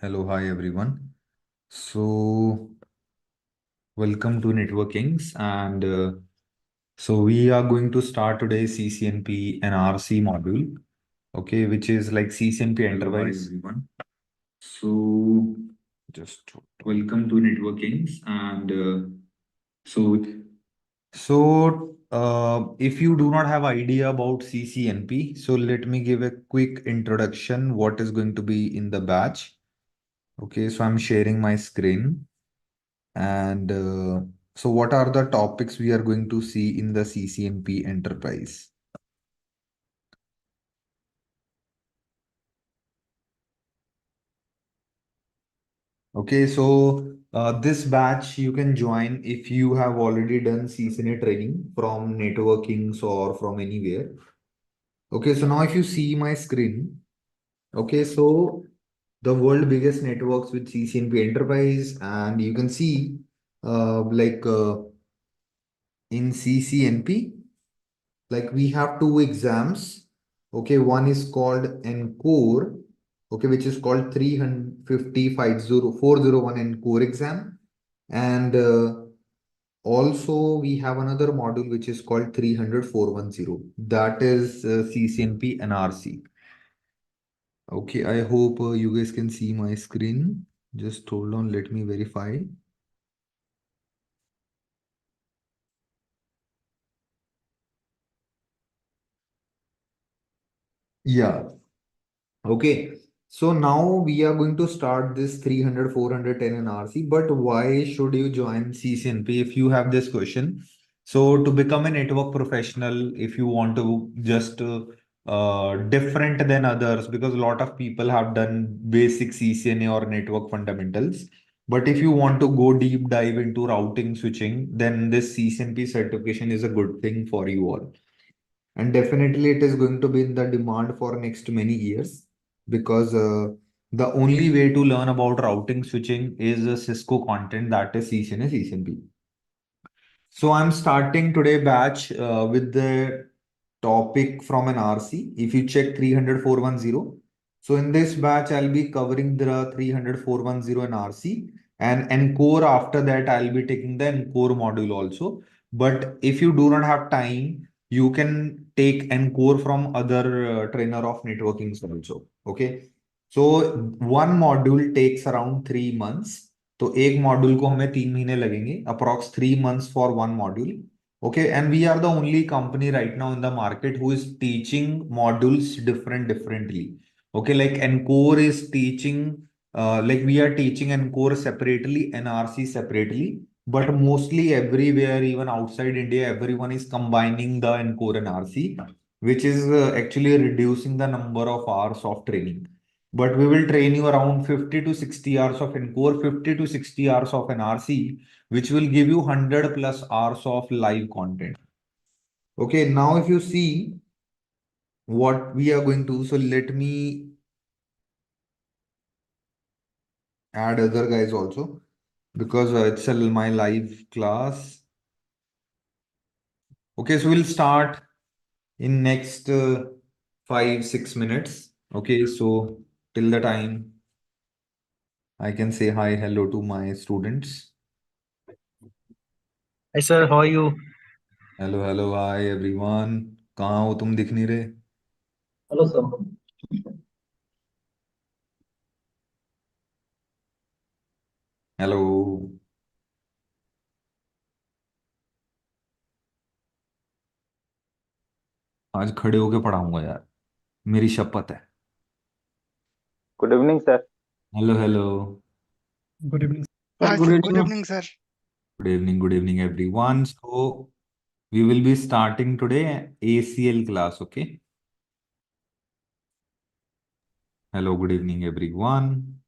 Hello, hi everyone. So, welcome to Networkings, and we are going to start today CCNP NRC module, okay, which is like CCNP Enterprise. Everyone. So, just welcome to Networkings, and so if you do not have idea about CCNP, so let me give a quick introduction. What is going to be in the batch? Okay, so I'm sharing my screen. And so what are the topics we are going to see in the CCNP Enterprise? Okay, so this batch you can join if you have already done CCNA training from networkings or from anywhere. Okay, so now if you see my screen, okay, so the world biggest networks with CCNP Enterprise, and you can see in CCNP, like we have two exams. Okay, one is called Encore, okay, which is called 350-401 Encore exam. And also we have another module which is called 300-410. That is CCNP NRC. Okay, I hope you guys can see my screen. Just hold on, let me verify. Yeah. Okay, so now we are going to start this 300, 410 in RC, but why should you join CCNP if you have this question? So to become a network professional, if you want to just different than others, because a lot of people have done basic CCNA or network fundamentals. But if you want to go deep dive into routing switching, then this CCNP certification is a good thing for you all. And definitely it is going to be in the demand for next many years, because the only way to learn about routing switching is a Cisco content, that is CCNA, CCNP. So I'm starting today batch with the topic from an RC. If you check 300-410, so in this batch I'll be covering the 300-410 in RC, and Encore after that I'll be taking the Encore module also. But if you do not have time, you can take Encore from other trainer of networking also. Okay, so one module takes around 3 months. तो एक module को हमें 3 महीने लगेंगे, approx 3 months for one module. Okay, and we are the only company right now in the market who is teaching modules differently. Okay, like Encore is teaching, like we are teaching Encore separately, NRC separately, but mostly everywhere, even outside India, everyone is combining the Encore and RC, which is actually reducing the number of hours of training. But we will train you around 50 to 60 hours of Encore, 50 to 60 hours of an RC, which will give you 100 plus hours of live content. Okay, now if you see what we are going to, so let me add other guys also, because it's my live class. Okay, so we'll start in next 5-6 minutes. Okay, so till the time I can say hi, hello to my students. Hi sir, how are you? Hello hello hi everyone, कहाँ हो तुम, दिख नहीं रहे? Hello sir. Hello. आज खड़े होके पढ़ाऊंगा यार, मेरी शपथ है। Good evening, sir. Hello hello. Good evening. Hi, Good sir. evening. Good evening, sir. Good evening everyone. So we will be starting today ACL class, okay? Hello, good evening everyone.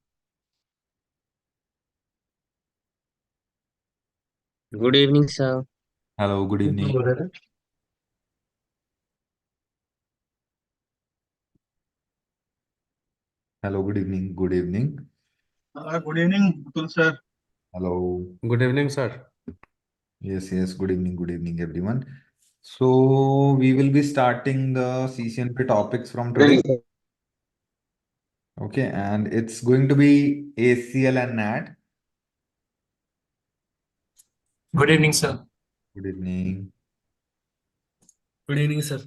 Good evening, sir. Hello, good evening. Hello, good evening. Good evening. Good evening, Atul sir. Hello. Good evening, sir. Yes, yes. Good evening everyone. So we will be starting the CCNP topics from today. Okay, and it's going to be ACL and NAT. Good evening, sir. Good evening. Good evening, sir.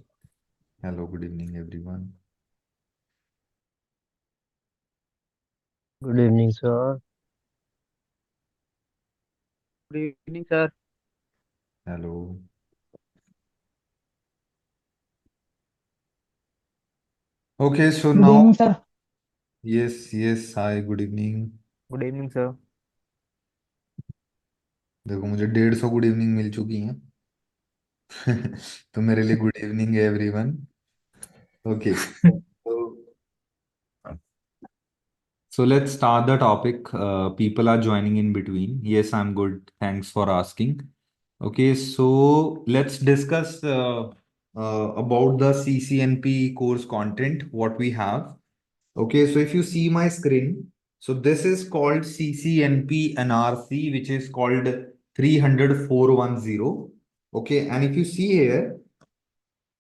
Hello, good evening, everyone. Good evening, sir. Good evening, sir. Hello. Okay, so Good now, evening, sir. yes, hi, good evening. Good evening, sir. देखो मुझे 150 good evening मिल चुकी हैं तो मेरे लिए good evening है everyone okay so let's start the topic. People are joining in between. Yes, I'm good, thanks for asking. Okay, so let's discuss about the CCNP course content, what we have. Okay, so if you see my screen, so this is called CCNP ENARSI, which is called 30410. Okay, and if you see here,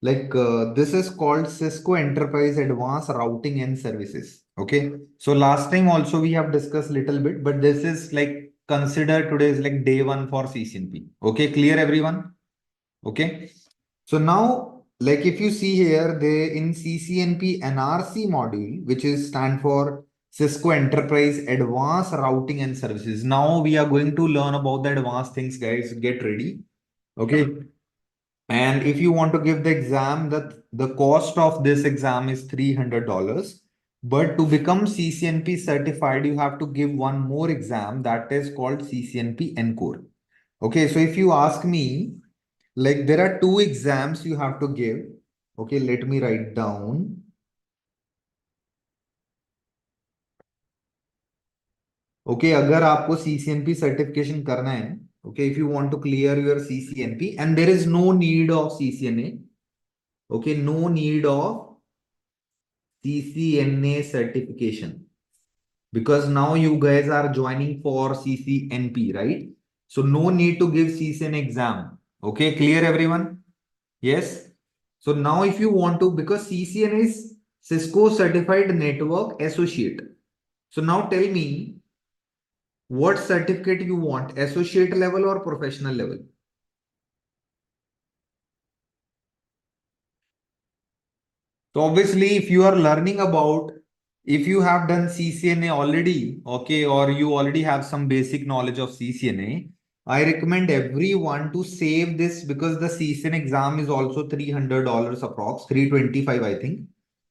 like this is called Cisco Enterprise Advanced Routing and Services. Okay, so last time also we have discussed little bit, but this is like consider today is like day one for CCNP. Okay, clear everyone? Okay, so now like if you see here, they in CCNP NRC module, which is stand for Cisco Enterprise Advanced Routing and Services. Now we are going to learn about the advanced things, guys. Get ready. Okay. And if you want to give the exam, that the cost of this exam is $300. But to become CCNP certified, you have to give one more exam that is called CCNP Encore. Okay, so if you ask me, like there are two exams you have to give. Okay, let me write down. Okay, अगर आपको CCNP certification करना है, okay, if you want to clear your CCNP and there is no need of CCNA, okay, no need of CCNA certification because now you guys are joining for CCNP, right? So no need to give CCNA exam. Okay, clear everyone? Yes. So now if you want to, because CCNA is Cisco Certified Network Associate. So now tell me what certificate you want, associate level or professional level? So obviously, if you are learning about, if you have done CCNA already, okay, or you already have some basic knowledge of CCNA, I recommend everyone to save this because the CCNA exam is also $300 approx, 325, I think.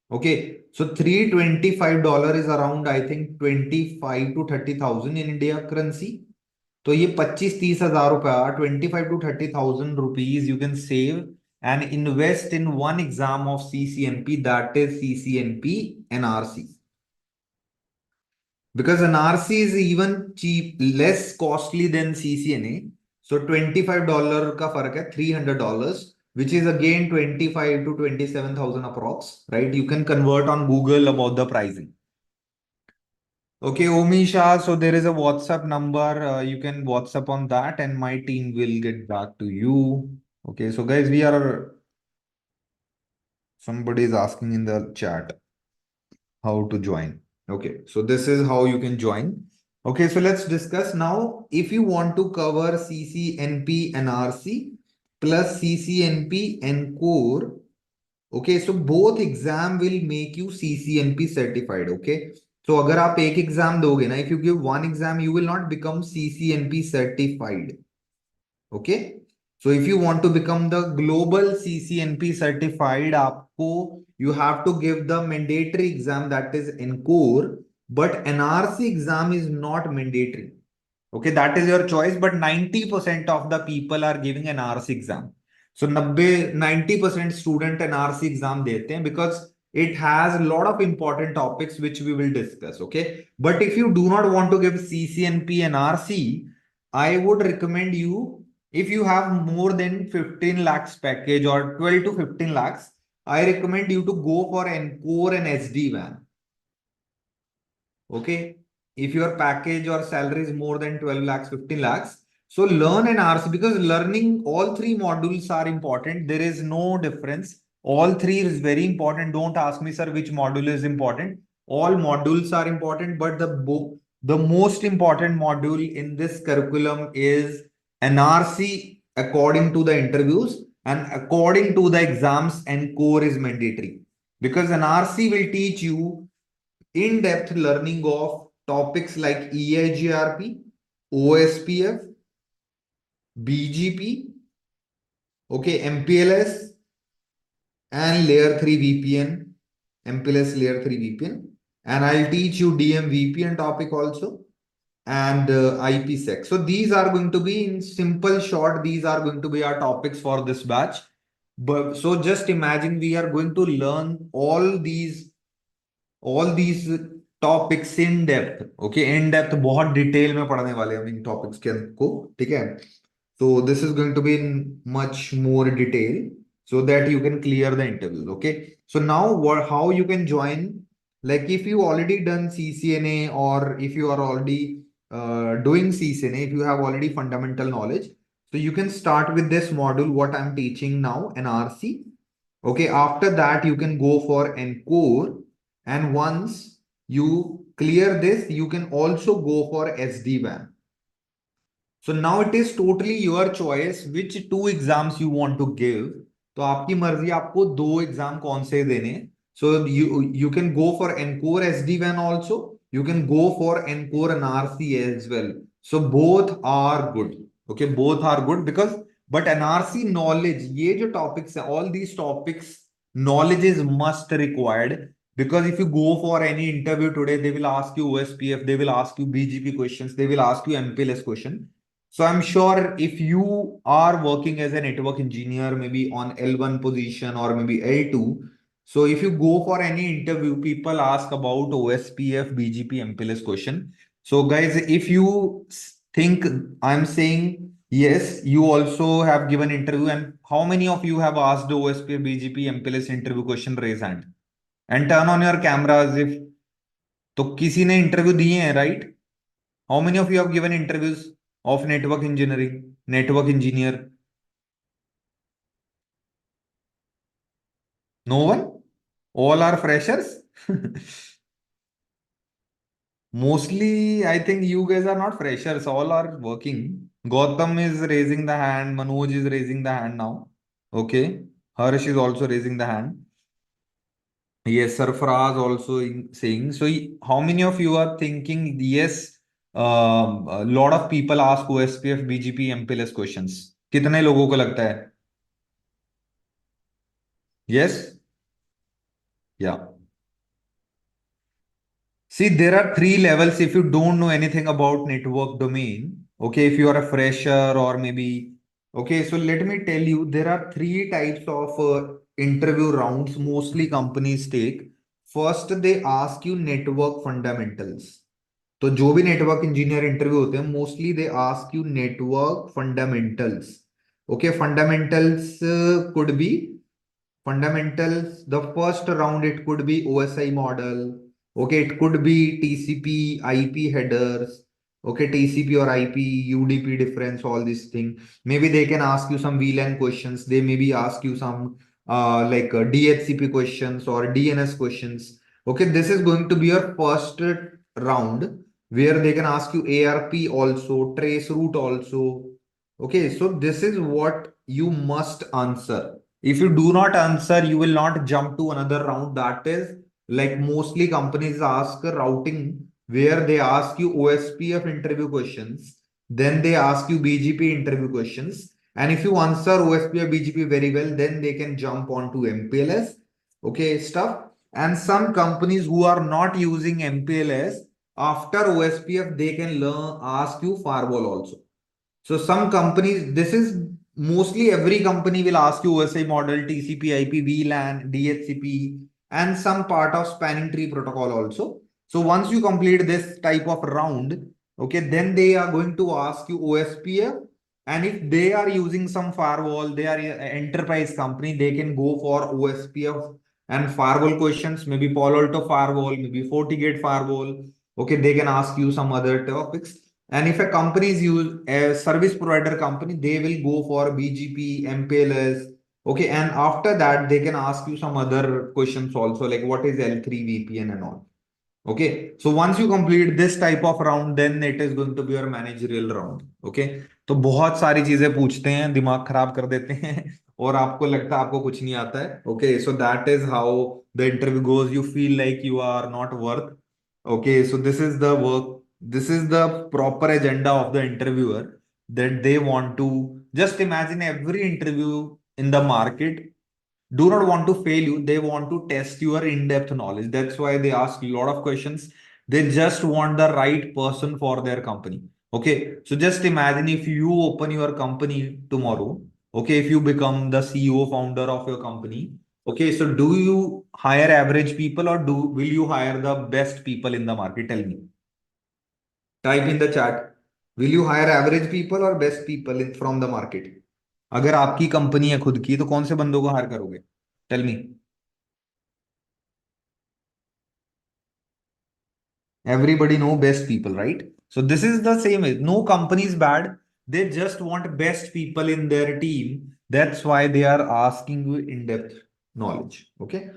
Okay, so $325 is around, I think, 25 to 30,000 in India currency. तो ये 25-30 हजार रुपया 25 to 30,000 rupees you can save and invest in one exam of CCNP, that is CCNP NRC. Because NRC is even cheap, less costly than CCNA. So $25 का फर्क है $300, which is again 25 to 27,000 approx, right? You can convert on Google about the pricing. Okay, Omisha, so there is a WhatsApp number. You can WhatsApp on that and my team will get back to you. Okay, so guys, somebody is asking in the chat how to join. Okay, so this is how you can join. Okay, so let's discuss now. If you want to cover CCNP NRC plus CCNP Encore, okay, so both exam will make you CCNP certified. Okay, so अगर आप एक exam दोगे ना, if you give one exam, you will not become CCNP certified. Okay, so if you want to become the global CCNP certified, आपको you have to give the mandatory exam, that is Encore, but NRC exam is not mandatory. Okay, that is your choice, but 90% of the people are giving an RC exam. So 90% student an RC exam देते हैं because it has a lot of important topics which we will discuss. Okay, but if you do not want to give CCNP and RC, I would recommend you, if you have more than 15 lakhs package or 12 to 15 lakhs, I recommend you to go for Encore and SD-WAN. Okay, if your package or salary is more than 12 lakhs, 15 lakhs, so learn an RC because learning all three modules are important. There is no difference. All three is very important. Don't ask me, sir, which module is important. all modules are important, but the most important module in this curriculum is NRC according to the interviews and according to the exams, and core is mandatory because NRC will teach you in-depth learning of topics like EIGRP, OSPF, BGP, okay, MPLS, and layer 3 VPN, MPLS layer 3 VPN. And I'll teach you DM VPN topic also and IPsec. So these are going to be in simple short, these are going to be our topics for this batch. But so just imagine we are going to learn all these topics in depth okay in depth बहुत detail में पढ़ने वाले हम इन topics के को ठीक है so this is going to be in much more detail so that you can clear the interviews okay so now how you can join like if you already done CCNA or if you are already doing CCNA if you have already fundamental knowledge so you can start with this module what I'm teaching now NRC okay after that you can go for Encore. And once you clear this, you can also go for SD-WAN. So now it is totally your choice which two exams you want to give. तो आपकी मर्जी आपको दो exam कौन से देने So you can go for Encore SD-WAN also. You can go for Encore and ENARSI as well. So both are good. Okay, both are good because but NRC knowledge, ये जो topics है, all these topics knowledge is must required. Because if you go for any interview today, they will ask you OSPF, they will ask you BGP questions, they will ask you MPLS question. So I'm sure if you are working as a network engineer, maybe on L1 position or maybe L2, so if you go for any interview, people ask about OSPF, BGP, MPLS question. So guys, if you think I'm saying yes, you also have given interview, and how many of you have asked OSPF, BGP, MPLS interview question? Raise hand. And turn on your cameras if तो किसी ने interview दिए हैं right how many of you have given interviews of network engineering network engineer no one all are freshers mostly I think you guys are not freshers all are working Gautam is raising the hand Manoj is raising the hand now okay Harsh is also raising the hand Yes, Sarfaraz also saying. So, how many of you are thinking? Yes, a lot of people ask OSPF, BGP, MPLS questions. कितने लोगों को लगता है? Yes, yeah. See, there are three levels if you don't know anything about network domain. Okay, if you are a fresher or maybe. Okay, so let me tell you, there are three types of interview rounds mostly companies take. First, they ask you network fundamentals. तो जो भी network engineer interview होते हैं mostly they ask you network fundamentals okay fundamentals could be fundamentals the first round it could be OSI model okay it could be TCP IP headers okay TCP or IP UDP difference all these things maybe they can ask you some VLAN questions they maybe ask you some DHCP questions or DNS questions okay this is going to be your first round where they can ask you ARP also trace route also okay so this is what you must answer if you do not answer, you will not jump to another round. That is like mostly companies ask routing where they ask you OSPF interview questions. Then they ask you BGP interview questions. And if you answer OSPF, BGP very well, then they can jump on to MPLS. Okay, stuff. And some companies who are not using MPLS after OSPF, they can ask you firewall also. So some companies, this is mostly every company will ask you OSI model, TCP, IP, VLAN, DHCP, and some part of spanning tree protocol also. So once you complete this type of round, okay, then they are going to ask you OSPF. And if they are using some firewall, they are an enterprise company, they can go for OSPF and firewall questions, maybe Palo Alto firewall, maybe FortiGate firewall. Okay, they can ask you some other topics. And if a company is use a service provider company, they will go for BGP, MPLS. Okay, and after that, they can ask you some other questions also, like what is L3 VPN and all. Okay, so once you complete this type of round, then it is going to be your managerial round. Okay, तो बहुत सारी चीजें पूछते हैं, दिमाग खराब कर देते हैं और आपको लगता है आपको कुछ नहीं आता है. Okay, so that is how the interview goes. You feel like you are not worth. Okay, so this is the work. This is the proper agenda of the interviewer that they want to just imagine every interview in the market do not want to fail you. They want to test your in-depth knowledge. That's why they ask a lot of questions. They just want the right person for their company. Okay, so just imagine if you open your company tomorrow. Okay, if you become the CEO founder of your company. Okay, so do you hire average people or will you hire the best people in the market? Tell me. Type in the chat. Will you hire average people or best people from the market? अगर आपकी company है खुद की तो कौन से बंदों को हायर करोगे? Tell me. Everybody know best people, right? So this is the same way. No company is bad. They just want best people in their team. That's why they are asking you in-depth knowledge. Okay.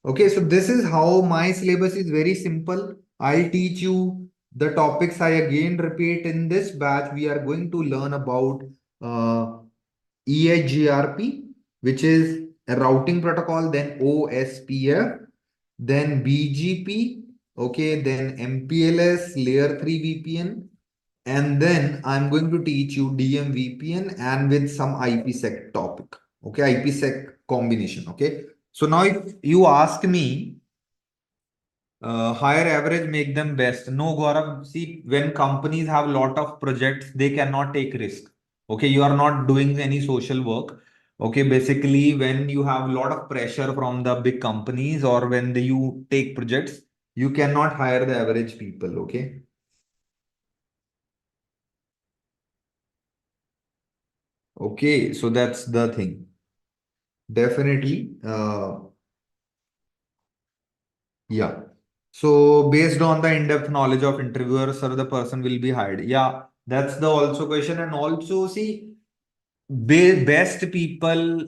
Okay. So this is how my syllabus is very simple. I'll teach you the topics I again repeat in this batch. We are going to learn about EHGRP, which is a routing protocol, then OSPF, then BGP, okay, then MPLS, layer 3 VPN, and then I'm going to teach you DMVPN and with some IPsec topic, okay, IPsec combination, okay. So now if you ask me, higher average make them best. No, Gaurav, see, when companies have a lot of projects, they cannot take risk. Okay, you are not doing any social work. Okay, basically, when you have a lot of pressure from the big companies or when you take projects, you cannot hire the average people. Okay. Okay, so that's the thing. Definitely. Yeah. So based on the in-depth knowledge of interviewers, sir, the person will be hired. Yeah, that's the also question. And also see, best people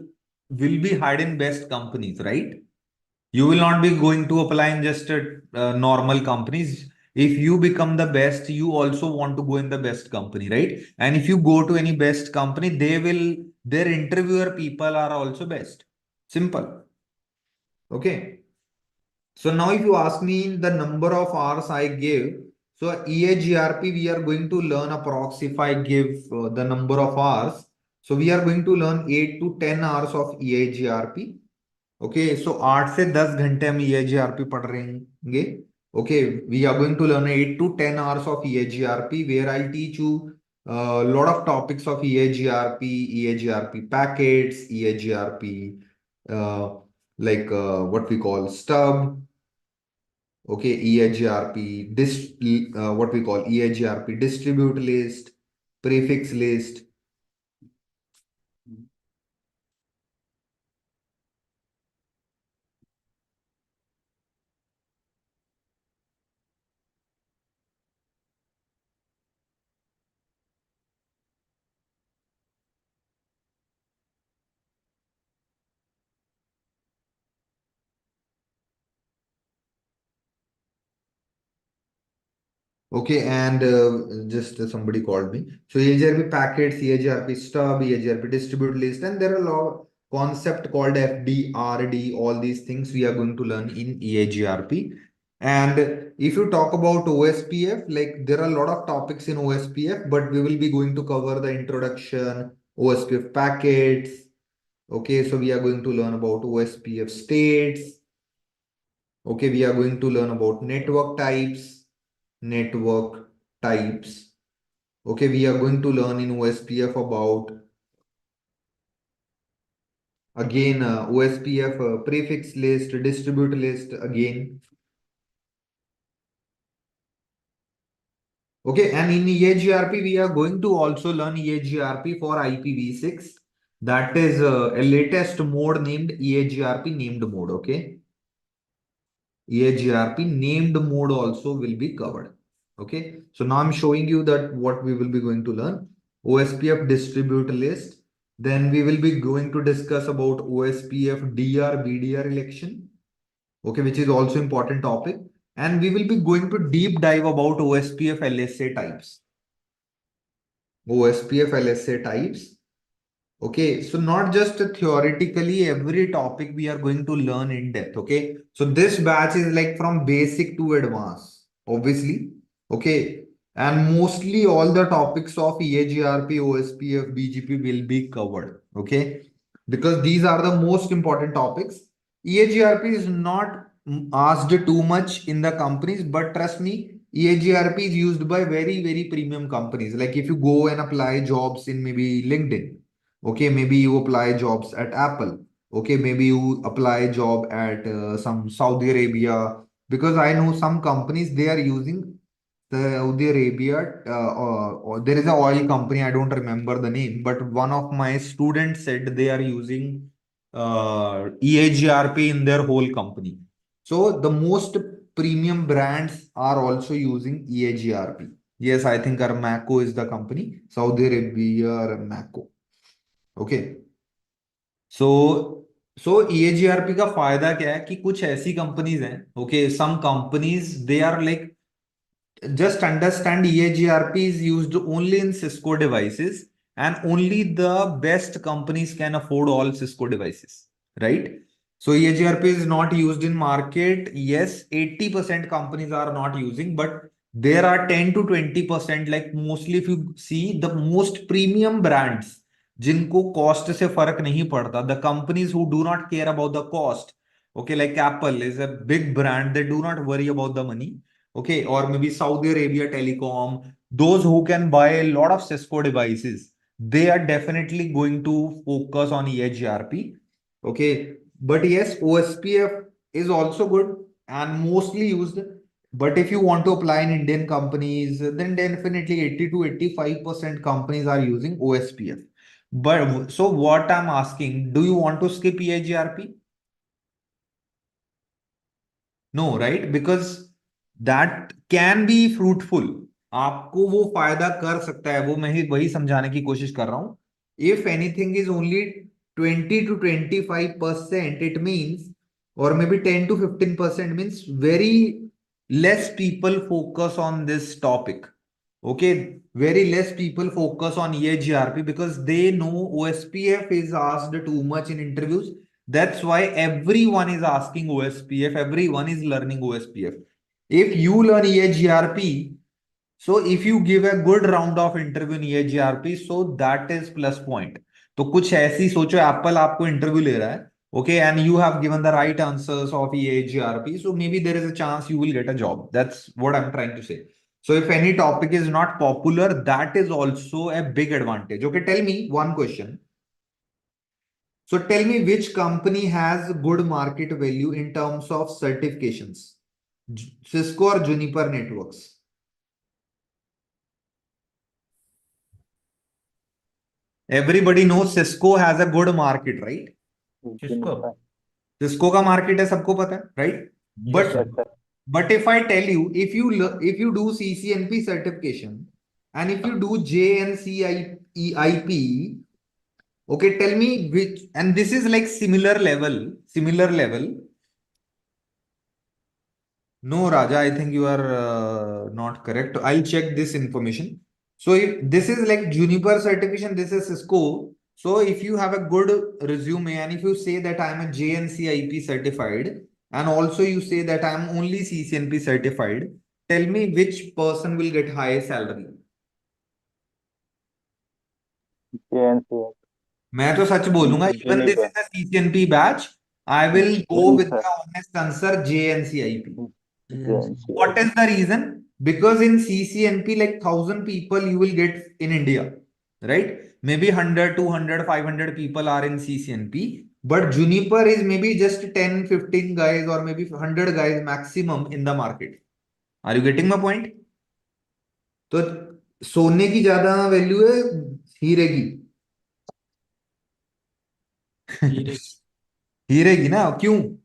will be hired in best companies, right? You will not be going to apply in just normal companies. If you become the best, you also want to go in the best company, right? And if you go to any best company, their interviewer people are also best. Simple. Okay. So now if you ask me the number of hours I give, so EAGRP, we are going to learn approx if I give the number of hours. So we are going to learn 8 to 10 hours of EAGRP. Okay, so 8 से 10 घंटे हम EAGRP पढ़ रहेंगे. Okay, we are going to learn 8 to 10 hours of EAGRP where I'll teach you a lot of topics of EAGRP, EAGRP packets, EAGRP, what we call stub. Okay, EHGRP, what we call EHGRP distribute list, prefix list. Okay, and just somebody called me. So EHGRP packets, EHGRP stub, EHGRP distribute list, and there are a lot of concept called FD, RD, all these things we are going to learn in EHGRP. And if you talk about OSPF, like there are a lot of topics in OSPF, but we will be going to cover the introduction, OSPF packets. Okay, so we are going to learn about OSPF states. Okay, we are going to learn about network types. Okay, we are going to learn in OSPF about again OSPF prefix list, distribute list again. Okay, and in EHGRP, we are going to also learn EHGRP for IPv6. That is a latest mode named EHGRP named mode. Okay. EHGRP named mode also will be covered. Okay. So now I'm showing you that what we will be going to learn. OSPF distribute list. Then we will be going to discuss about OSPF DR BDR election. Okay, which is also important topic. and we will be going to deep dive about OSPF LSA types. OSPF LSA types. Okay, so not just theoretically, every topic we are going to learn in depth. Okay, so this batch is like from basic to advanced, obviously. Okay, and mostly all the topics of EAGRP, OSPF, BGP will be covered. Okay, because these are the most important topics. EAGRP is not asked too much in the companies, but trust me, EAGRP is used by very, very premium companies. Like if you go and apply jobs in maybe LinkedIn. Okay, maybe you apply jobs at Apple. Okay, maybe you apply job at some Saudi Arabia, because I know some companies they are using the Saudi Arabia. Or there is a oil company, I don't remember the name, but one of my students said they are using EAGRP in their whole company. So the most premium brands are also using EAGRP. Yes, I think Aramco is the company. Saudi Arabia Aramco. Okay so EAGRP का फायदा क्या है कि कुछ ऐसी companies हैं okay some companies they are like just understand EAGRP is used only in Cisco devices and only the best companies can afford all Cisco devices, right? So EAGRP is not used in market. Yes, 80% companies are not using, but there are 10 to 20%, like mostly if you see the most premium brands जिनको cost से फर्क नहीं पड़ता, the companies who do not care about the cost, okay, like Apple is a big brand, they do not worry about the money. Okay, or maybe Saudi Arabia Telecom, those who can buy a lot of Cisco devices, they are definitely going to focus on EAGRP. Okay, but yes, OSPF is also good and mostly used. But if you want to apply in Indian companies, then definitely 80 to 85% companies are using OSPF. But so what I'm asking, do you want to skip EAGRP? No, right? Because that can be fruitful. आपको वो फायदा कर सकता है, वो मैं ही वही समझाने की कोशिश कर रहा हूं. If anything is only 20 to 25%, it means, or maybe 10 to 15% means very less people focus on this topic. Okay, very less people focus on EAGRP because they know OSPF is asked too much in interviews. That's why everyone is asking OSPF, everyone is learning OSPF. If you learn EAGRP, so if you give a good round of interview in EAGRP, so that is plus point. तो कुछ ऐसी सोचो, Apple आपको interview ले रहा है, okay, and you have given the right answers of EAGRP, so maybe there is a chance you will get a job. That's what I'm trying to say. So if any topic is not popular, that is also a big advantage. Okay, tell me one question. So tell me which company has good market value in terms of certifications? Cisco or Juniper Networks? Everybody knows Cisco has a good market, right? Juniper. Cisco का market है, सबको पता है, right? But Yes, sir. but if I tell you, if you do CCNP certification and if you do JNCIP, okay, tell me which, and this is like similar level. No, Raja, I think you are not correct. I'll check this information. So if this is like Juniper certification, this is Cisco. So if you have a good resume and if you say that I'm a JNCIP certified and also you say that I'm only CCNP certified, tell me which person will get high salary. CNC. मैं तो सच बोलूंगा, even this is a CCNP batch, I will go with the honest answer JNCIP. What is the reason? Because in CCNP, like 1,000 people you will get in India, right? Maybe 100, 200, 500 people are in CCNP, but Juniper is maybe just 10, 15 guys or maybe 100 guys maximum in the market. Are you getting my point? तो सोने की ज्यादा value है हीरे की. हीरे की ना, क्यों?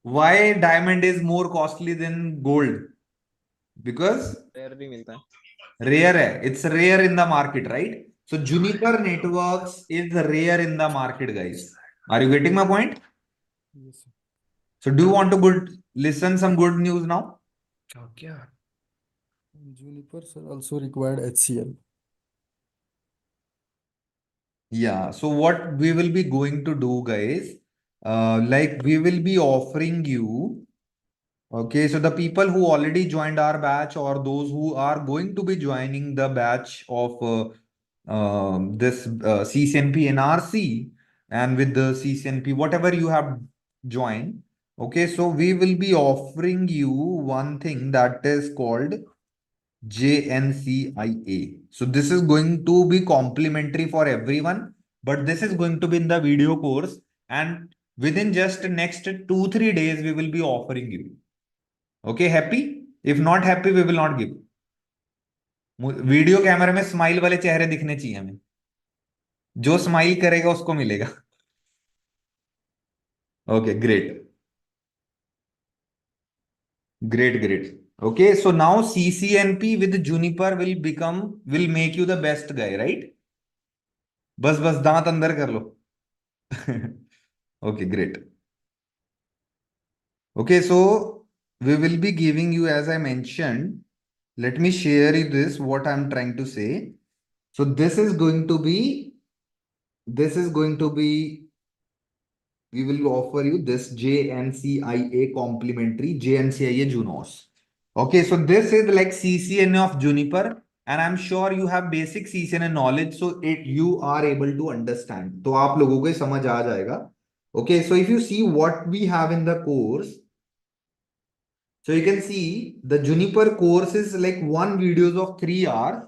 Why diamond is more costly than gold? Because rare भी मिलता है. rare hai. It's rare in the market, right? So Juniper Networks is rare in the market, guys. Are you getting my point? So do you want to listen some good news now? क्या Juniper sir also required HCL. Yeah, so what we will be going to do, guys, like we will be offering you, okay, so the people who already joined our batch or those who are going to be joining the batch of this CCNP NRC and with the CCNP, whatever you have joined, okay, so we will be offering you one thing that is called JNCIA. So this is going to be complimentary for everyone, but this is going to be in the video course, and within just next 2-3 days we will be offering you. Okay, happy? If not happy, we will not give. Video कैमरे में smile वाले चेहरे दिखने चाहिए हमें. जो smile करेगा उसको मिलेगा. Okay, great. Great. Okay, so now CCNP with Juniper will make you the best guy, right? बस दांत अंदर कर लो. Okay, great. Okay, so we will be giving you, as I mentioned, let me share you this, what I'm trying to say. So this is going to be, we will offer you this JNCIA complimentary, JNCIA Junos. Okay, so this is like CCNA of Juniper, and I'm sure you have basic CCNA knowledge, so you are able to understand. तो आप लोगों को समझ आ जाएगा. Okay, so if you see what we have in the course, so you can see the Juniper course is like one videos of 3 hours,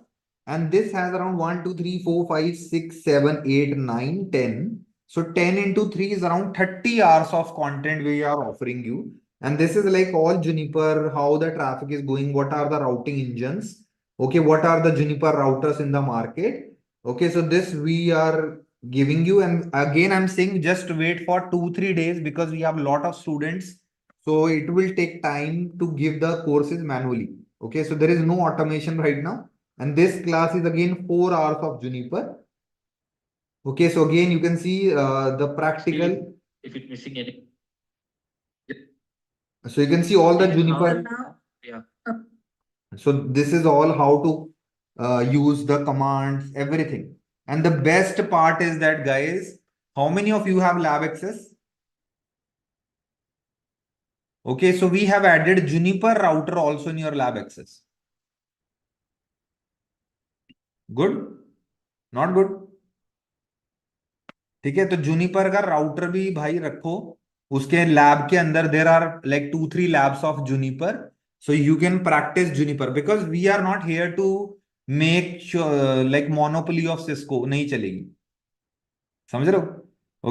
and this has around 1, 2, 3, 4, 5, 6, 7, 8, 9, 10. So 10 into 3 is around 30 hours of content we are offering you. And this is like all Juniper, how the traffic is going, what are the routing engines, okay, what are the Juniper routers in the market. Okay, so this we are giving you. And again, I'm saying just wait for 2-3 days because we have a lot of students. So it will take time to give the courses manually. Okay, so there is no automation right now. And this class is again 4 hours of Juniper. Okay, so again, you can see the practical. If it's missing any. So you can see all the Juniper. Yeah. So this is all how to use the commands, everything. And the best part is that, guys, how many of you have lab access? Okay, so we have added Juniper router also in your lab access. Good? Not good? ठीक है, तो Juniper का router भी भाई रखो उसके lab के अंदर. There are like 2-3 labs of Juniper, so you can practice Juniper because we are not here to make like monopoly of Cisco. नहीं चलेगी, समझ रहे हो?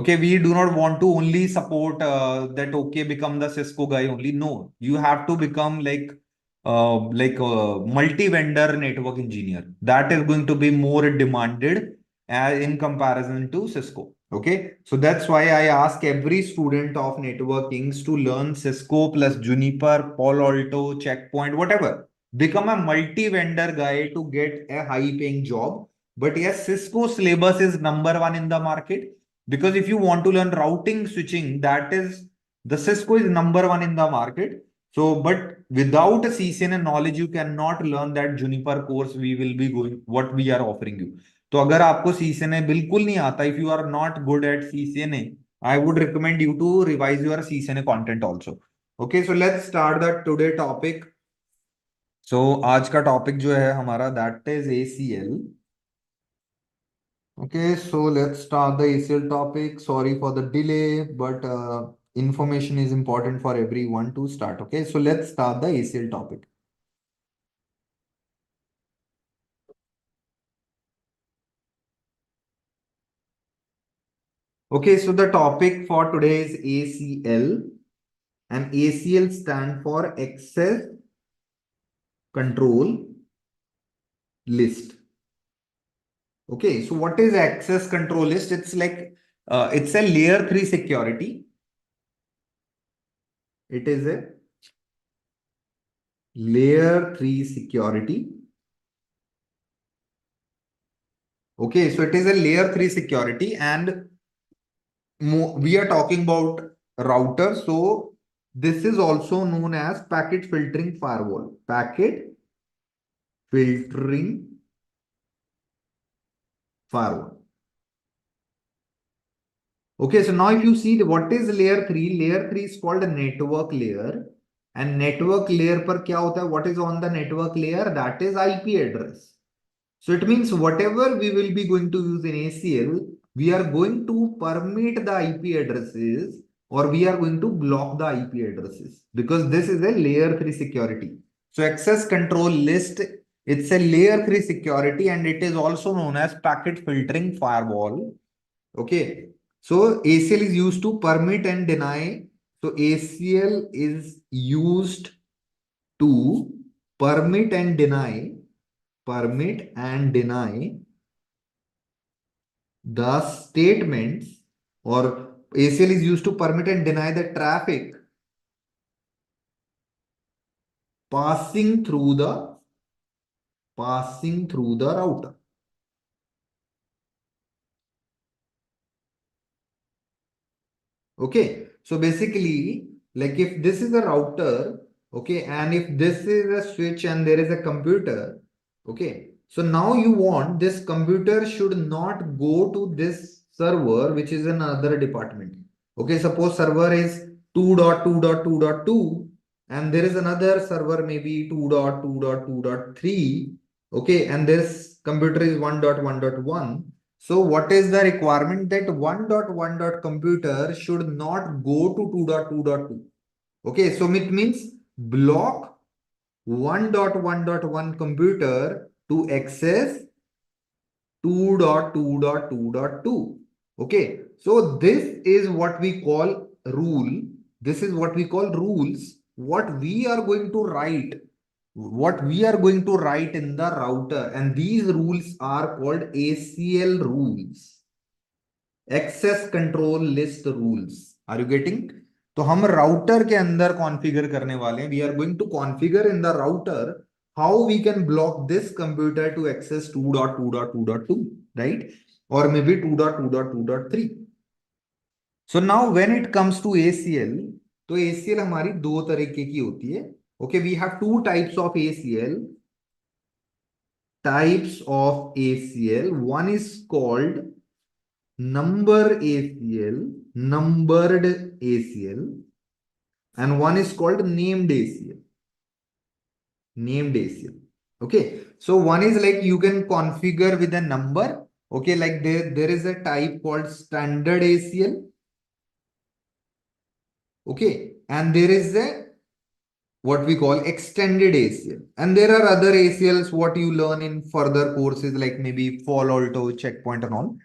Okay, we do not want to only support that, okay, become the Cisco guy only. No, you have to become like multi-vendor network engineer. That is going to be more demanded in comparison to Cisco. Okay, so that's why I ask every student of networking to learn Cisco plus Juniper, Palo Alto, Checkpoint, whatever. Become a multi-vendor guy to get a high-paying job. But yes, Cisco syllabus is number one in the market. Because if you want to learn routing switching, that is the Cisco is number one in the market. So, but without a CCNA knowledge, you cannot learn that Juniper course we will be going, what we are offering you. तो अगर आपको CCNA बिल्कुल नहीं आता, if you are not good at CCNA, I would recommend you to revise your CCNA content also. Okay, so let's start the today topic. So आज का topic जो है हमारा that is ACL. Okay, so let's start the ACL topic. Sorry for the delay, but information is important for everyone to start. Okay, so let's start the ACL topic. Okay, so the topic for today is ACL, and ACL stand for Access Control List. Okay, so what is Access Control List? It's like it's a layer 3 security. It is a layer 3 security. Okay, so it is a layer 3 security, and we are talking about router. So This is also known as packet filtering firewall. Packet filtering firewall. Okay, so now if you see what is layer 3, layer 3 is called a network layer. And network layer पर क्या होता है? What is on the network layer? That is IP address. So it means whatever we will be going to use in ACL, we are going to permit the IP addresses or we are going to block the IP addresses because this is a layer 3 security. So access control list, it's a layer 3 security and it is also known as packet filtering firewall. Okay. So ACL is used to permit and deny. So ACL is used to permit and deny the statements, or ACL is used to permit and deny the traffic passing through the router. Okay, so basically, like if this is a router, okay, and if this is a switch and there is a computer, okay, so now you want this computer should not go to this server, which is another department. Okay, suppose server is 2.2.2.2 and there is another server maybe 2.2.2.3, okay, and this computer is 1.1.1. So what is the requirement that 1.1. Computer should not go to 2.2.2. Okay, so it means block 1.1.1 computer to access 2.2.2.2. Okay, so this is what we call rule. This is what we call rules. What we are going to write in the router, and these rules are called ACL rules, access control list rules. Are you getting? तो हम router के अंदर configure करने वाले हैं. We are going to configure in the router how we can block this computer to access 2.2.2.2, right? Or maybe 2.2.2.3. So now when it comes to ACL, तो ACL हमारी दो तरीके की होती है. Okay, we have two types of ACL. One is called numbered ACL, and one is called named ACL. Okay, so one is like you can configure with a number. Okay, like there is a type called standard ACL. Okay, and there is a what we call extended ACL. And there are other ACLs what you learn in further courses like maybe Fall Alto, Checkpoint and all.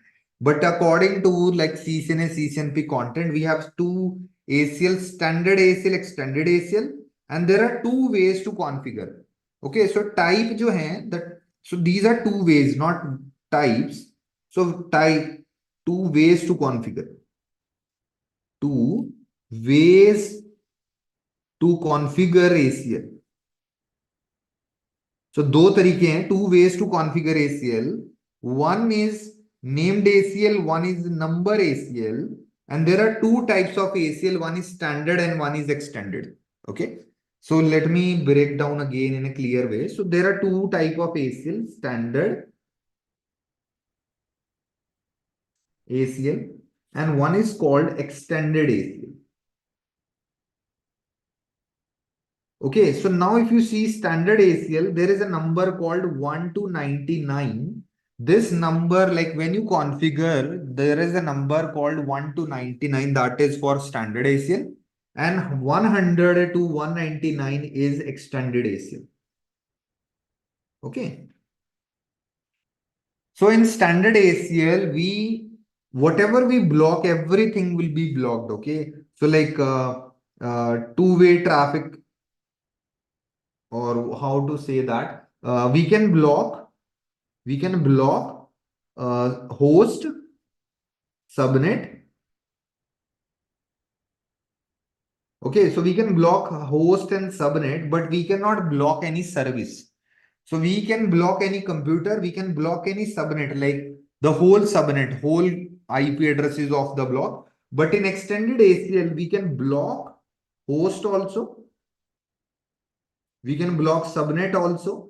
But according to like CCNA, CCNP content, we have two ACL, standard ACL, extended ACL, and there are two ways to configure. Okay, so type jo hai, so these are two ways, not types. So type, two ways to configure. Two ways to configure ACL. So दो तरीके हैं, two ways to configure ACL. One is named ACL, one is number ACL, and there are two types of ACL. One is standard and one is extended. Okay, so let me break down again in a clear way. So there are two type of ACL: standard ACL, and one is called extended ACL. Okay, so now if you see standard ACL, there is a number called 1 to 99. This number, like when you configure, there is a number called 1 to 99 that is for standard ACL, and 100 to 199 is extended ACL. Okay. So in standard ACL, whatever we block, everything will be blocked. Okay. So like two-way traffic, or how to say that, we can block host, subnet. Okay, so we can block host and subnet, but we cannot block any service. So we can block any computer, we can block any subnet, like the whole subnet, whole IP addresses of the block. But in extended ACL, we can block host also. We can block subnet also.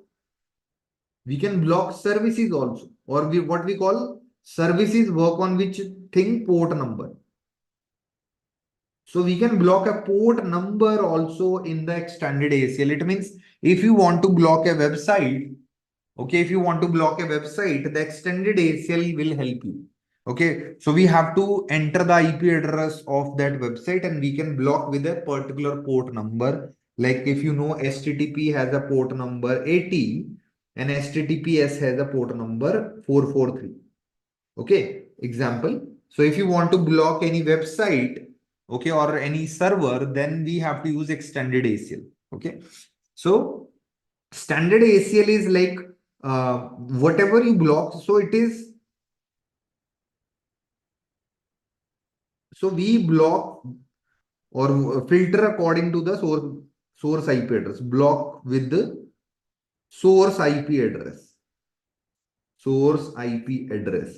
We can block services also, or what we call services work on which thing port number. So we can block a port number also in the extended ACL. It means if you want to block a website, okay, if you want to block a website, the extended ACL will help you. Okay, so we have to enter the IP address of that website and we can block with a particular port number. Like if you know HTTP has a port number 80 and HTTPS has a port number 443. Okay, example. So if you want to block any website, okay, or any server, then we have to use extended ACL. Okay, so standard ACL is like whatever you block. So it is, so we block or filter according to the source IP address. Block with the source IP address. Source IP address.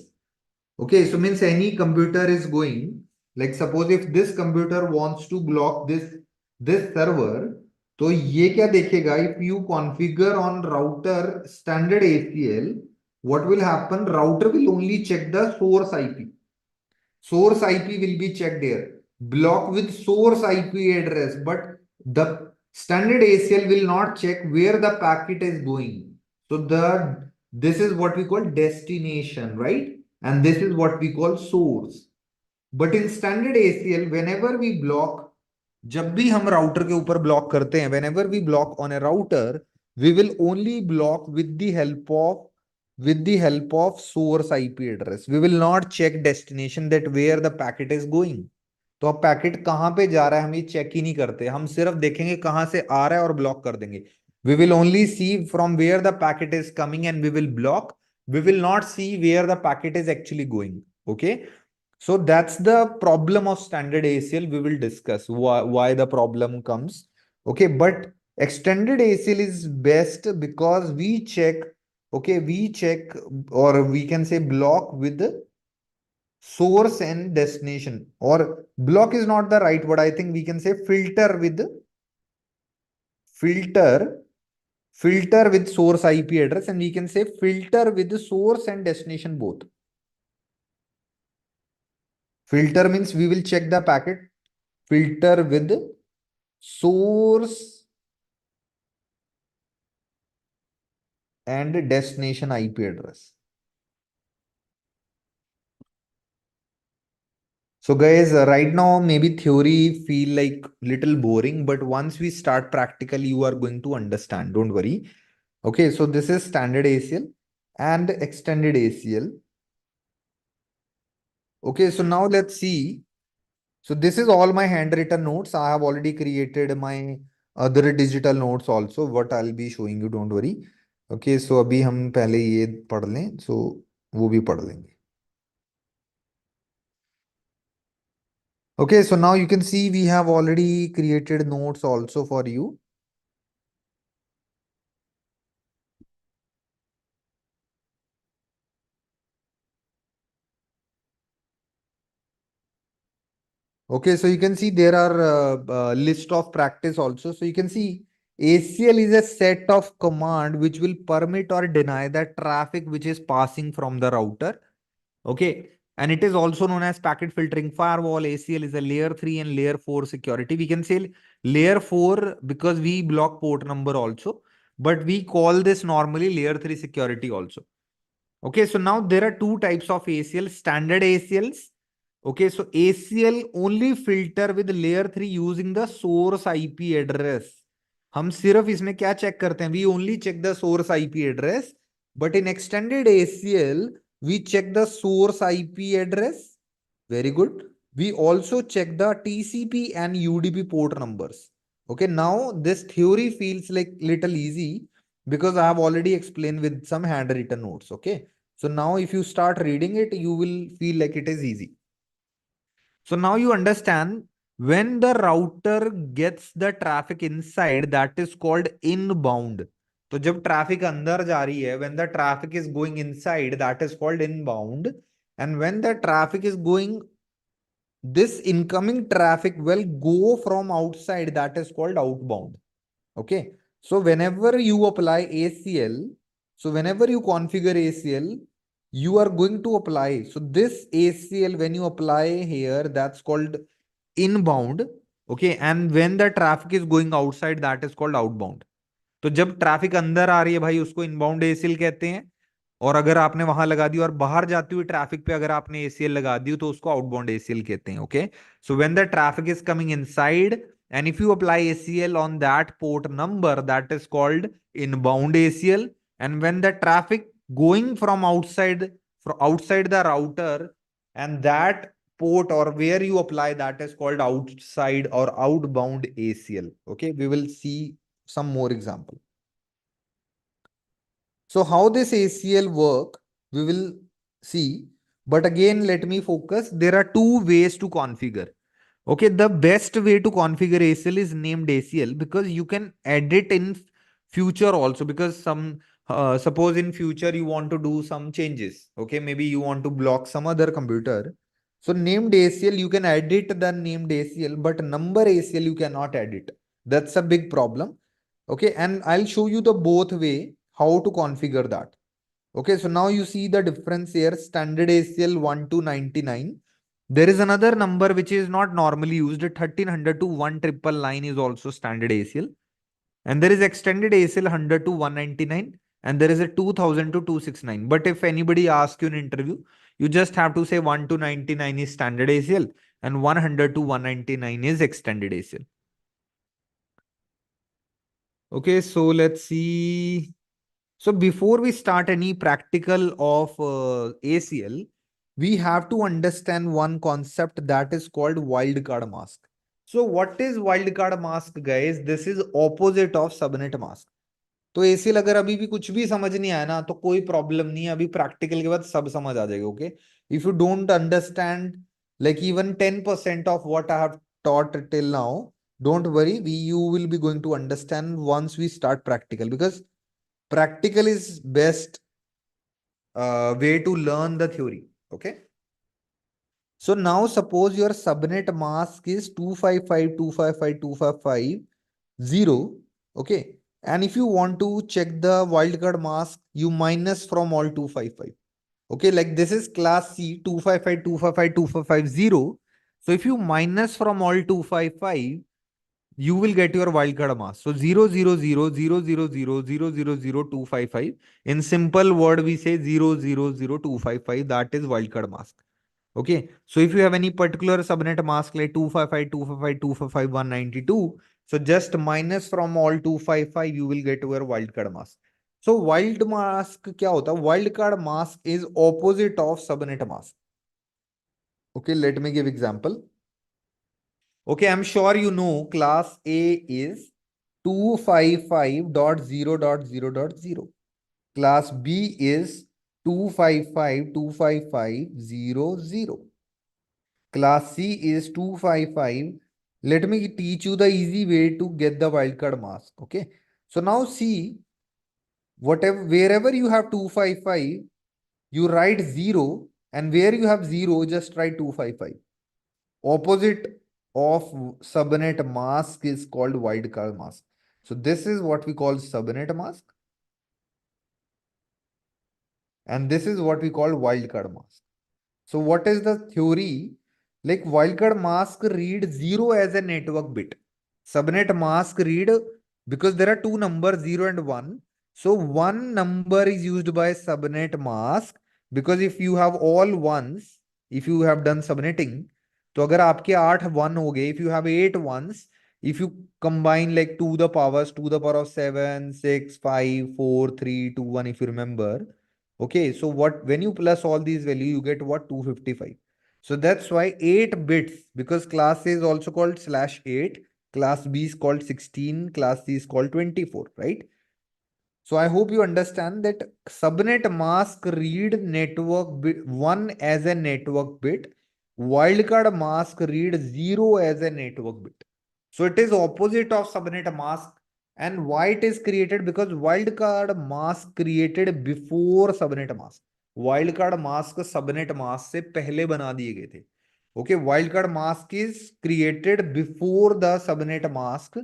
Okay, so means any computer is going, like suppose if this computer wants to block this server, तो ये क्या देखेगा? If you configure on router standard ACL, what will happen? Router will only check the source IP. Source IP will be checked here. Block with source IP address, but the standard ACL will not check where the packet is going. So this is what we call destination, right? And this is what we call source. But in standard ACL, whenever we block, जब भी हम router के ऊपर block करते हैं, whenever we block on a router, we will only block with the help of source IP address. We will not check destination, that where the packet is going. तो अब packet कहां पे जा रहा है हम ये चेक ही नहीं करते, हम सिर्फ देखेंगे कहां से आ रहा है और ब्लॉक कर देंगे. We will only see from where the packet is coming and we will block. We will not see where the packet is actually going. Okay. So that's the problem of standard ACL. We will discuss why the problem comes. Okay. But extended ACL is best because we check, okay, we check, or we can say block with the source and destination, or block is not the right word. I think we can say filter with source IP address, and we can say filter with the source and destination both. Filter means we will check the packet. Filter with source and destination IP address. So guys, right now maybe theory feel like little boring, but once we start practically, you are going to understand. Don't worry. Okay, so this is standard ACL and extended ACL. Okay, so now let's see. So this is all my handwritten notes. I have already created my other digital notes also, what I'll be showing you, don't worry. Okay, so अभी हम पहले ये पढ़ लें, so वो भी पढ़ लेंगे. Okay, so now you can see we have already created notes also for you. Okay, so you can see there are list of practice also. So you can see ACL is a set of command which will permit or deny the traffic which is passing from the router. Okay, and it is also known as packet filtering firewall. ACL is a layer 3 and layer 4 security. We can say layer 4 because we block port number also, but we call this normally layer 3 security also. Okay, so now there are two types of ACL, standard ACLs. Okay, so ACL only filter with layer 3 using the source IP address. हम सिर्फ इसमें क्या check करते हैं? We only check the source IP address, but in extended ACL, we check the source IP address. Very good. We also check the TCP and UDP port numbers. Okay, now this theory feels like little easy because I have already explained with some handwritten notes. Okay, so now if you start reading it, you will feel like it is easy. So now you understand when the router gets the traffic inside, that is called inbound. तो जब traffic अंदर जा रही है, when the traffic is going inside, that is called inbound. And when the traffic is going this incoming traffic will go from outside, that is called outbound. Okay. So whenever you apply ACL, so whenever you configure ACL, you are going to apply. So this ACL, when you apply here, that's called inbound. Okay. And when the traffic is going outside, that is called outbound. तो जब traffic अंदर आ रही है भाई, उसको inbound ACL कहते हैं, और अगर आपने वहां लगा दी और बाहर जाती हुई ट्रैफिक पे अगर आपने एसीएल लगा दी तो उसको आउटबाउंड एसीएल कहते हैं. Okay, so when the traffic is coming inside and if you apply ACL on that port number, that is called inbound ACL. And when the traffic going from outside the router, and that port or where you apply, that is called outside or outbound ACL. Okay, we will see some more example. So how this ACL work, we will see. But again, let me focus. There are two ways to configure. Okay, the best way to configure ACL is named ACL, because you can edit in future also, because suppose in future you want to do some changes. Okay, maybe you want to block some other computer. So named ACL, you can edit the named ACL, but number ACL you cannot edit. That's a big problem. Okay, and I'll show you the both way how to configure that. Okay, so now you see the difference here. Standard ACL 1 to 99. There is another number which is not normally used. 1300 to 1999 is also standard ACL. And there is extended ACL 100 to 199. And there is a 2000 to 269. But if anybody asks you in interview, you just have to say 1 to 99 is standard ACL and 100 to 199 is extended ACL. Okay, so let's see. So before we start any practical of ACL, we have to understand one concept that is called wildcard mask. So what is wildcard mask, guys? This is opposite of subnet mask. तो ACL अगर अभी भी कुछ भी समझ नहीं आया ना तो कोई प्रॉब्लम नहीं है, अभी प्रैक्टिकल के बाद सब समझ आ जाएगा. Okay, if you don't understand like even 10% of what I have taught till now, don't worry, you will be going to understand once we start practical, because practical is best way to learn the theory. Okay, so now suppose your subnet mask is 255.255.255.0. Okay, and if you want to check the wildcard mask, you minus from all 255. Okay, like this is class C 255.255.255.0. So if you minus from all 255, you will get your wildcard mask. So 00000000255. In simple word, we say 000255. That is wildcard mask. Okay. So if you have any particular subnet mask like 255.255.255.192, so just minus from all 255, you will get your wildcard mask. So wild mask क्या होता है? Wildcard mask is opposite of subnet mask. Okay, let me give example. Okay, I'm sure you know class A is 255.0.0.0. Class B is 255.255.0.0. Class C is 255. Let me teach you the easy way to get the wildcard mask. Okay, so now see, wherever you have 255, you write 0, and where you have 0, just write 255. Opposite of subnet mask is called wildcard mask. So this is what we call subnet mask, and this is what we call wildcard mask. So what is the theory? Like wildcard mask read 0 as a network bit. Subnet mask read, because there are two numbers 0 and 1. So one number is used by subnet mask, because if you have all ones, if you have done subnetting, तो अगर आपके 8 1 हो गए, if you have 8 ones, if you combine like 2 the powers, 2 the power of 7, 6, 5, 4, 3, 2, 1, if you remember. Okay, so when you plus all these values, you get what? 255. So that's why 8 bits, because class A is also called /8, class B is called 16, class C is called 24, right? So I hope you understand that subnet mask read network bit 1 as a network bit, wildcard mask read 0 as a network bit. So it is opposite of subnet mask. And why it is created? Because wildcard mask created before subnet mask. Wildcard mask subnet mask से पहले बना दिए गए थे. Okay, wildcard mask is created before the subnet mask.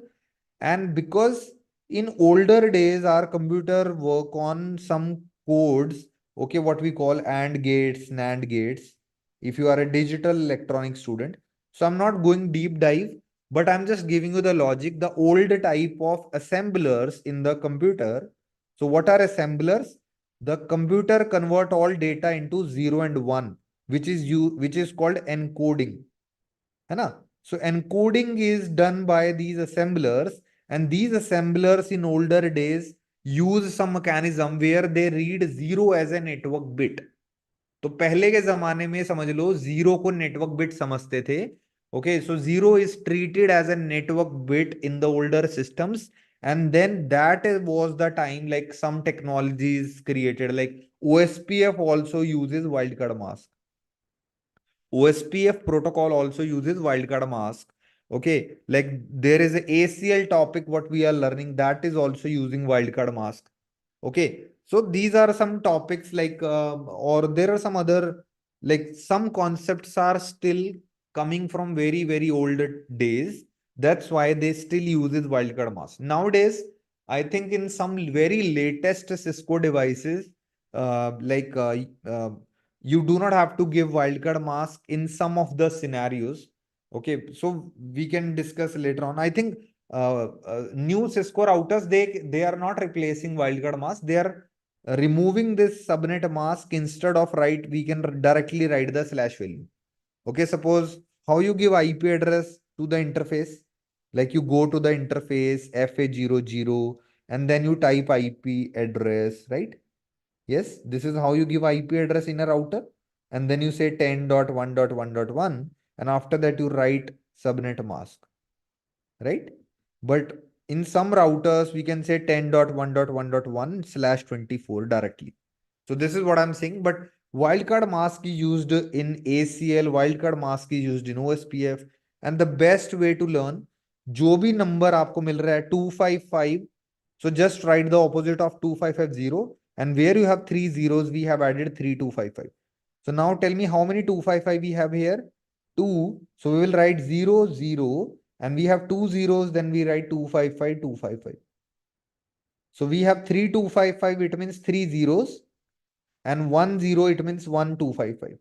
And because in older days, our computer work on some codes, okay, what we call AND gates, NAND gates, if you are a digital electronic student. So I'm not going deep dive, but I'm just giving you the logic, the old type of assemblers in the computer. So what are assemblers? The computer convert all data into 0 and 1, which is called encoding. है ना? So encoding is done by these assemblers, and these assemblers in older days use some mechanism where they read 0 as a network bit. तो पहले के जमाने में समझ लो 0 को network bit समझते थे. Okay, so 0 is treated as a network bit in the older systems, and then was the time like some technologies created, like OSPF also uses wildcard mask. OSPF protocol also uses wildcard mask. Okay, like there is a ACL topic what we are learning that is also using wildcard mask. Okay, so these are some topics like or there are some other, like some concepts are still coming from very old days. That's why they still uses wildcard mask. Nowadays, I think in some very latest Cisco devices, like you do not have to give wildcard mask in some of the scenarios. Okay, so we can discuss later on. I think new Cisco routers, they are not replacing wildcard mask. They are removing this subnet mask. Instead of write, we can directly write the slash value. Okay, suppose how you give IP address to the interface, like you go to the interface FA00 and then you type IP address, right? Yes, this is how you give IP address in a router. And then you say 10.1.1.1, and after that you write subnet mask, right? But in some routers, we can say 10.1.1.1/24 directly. So this is what I'm saying. But wildcard mask is used in ACL, wildcard mask is used in OSPF. And the best way to learn, जो भी number आपको मिल रहा है 255, so just write the opposite of 2550, and where you have 3 zeros, we have added 3255. So now tell me how many 255 we have here? 2. So we will write 0, 0, and we have 2 zeros, then we write 255, 255. So we have 3255, it means 3 zeros, and 1 0, it means 1255.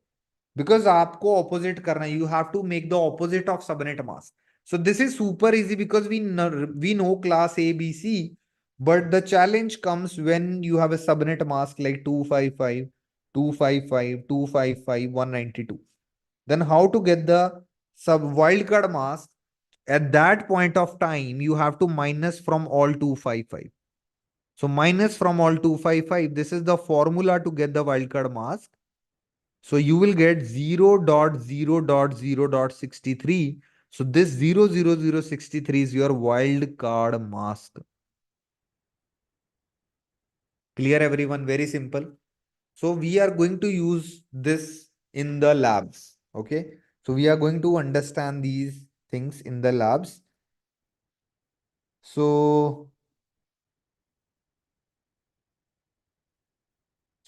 Because आपको opposite करना, you have to make the opposite of subnet mask. So this is super easy because we know class A, B, C, but the challenge comes when you have a subnet mask like 255, 255, 255, 192. Then how to get the sub wildcard mask? At that point of time, you have to minus from all 255. So minus from all 255, this is the formula to get the wildcard mask. So you will get 0.0.0.63. So this 0.0.0.63 is your wildcard mask. Clear everyone? Very simple. So we are going to use this in the labs. Okay. So we are going to understand these things in the labs. So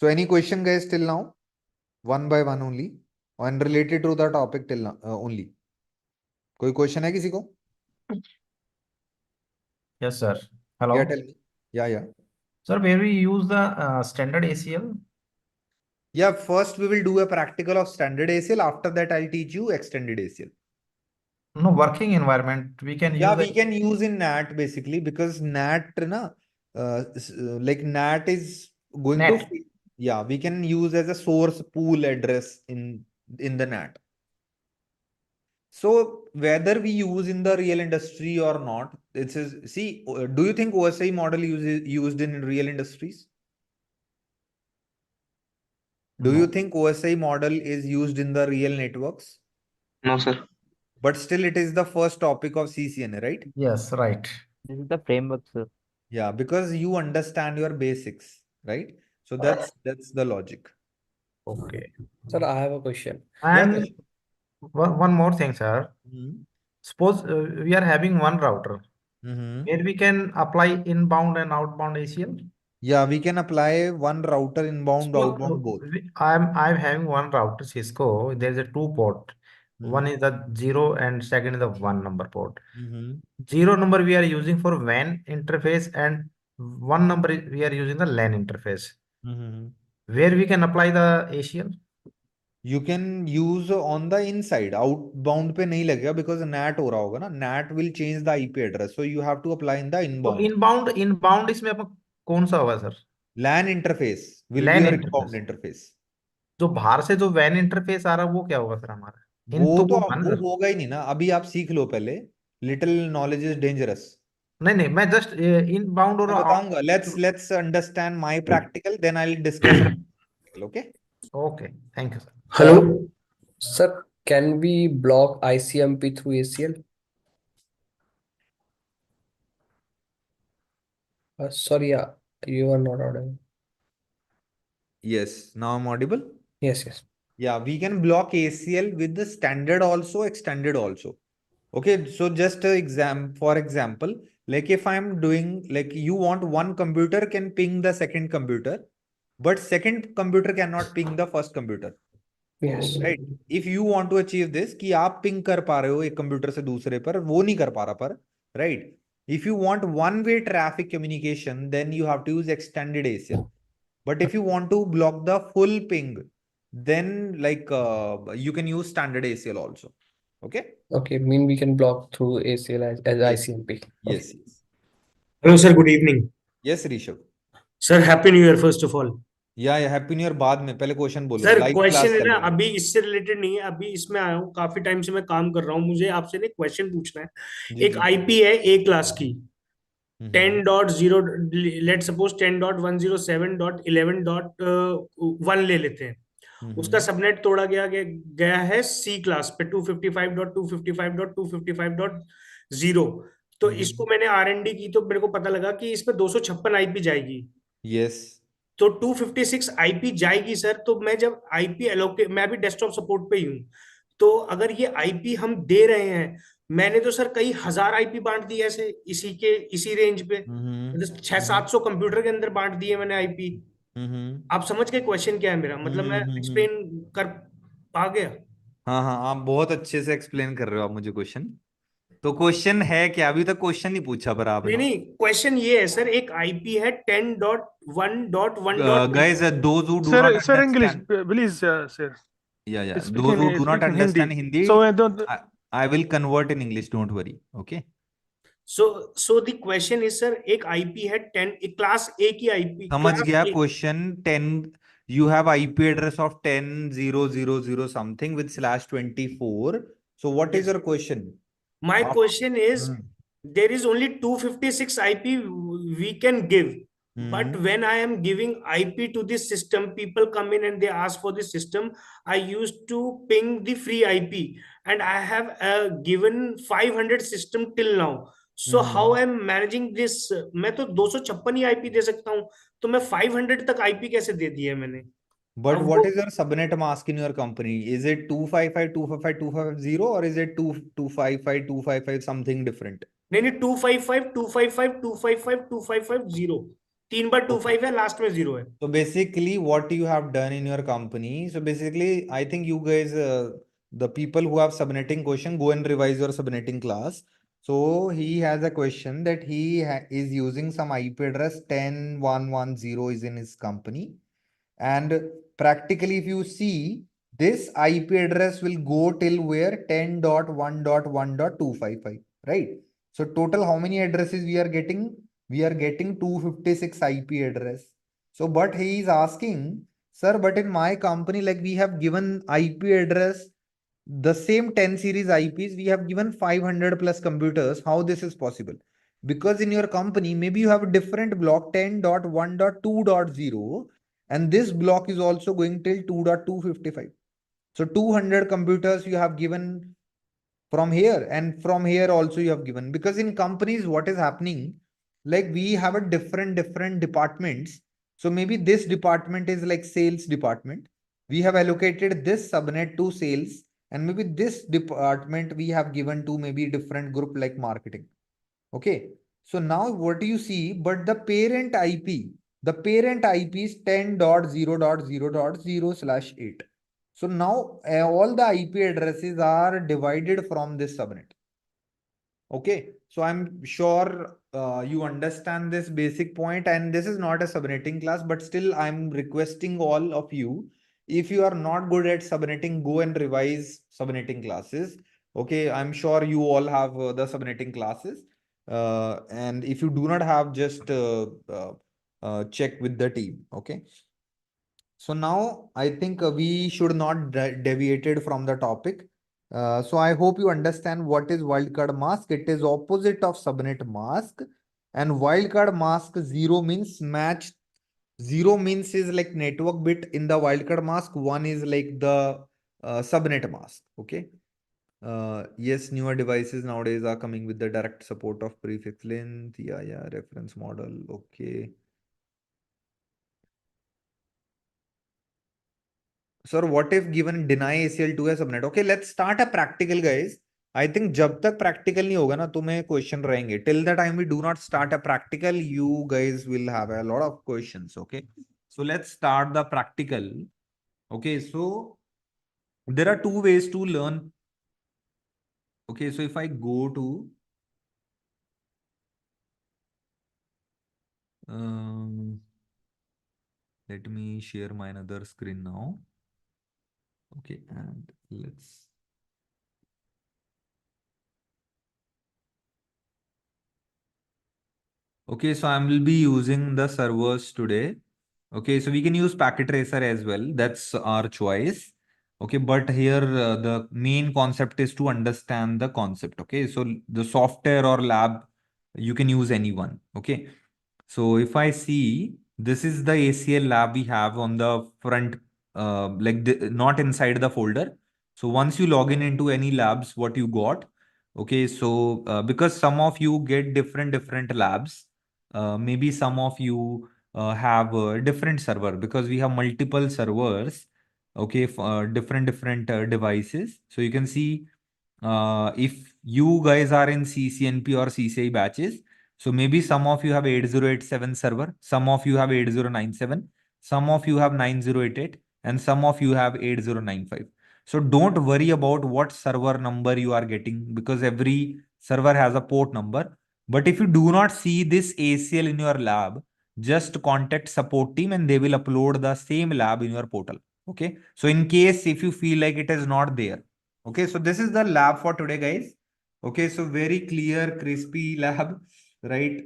any question guys till now? One by one only, and related to the topic till now only. कोई question है किसी को? Yes, sir. Hello. Yeah, tell me. Yeah. Sir, where we use the standard ACL? Yeah, first we will do a practical of standard ACL. After that, I'll teach you extended ACL. No, working environment. We can Yeah, use we can use in NAT basically, because NAT, like NAT is going NAT. to, yeah, we can use as a source pool address in the NAT. So whether we use in the real industry or not, it is, see, do you think OSI model used in real industries? Do No. you think OSI model is used in the real networks? No, sir. But still it is the first topic of CCNA, right? Yes, right. This is the framework, sir. Yeah, because you understand your basics, right? So that's the logic. Okay. Sir, I have a question. Yeah, And one more thing, sir. Suppose we are having one router where we can apply inbound and outbound ACL. yeah, we can apply one router inbound, Suppose outbound both. I'm having one router Cisco. There's a 2 port. One is the 0 and second is the 1 number port. Mm-hmm. 0 number we are using for WAN interface and 1 number we are using the LAN interface. Mm-hmm. Where we can apply the ACL? You can use on the inside. Outbound पे नहीं लगेगा because NAT हो रहा होगा ना. NAT will change the IP address. So you have to apply in the तो inbound. Inbound इसमें अपन कौन सा होगा sir? LAN interface will be LAN your interface. inbound interface. जो बाहर से जो WAN इंटरफेस आ रहा है वो क्या होगा सर हमारा? इन वो तो तो वो मान वो सर। होगा ही नहीं ना. अभी आप सीख लो पहले. Little knowledge is dangerous. नहीं नहीं, मैं जस्ट इनबाउंड और मैं बताऊंगा. Let's understand my practical. Then I'll discuss about practical. Okay. Okay, thank you sir. Hello. Sir, can we block ICMP through ACL? Sorry, you are not audible. Yes. Now I'm audible. Yes. Yeah, we can block ACL with the standard also, extended also. Okay, so just for example, like if I'm doing, like you want one computer can ping the second computer, but second computer cannot ping the first computer, Yes. right? If you want to achieve this, कि आप ping कर पा रहे हो एक computer से दूसरे पर, वो नहीं कर पा रहा पर, right? If you want one-way traffic communication, then you have to use extended ACL. But if you want to block the full ping, then like you can use standard ACL also. Okay. Okay, mean we can block through ACL as Yes. ICMP. Yes. Okay. Yes. Hello, sir. Good evening. Yes, Rishabh. Sir, Happy New Year, first of all. या happy new year बाद में. पहले question बोलो. Sir, live question class है चल ना, रही है. अभी इससे रिलेटेड नहीं है, अभी इसमें आया हूँ, काफी टाइम से मैं काम कर रहा हूँ, मुझे आपसे ना क्वेश्चन पूछना है. जी एक जी. आईपी है ए क्लास की, हम्म 10.0, लेट सपोज 10.107.11.1 ले लेते हैं. उसका सबनेट तोड़ा गया है सी क्लास पे 255.255.255.255.0. तो इसको मैंने आरएनडी की तो मेरे को पता लगा कि इसमें 256 आईपी जाएगी. यस. तो 256 आईपी जाएगी सर. तो मैं जब आईपी एलोकेट, मैं भी डेस्कटॉप सपोर्ट पे ही हूँ, तो अगर ये आईपी हम दे रहे हैं, मैंने तो सर कई हजार आईपी बांट दिए ऐसे इसी रेंज पे, 600-700 कंप्यूटर के अंदर बांट दिए मैंने आईपी. आप समझ गए क्वेश्चन क्या है मेरा? मतलब मैं एक्सप्लेन कर पा गया? हाँ हाँ, आप बहुत अच्छे से एक्सप्लेन कर रहे हो आप मुझे क्वेश्चन. तो क्वेश्चन है क्या? अभी तक क्वेश्चन नहीं पूछा पर आपने. नहीं, क्वेश्चन ये है सर, एक आईपी है 10.1.1. Guys, those who do Sir, not sir, English, understand. please, sir. Yeah. Speak Those who in do not speak in understand Hindi. Hindi, So I don't. I will convert in English. Don't worry. Okay. So the question is sir, एक IP है 10, एक class ए की IP, समझ class गया ए. Question. 10 you have IP address of 10.0.0.0 something with /24. So what is Yes. your question? My Of- question is, there is only 256 IP we can give. But when I am giving IP to this system, people come in and they ask for this system. I used to ping the free IP, and I have given 500 system till now. So how I am managing this? मैं तो 256 ही IP दे सकता हूँ, तो मैं 500 तक IP कैसे दे दिया मैंने? But अब what वो is your subnet mask in your company? Is it 255.255.250 or is it 255.255 something different? नहीं 255 255 255 255.0, 3 बार 25 है, लास्ट में 0 है. So basically what you have done in your company, so basically I think you guys, the people who have subnetting question, go and revise your subnetting class. So he has a question that he is using some IP address 10.1.1.0 is in his company. And practically if you see, this IP address will go till where 10.1.1.255, right? So total how many addresses we are getting? We are getting 256 IP address. So, but he is asking, sir, but in my company, like we have given IP address, the same 10 series IPs, we have given 500 plus computers. How this is possible? Because in your company, maybe you have a different block 10.1.2.0, and this block is also going till 2.255. So 200 computers you have given from here, and from here also you have given. Because in companies, what is happening, like we have a different departments. So maybe this department is like sales department. We have allocated this subnet to sales, and maybe this department we have given to maybe different group like marketing. Okay. So now what do you see? But the parent IP is 10.0.0.0/8. So now all the IP addresses are divided from this subnet. Okay, so I'm sure you understand this basic point, and this is not a subnetting class, but still I'm requesting all of you, if you are not good at subnetting, go and revise subnetting classes. Okay, I'm sure you all have the subnetting classes. And if you do not have, just check with the team. Okay. So now I think we should not deviated from the topic. So I hope you understand what is wildcard mask. It is opposite of subnet mask, and wildcard mask 0 means match. 0 means is like network bit in the wildcard mask. 1 is like the subnet mask. Okay. Yes, newer devices nowadays are coming with the direct support of prefix length. Yeah, reference model. Okay. Sir, what if given deny ACL to a subnet? Okay, let's start a practical, guys. I think जब तक practical नहीं होगा ना तुम्हें question रहेंगे. Till the time we do not start a practical, you guys will have a lot of questions. Okay, so let's start the practical. Okay, so there are two ways to learn. Okay, so if I go to let me share my another screen now. Okay, and let's. Okay, so I will be using the servers today. Okay, so we can use packet tracer as well. That's our choice. Okay, but here the main concept is to understand the concept. Okay, so the software or lab, you can use anyone. Okay, so if I see, this is the ACL lab we have on the front, not inside the folder. So once you log in into any labs, what you got. Okay, so because some of you get different labs, maybe some of you have a different server, because we have multiple servers. Okay, for different devices. So you can see if you guys are in CCNP or CCI batches, so maybe some of you have 8087 server, some of you have 8097, some of you have 9088, and some of you have 8095. So don't worry about what server number you are getting, because every server has a port number. But if you do not see this ACL in your lab, just contact support team and they will upload the same lab in your portal. Okay. So in case if you feel like it is not there. Okay. So this is the lab for today, guys. Okay. So very clear, crispy lab, right?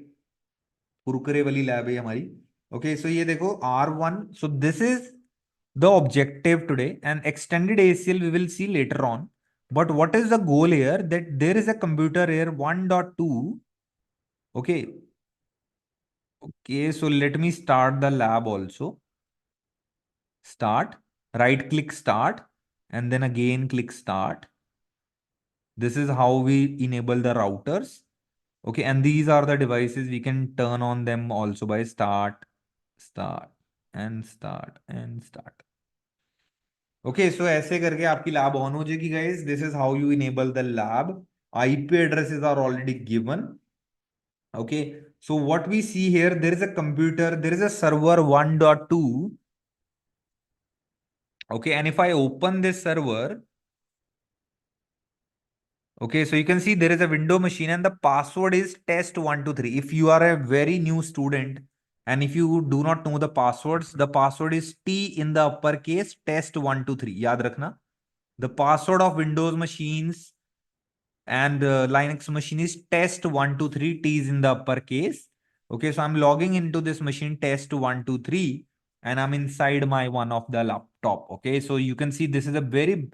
Kurkure वाली lab है हमारी. Okay, so ये देखो R1. So this is the objective today, and extended ACL we will see later on. But what is the goal here? That there is a computer here 1.2. Okay. Okay, so let me start the lab also. Start, right click start, and then again click start. This is how we enable the routers. Okay, and these are the devices we can turn on them also by start, and start. Okay, so ऐसे करके आपकी lab on हो जाएगी, guys. This is how you enable the lab. IP addresses are already given. Okay, so what we see here, there is a computer, there is a server 1.2. Okay, and if I open this server, okay, so you can see there is a window machine and the password is test123. If you are a very new student and if you do not know the passwords, the password is T in the uppercase test123. Yaad rakhna. The password of Windows machines and Linux machine is test123. T is in the uppercase. Okay, so I'm logging into this machine test123 and I'm inside my one of the laptop. Okay, so you can see this is a very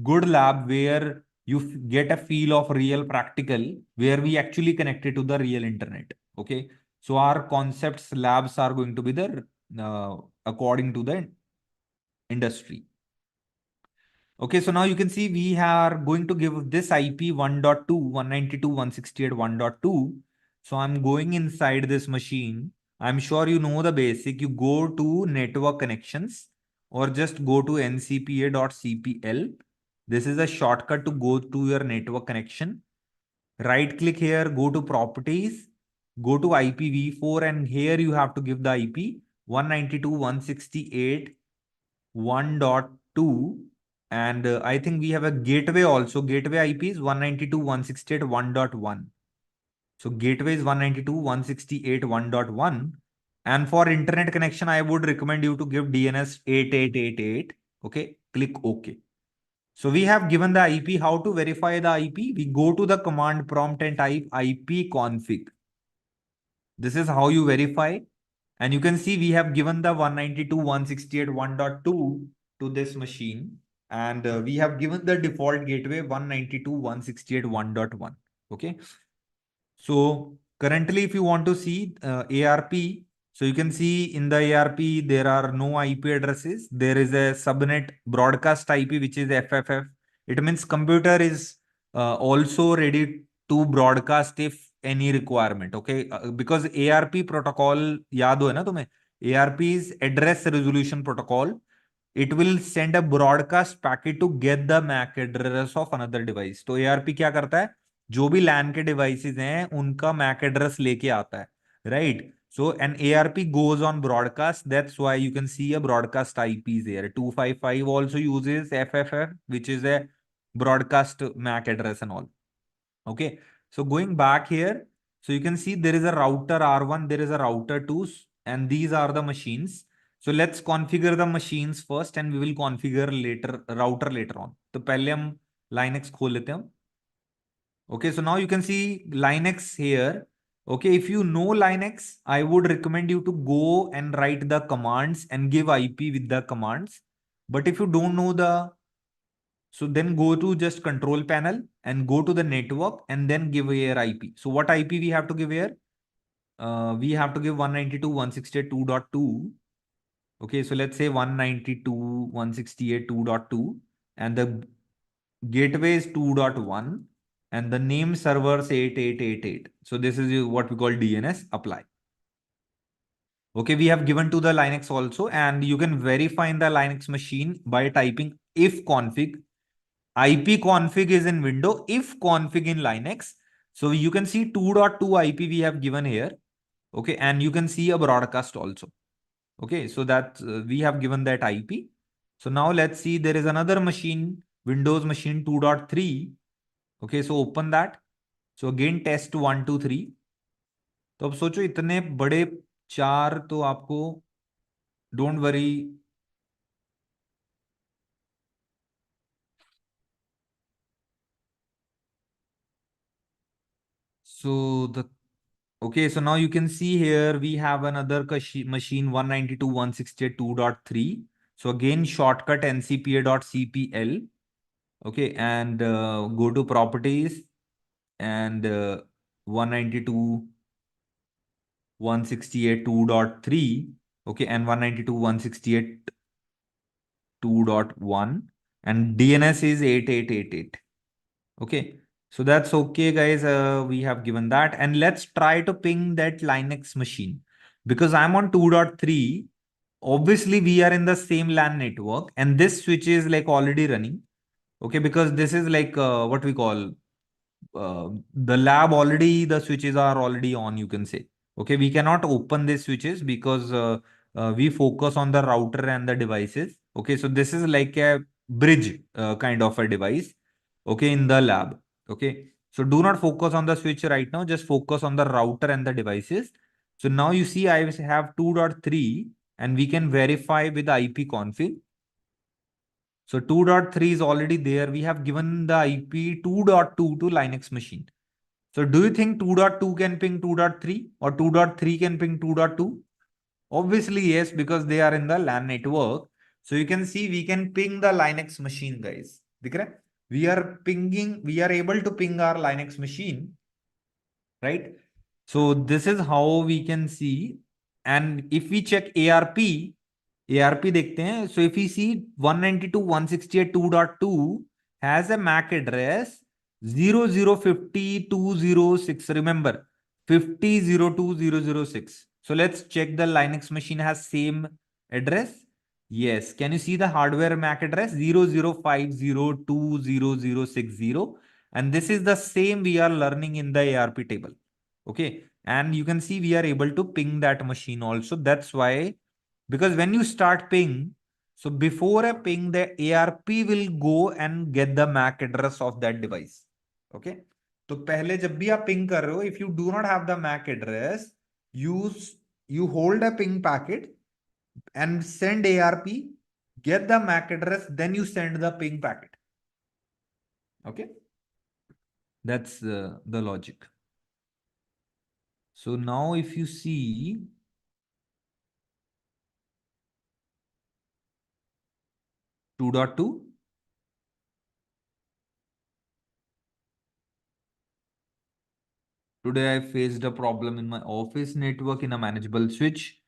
good lab where you get a feel of real practical, where we actually connected to the real internet. Okay, so our concepts labs are going to be the according to the industry. Okay, so now you can see we are going to give this IP 1.2, 192.168.1.2. So I'm going inside this machine. I'm sure you know the basic. You go to network connections or just go to ncpa.cpl. This is a shortcut to go to your network connection. Right click here, go to properties, go to IPv4, and here you have to give the IP 192.168.1.2. 2, and I think we have a gateway also. Gateway IP is 192.168.1.1. So gateway is 192.168.1.1. And for internet connection, I would recommend you to give DNS 8888. Okay, click OK. So we have given the IP. How to verify the IP? We go to the command prompt and type ipconfig. This is how you verify. And you can see we have given the 192.168.1.2 to this machine. And we have given the default gateway 192.168.1.1. Okay. So currently, if you want to see ARP, so you can see in the ARP, there are no IP addresses. There is a subnet broadcast IP, which is FFF. It means computer is also ready to broadcast if any requirement. Okay, because ARP protocol, याद हो है ना तुम्हें? ARP is address resolution protocol. It will send a broadcast packet to get the MAC address of another device. तो ARP क्या करता है? जो भी LAN के devices हैं उनका MAC address लेके आता है, right? So an ARP goes on broadcast. That's why you can see a broadcast IP is there. 255 also uses FFF, which is a broadcast MAC address and all. Okay, so going back here, so you can see there is a router R1, there is a router 2, and these are the machines. So let's configure the machines first, and we will configure router later on. तो पहले हम Linux खोल लेते हैं. Okay, so now you can see Linux here. Okay, if you know Linux, I would recommend you to go and write the commands and give IP with the commands. But if you don't know so then go to just control panel and go to the network and then give here IP. So what IP we have to give here? We have to give 192.168.2.2. Okay, so let's say 192.168.2.2 and the gateway is 2.1 and the name servers 8888. So this is what we call DNS apply. Okay, we have given to the Linux also, and you can verify in the Linux machine by typing if config. IP config is in window, if config in Linux. So you can see 2.2 IP we have given here. Okay, and you can see a broadcast also. Okay, so that we have given that IP. So now let's see, there is another machine, Windows machine 2.3. Okay, so open that. So again test 1, 2, 3. तो अब सोचो इतने बड़े 4 तो आपको don't worry. So okay, so now you can see here we have another machine 192.168.2.3. So again shortcut ncpa.cpl. Okay, and go to properties and 192.168.2.3. Okay, and 192.168.2.1 and DNS is 8888. Okay. So that's okay, guys. We have given that. And let's try to ping that Linux machine. Because I'm on 2.3, obviously we are in the same LAN network. And this switch is like already running. Okay, because this is like what we call the lab already, the switches are already on, you can say. Okay, we cannot open these switches because we focus on the router and the devices. Okay, so this is like a bridge kind of a device. Okay, in the lab. Okay, so do not focus on the switch right now, just focus on the router and the devices. So now you see I have 2.3 and we can verify with IP config. So 2.3 is already there. We have given the IP 2.2 to Linux machine. So do you think 2.2 can ping 2.3 or 2.3 can ping 2.2? Obviously, yes, because they are in the LAN network. So you can see we can ping the Linux machine, guys. We are able to ping our Linux machine, right? So this is how we can see. And if we check ARP देखते हैं. So if we see 192.168.2.2 has a MAC address 0050206. Remember 50.02006. So let's check the Linux machine has same address. Yes. Can you see the hardware MAC address 005020060? And this is the same we are learning in the ARP table. Okay. And you can see we are able to ping that machine also. That's why, because when you start ping, So before a ping, the ARP will go and get the MAC address of that device. Okay. तो पहले जब भी आप ping कर रहे हो, if you do not have the MAC address, you hold a ping packet and send ARP, get the MAC address, then you send the ping packet. Okay. That's the logic. So now if you see, two dot two. Today I faced a problem in my office network in a manageable switch.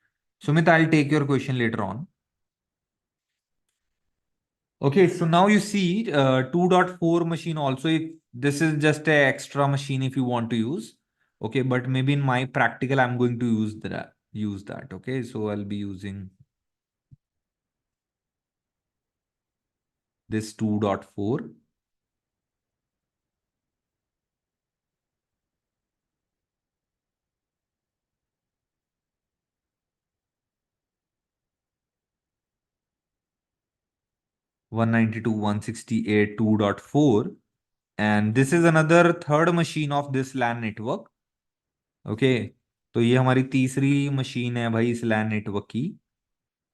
Sumit, I'll take your question later on. Okay, so now you see 2.4 machine also, if this is just a extra machine if you want to use. Okay, but maybe in my practical, I'm going to use that. Okay, so I'll be using this 2.4. One 192.168 2.4, and this is another third machine of this LAN network. Okay, तो ये हमारी तीसरी machine है भाई इस LAN network की.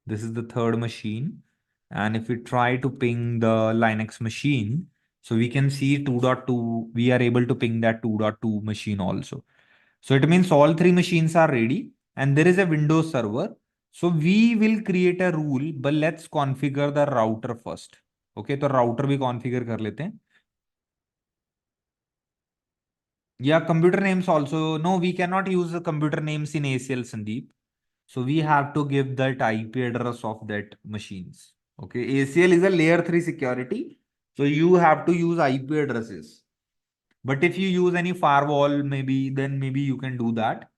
This is the third machine, and if we try to ping the Linux machine, so we can see 2.2, we are able to ping that 2.2 machine also. So it means all three machines are ready and there is a Windows server. So we will create a rule, but let's configure the router first. Okay, तो router भी configure कर लेते हैं. Yeah, computer names also. No, we cannot use the computer names in ACL, Sandeep. So we have to give that IP address of that machines. Okay, ACL is a layer 3 security. So you have to use IP addresses. But if you use any firewall, then maybe you can do that.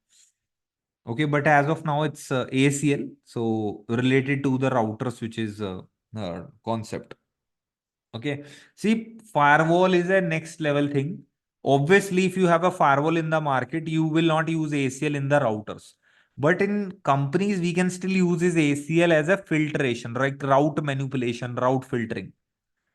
Okay, but as of now, it's ACL. So related to the router switches concept. Okay, see, firewall is a next level thing. Obviously, if you have a firewall in the market, you will not use ACL in the routers. But in companies, we can still use this ACL as a filtration, like route manipulation, route filtering.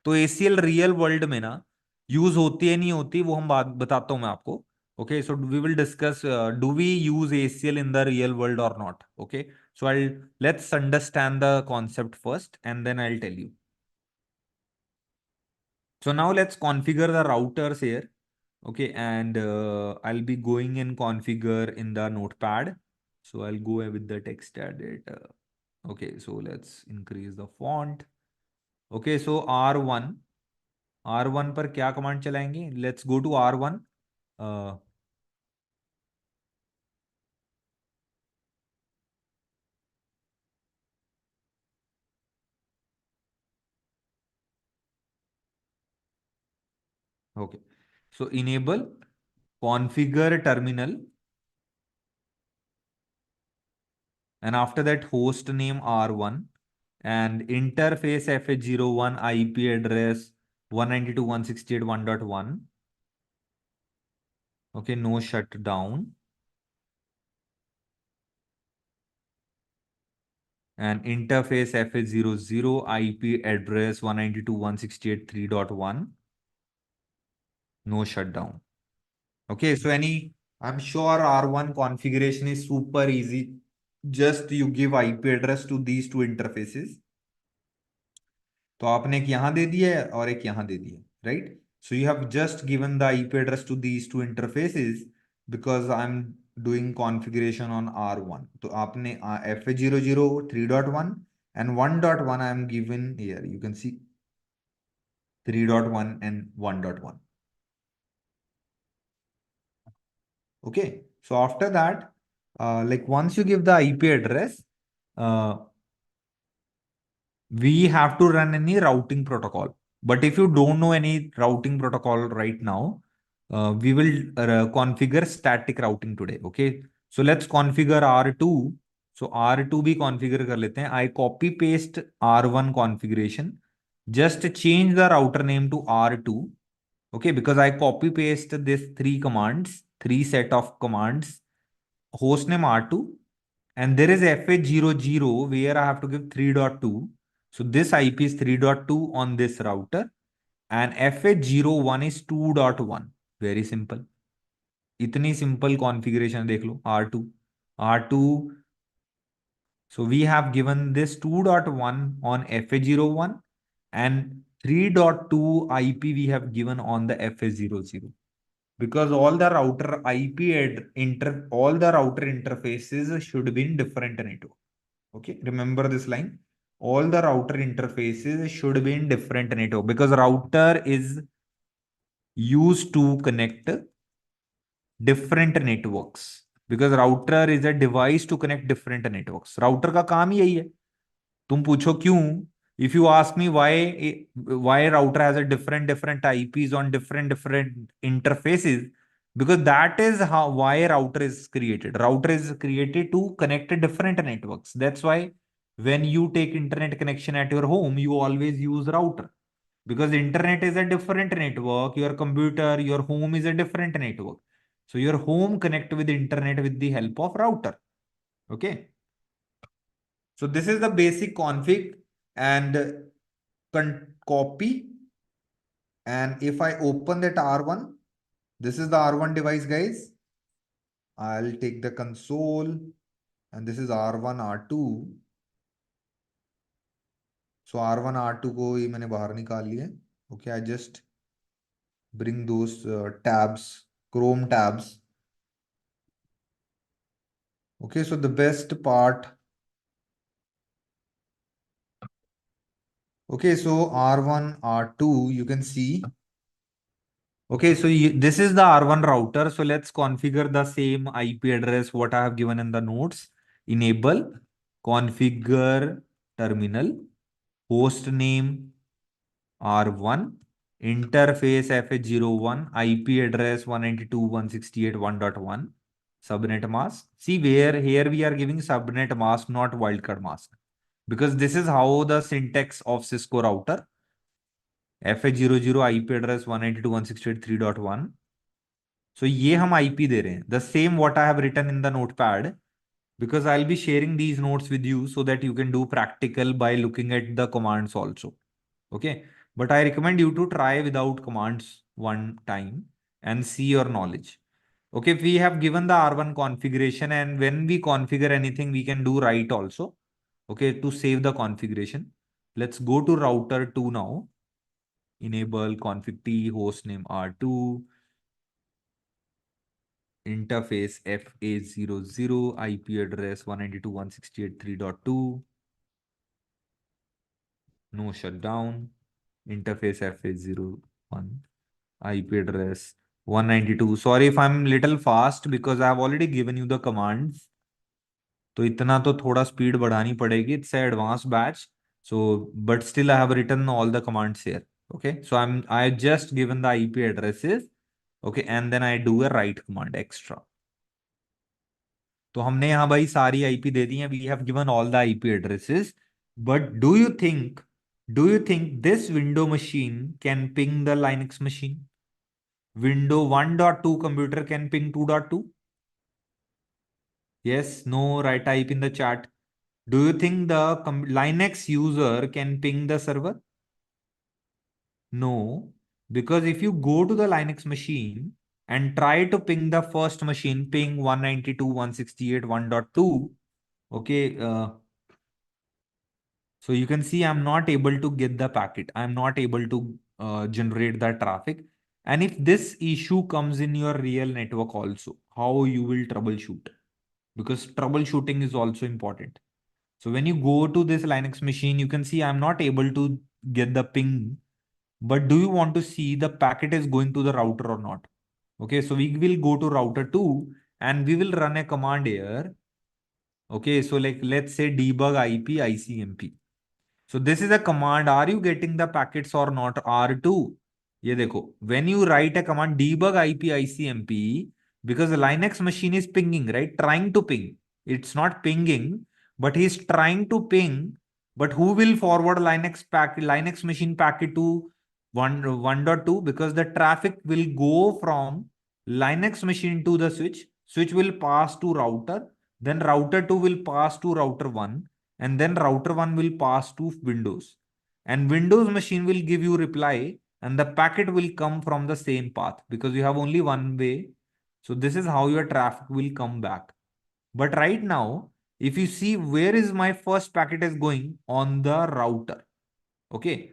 तो ACL real world में ना use होती है नहीं होती वो हम बात बताता हूं मैं आपको. Okay, so we will discuss do we use ACL in the real world or not. Okay, so let's understand the concept first and then I'll tell you. So now let's configure the routers here. Okay, and I'll be going in configure in the notepad. So I'll go with the text edit. Okay, so let's increase the font. Okay, so R1 पर क्या command चलाएंगे? Let's go to R1. Okay, so enable configure terminal, and after that host name R1 and interface FH01 IP address 192.168.1.1. Okay, no shutdown. And interface FH00 IP address 192.168.3.1. No shutdown. Okay, so I'm sure R1 configuration is super easy. Just you give IP address to these two interfaces. तो आपने एक यहां दे दिया है और एक यहां दे दिया, right? So you have just given the IP address to these two interfaces because I'm doing configuration on R1. तो आपने FA00 3.1 and 1.1 I'm given here. You can see 3.1 and 1.1. Okay, so after that, like once you give the IP address, we have to run any routing protocol. But if you don't know any routing protocol right now, we will configure static routing today. Okay, so let's configure R2. So R2 भी configure कर लेते हैं. I copy paste R1 configuration. Just change the router name to R2. Okay, because I copy paste this three set of commands. Hostname R2, and there is FH00 where I have to give 3.2. So this IP is 3.2 on this router and FH01 is 2.1. Very simple. इतनी simple configuration देख लो R2. R2. So we have given this 2.1 on FH01 and 3.2 IP we have given on the FH00. Because all the router all the router interfaces should be in different network. Okay, remember this line. All the router interfaces should be in different network because router is used to connect different networks. Because router is a device to connect different networks. Router का काम ही यही है. तुम पूछो क्यों? If you ask me why router has a different IPs on different interfaces, because that is why router is created. Router is created to connect different networks. That's why when you take internet connection at your home, you always use router. Because internet is a different network, your computer, your home is a different network. So your home connect with internet with the help of router. Okay. So this is the basic config and copy. And if I open that R1, this is the R1 device, guys. I'll take the console and this is R1, R2. So R1, R2 को ही मैंने बाहर निकाल लिया. Okay, I just bring those tabs, Chrome tabs. Okay, so the best part. Okay, so R1, R2, you can see. Okay, so this is the R1 router. So let's configure the same IP address what I have given in the notes. Enable, configure terminal, host name R1, interface FH01, IP address 192.168.1.1, subnet mask. See where here we are giving subnet mask, not wildcard mask. Because this is how the syntax of Cisco router. FH00 IP address 192.168.3.1. So ये हम IP दे रहे हैं. The same what I have written in the notepad, because I'll be sharing these notes with you so that you can do practical by looking at the commands also. Okay. But I recommend you to try without commands one time and see your knowledge. Okay. We have given the R1 configuration, and when we configure anything, we can do write also. Okay. To save the configuration. Let's go to router 2 now. Enable config T, hostname R2, interface FA00, IP address 192.168.3.2, no shutdown, interface FA01, IP address 192. Sorry if I'm little fast because I have already given you the commands. तो इतना तो थोड़ा speed बढ़ानी पड़ेगी. It's an advanced batch. So, but still I have written all the commands here. Okay. So I just given the IP addresses. Okay. And then I do a write command extra. तो हमने यहाँ भाई सारी IP दे दी हैं. We have given all the IP addresses. But do you think this window machine can ping the Linux machine? Window 1.2 computer can ping 2.2? Yes, no, right type in the chat. Do you think the Linux user can ping the server? No, because if you go to the Linux machine and try to ping the first machine, ping 192.168.1.2, okay, so you can see I'm not able to get the packet. I'm not able to generate the traffic. And if this issue comes in your real network also, how you will troubleshoot? Because troubleshooting is also important. So when you go to this Linux machine, you can see I'm not able to get the ping. But do you want to see the packet is going to the router or not? Okay, so we will go to router 2 and we will run a command here. Okay, so like let's say debug IP ICMP. So this is a command. Are you getting the packets or not? R2. ये देखो, when you write a command debug IP ICMP, because the Linux machine is pinging, right? Trying to ping. It's not pinging, but he's trying to ping. But who will forward Linux machine packet to 1.2? Because the traffic will go from Linux machine to the switch. Switch will pass to router. Then router 2 will pass to router 1. and then router 1 will pass to Windows, and Windows machine will give you reply, and the packet will come from the same path because you have only one way. So this is how your traffic will come back. But right now, if you see where is my first packet is going on the router. Okay.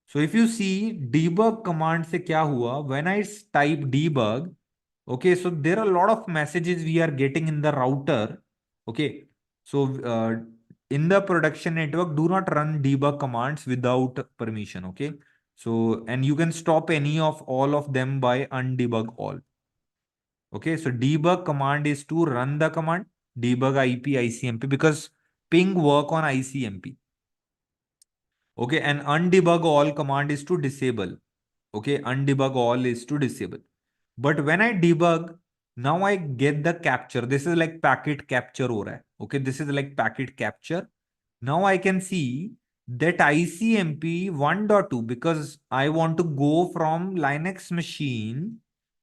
So if you see debug command se kya hua, when I type debug, okay, so there are a lot of messages we are getting in the router. Okay. So in the production network, do not run debug commands without permission. Okay. So, and you can stop any of all of them by undebug all. Okay. So debug command is to run the command debug IP ICMP because ping work on ICMP. Okay. And undebug all command is to disable. Okay. Undebug all is to disable. But when I debug, now I get the capture. This is like packet capture ho raha hai. Okay. This is like packet capture. Now I can see that ICMP 1.2 because I want to go from Linux machine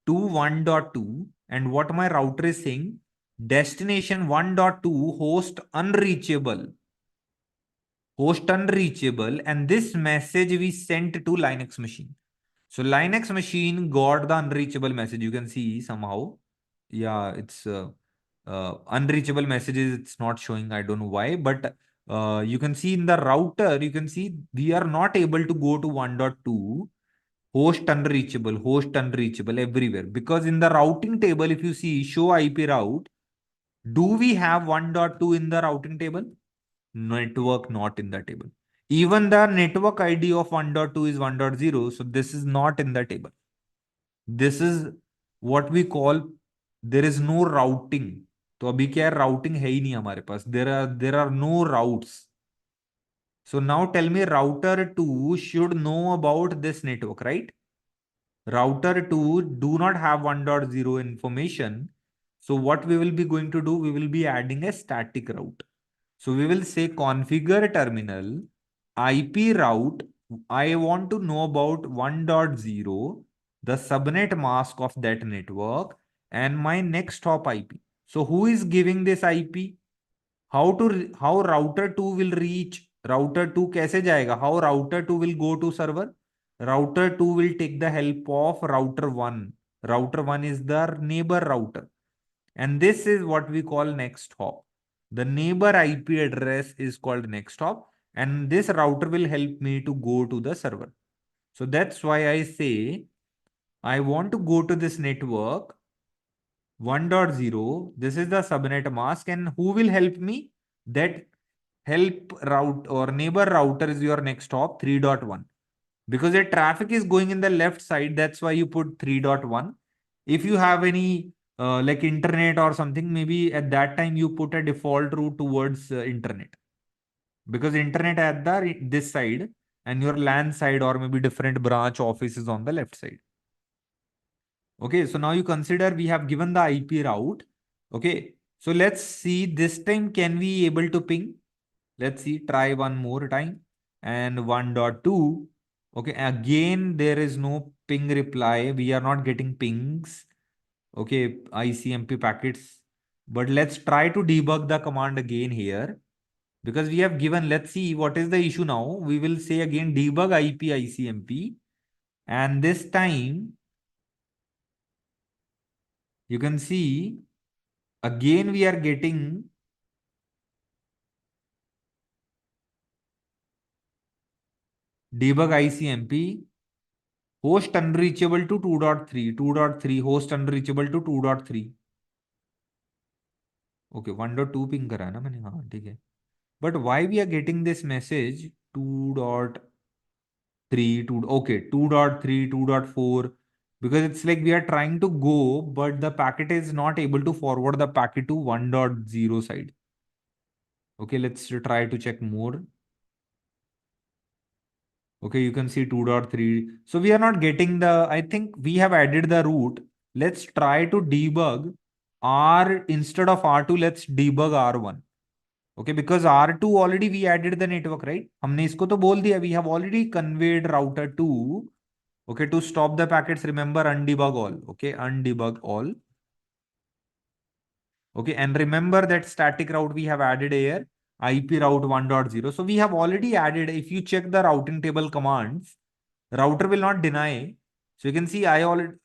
to 1.2, and what my router is saying, destination 1.2 host unreachable. Host unreachable, and this message we sent to Linux machine. So Linux machine got the unreachable message. You can see somehow. Yeah, it's unreachable messages. It's not showing. I don't know why, but you can see in the router, you can see we are not able to go to 1.2. Host unreachable everywhere. Because in the routing table, if you see show IP route, do we have 1.2 in the routing table? Network not in the table. Even the network ID of 1.2 is 1.0. So this is not in the table. This is what we call there is no routing. तो अभी क्या है routing है ही नहीं हमारे पास. There are no routes. So now tell me router 2 should know about this network, right? Router 2 do not have 1.0 information. So what we will be going to do, we will be adding a static route. So we will say configure terminal IP route. I want to know about 1.0, the subnet mask of that network, and my next hop IP. So who is giving this IP? How router 2 will reach? Router 2 कैसे जाएगा? How router 2 will go to server? Router 2 will take the help of router 1. Router 1 is the neighbor router. And this is what we call next hop. The neighbor IP address is called next hop. And this router will help me to go to the server. So that's why I say I want to go to this network 1.0. This is the subnet mask. And who will help me? That help route or neighbor router is your next hop 3.1. Because the traffic is going in the left side, that's why you put 3.1. If you have any like internet or something, maybe at that time you put a default route towards internet. Because internet at the this side and your LAN side or maybe different branch office is on the left side. Okay, so now you consider we have given the IP route. Okay, so let's see this time can we able to ping? Let's see, try one more time and 1.2. Okay, again, there is no ping reply. We are not getting pings. Okay, ICMP packets. But let's try to debug the command again here because we have given, let's see what is the issue now. We will say again debug IP ICMP. And this time, you can see again we are getting debug ICMP. Host unreachable to 2.3, 2.3, host unreachable to 2.3. Okay, 1.2 ping करा है ना मैंने, हाँ ठीक है. But why we are getting this message 2.3, 2, okay, 2.3, 2.4, because it's like we are trying to go, but the packet is not able to forward the packet to 1.0 side. Okay, let's try to check more. Okay, you can see 2.3. So we are not getting the, I think we have added the route. Let's try to debug R instead of R2, let's debug R1. Okay, because R2 already we added the network, right? हमने इसको तो बोल दिया, we have already conveyed router 2. Okay, to stop the packets, remember undebug all. Okay, undebug all. Okay, and remember that static route we have added here. IP route 1.0. So we have already added, if you check the routing table commands, router will not deny. So you can see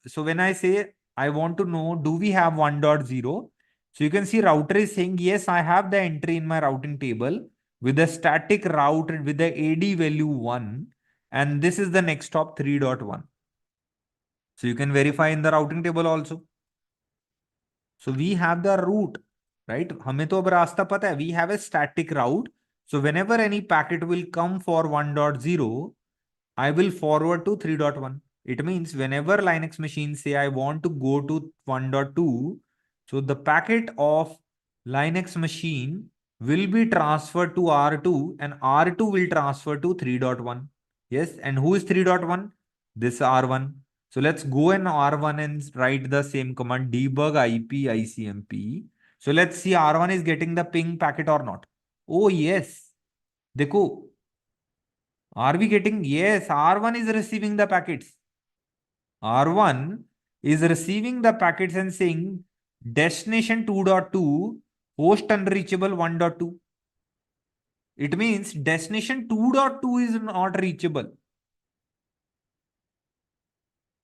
so when I say I want to know, do we have 1.0? So you can see router is saying, yes, I have the entry in my routing table with a static route with the AD value 1. And this is the next hop 3.1. So you can verify in the routing table also. So we have the route, right? हमें तो अब रास्ता पता है. We have a static route. So whenever any packet will come for 1.0, I will forward to 3.1. It means whenever Linux machines say I want to go to 1.2, so the packet of Linux machine will be transferred to R2 and R2 will transfer to 3.1. Yes, and who is 3.1? This R1. So let's go in R1 and write the same command, debug IP ICMP. So let's see R1 is getting the ping packet or not. Oh yes. देखो, are we getting? Yes, R1 is receiving the packets. R1 is receiving the packets and saying destination 2.2, host unreachable 1.2. It means destination 2.2 is not reachable.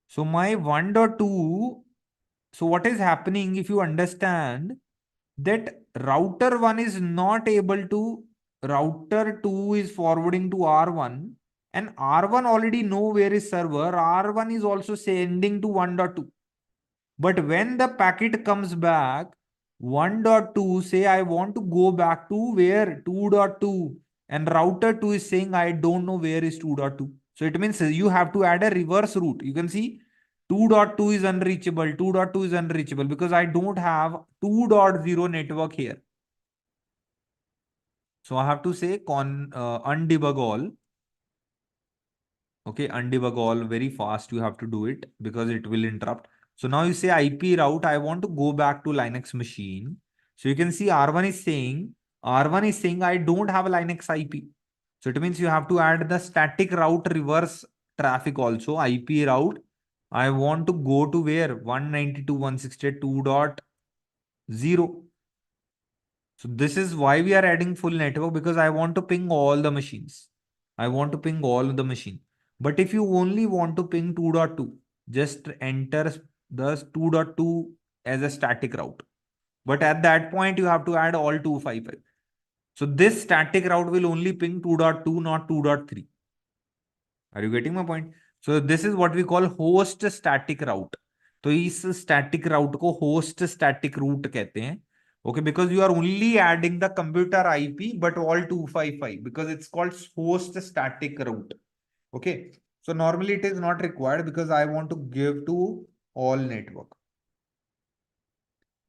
So my 1.2, so what is happening if you understand that router 1 is not able to, router 2 is forwarding to R1 and R1 already know where is server, R1 is also sending to 1.2. But when the packet comes back, 1.2 say I want to go back to where 2.2 and router 2 is saying I don't know where is 2.2. So it means you have to add a reverse route. You can see 2.2 is unreachable, 2.2 is unreachable because I don't have 2.0 network here. So I have to say undebug all. Okay, undebug all very fast. You have to do it because it will interrupt. So now you say IP route, I want to go back to Linux machine. So you can see R1 is saying I don't have a Linux IP. So it means you have to add the static route reverse traffic also, IP route. I want to go to where 192.168.2.0. So this is why we are adding full network, because I want to ping all the machines. I want to ping all the machine. But if you only want to ping 2.2, just enter the 2.2 as a static route. But at that point, you have to add all 255. So this static route will only ping 2.2, not 2.3. Are you getting my point? So this is what we call host static route. तो इस static route को host static route कहते हैं. Okay, because you are only adding the computer IP, but all 255 because it's called host static route. Okay, so normally it is not required because I want to give to all network.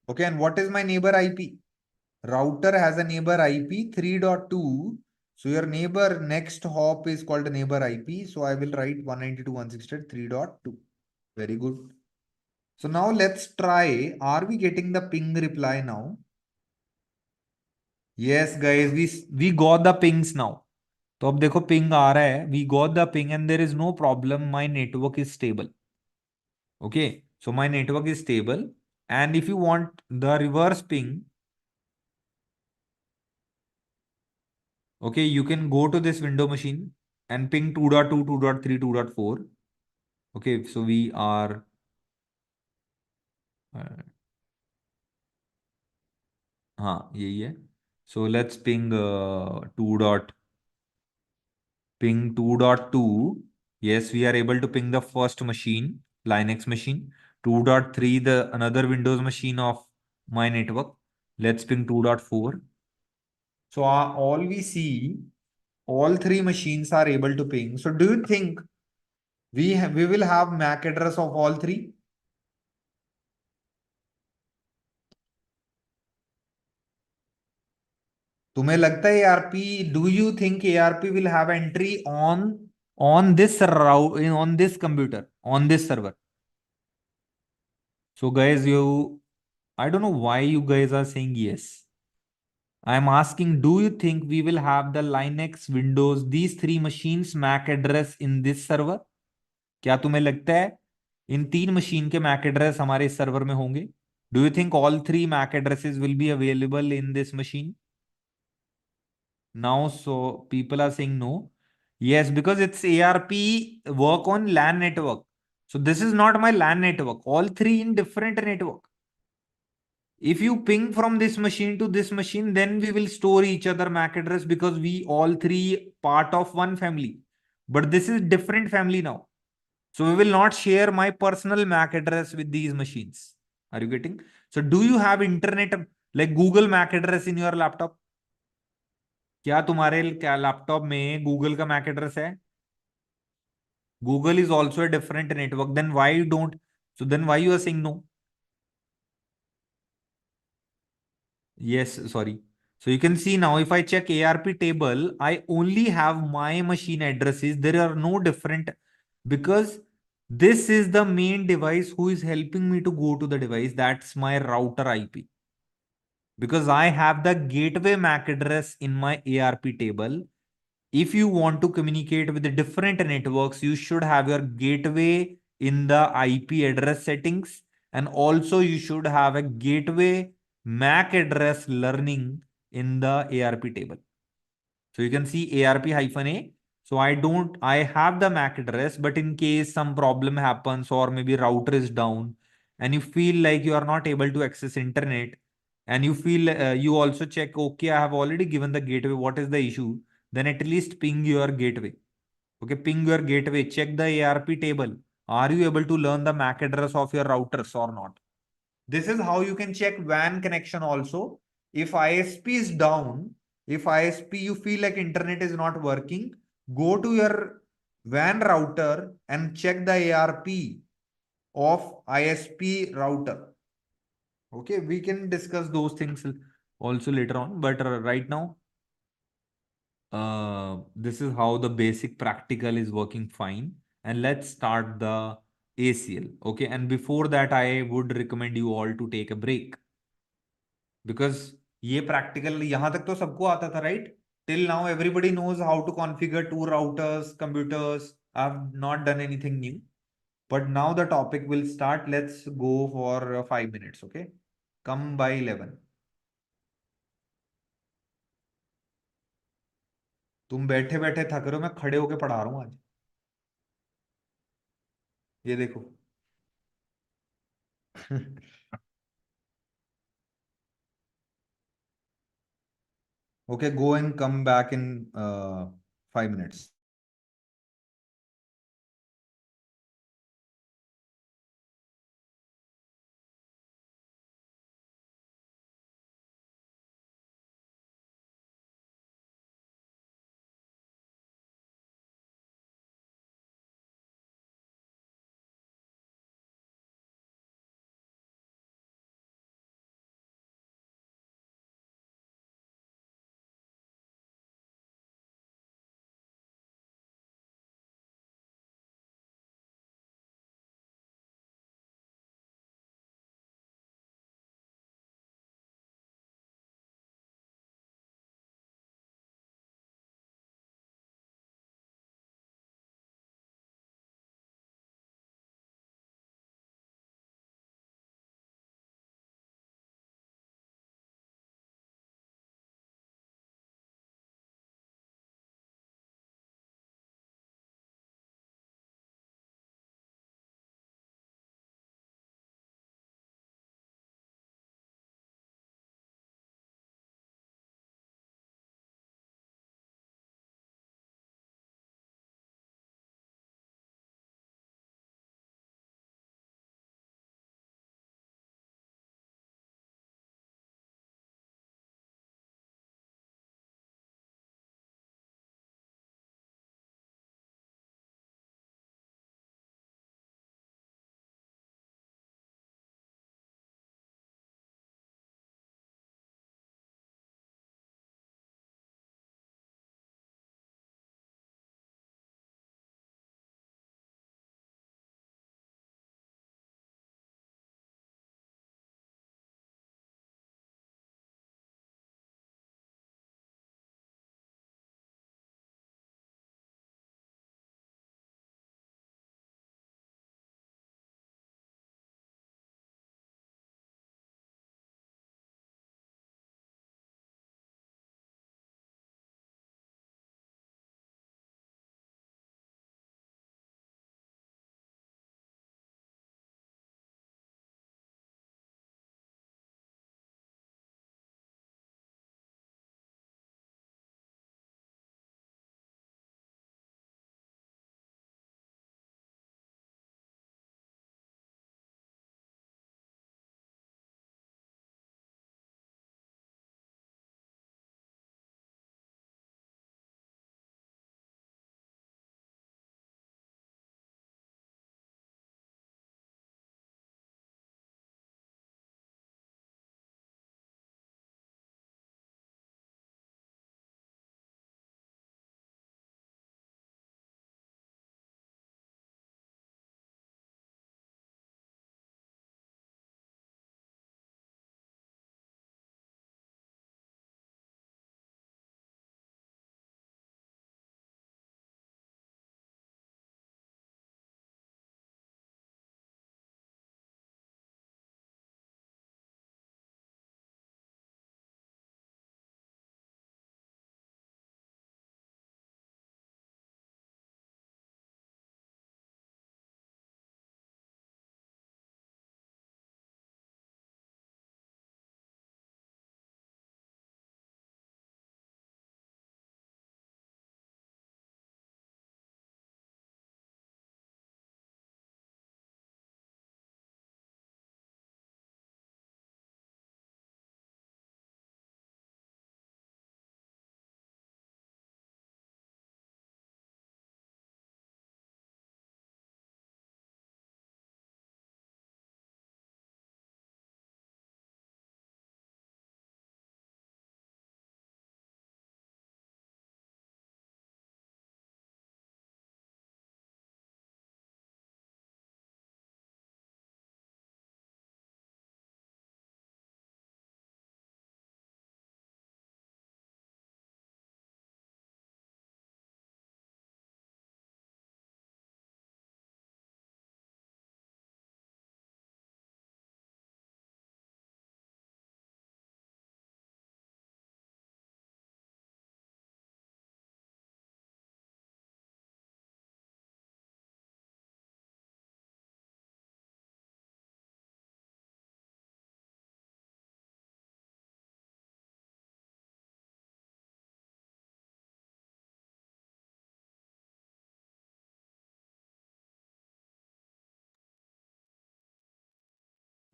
Okay, and what is my neighbor IP? Router has a neighbor IP 3.2. So your neighbor next hop is called neighbor IP. So I will write 192.168.3.2. Very good. So now let's try. Are we getting the ping reply now? Yes, guys, we got the pings now. तो अब देखो ping आ रहा है. We got the ping and there is no problem. My network is stable. Okay, so my network is stable. And if you want the reverse ping, okay, you can go to this window machine and ping 2.2, 2.3, 2.4. Okay, so we are हाँ यही है. So let's ping 2.2. Yes, we are able to ping the first machine, Linux machine. 2.3, the another Windows machine of my network. Let's ping 2.4. So all we see, all three machines are able to ping. So do you think we will have MAC address of all three? तुम्हें लगता है ARP, do you think ARP will have entry on this route, on this computer, on this server? So guys, I don't know why you guys are saying yes. I'm asking, do you think we will have the Linux, Windows, these three machines MAC address in this server? क्या तुम्हें लगता है इन तीन machine के MAC address हमारे इस server में होंगे? Do you think all three MAC addresses will be available in this machine? Now, so people are saying no. Yes, because it's ARP work on LAN network. So this is not my LAN network. All three in different network. If you ping from this machine to this machine, then we will store each other MAC address because we all three part of one family. But this is different family now. So we will not share my personal MAC address with these machines. Are you getting? So do you have internet like Google MAC address in your laptop? क्या तुम्हारे क्या laptop में Google का Mac address है? Google is also a different network. Then why you don't? So then why you are saying no? Yes, sorry. So you can see now if I check ARP table, I only have my machine addresses. There are no different because this is the main device who is helping me to go to the device. That's my router IP. Because I have the gateway MAC address in my ARP table. If you want to communicate with the different networks, you should have your gateway in the IP address settings. And also you should have a gateway MAC address learning in the ARP table. So you can see ARP-A. So I have the MAC address, but in case some problem happens or maybe router is down and you feel like you are not able to access internet and you feel you also check, okay, I have already given the gateway. What is the issue? Then at least ping your gateway. Okay, ping your gateway, check the ARP table. Are you able to learn the MAC address of your routers or not? This is how you can check WAN connection also. If ISP is down, if ISP you feel like internet is not working, go to your WAN router and check the ARP of ISP router. Okay, we can discuss those things also later on, but right now, this is how the basic practical is working fine. And let's start the ACL. Okay, and before that, I would recommend you all to take a break because ये practical यहाँ तक तो सबको आता था, right? Till now, everybody knows how to configure two routers, computers. I've not done anything new. But now the topic will start. Let's go for 5 minutes, okay? Come by 11. तुम बैठे बैठे थक रहे हो, मैं खड़े होके पढ़ा रहा हूँ आज. ये देखो. Okay, go and come back in 5 minutes.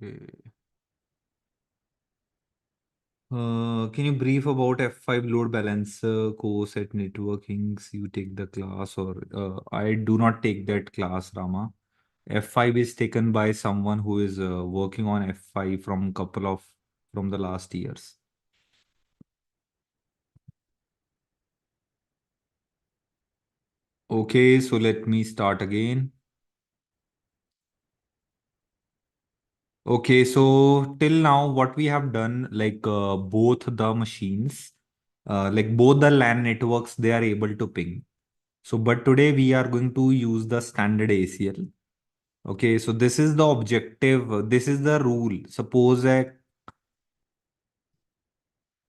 Can you brief about F5 load balancer course at networkings? You take the class, or I do not take that class, Rama. F5 is taken by someone who is working on F5 from the last years. Okay, so let me start again. Okay, so till now, what we have done, like both the machines, like both the LAN networks, they are able to ping. So, but today we are going to use the standard ACL. Okay, so this is the objective. This is the rule. Suppose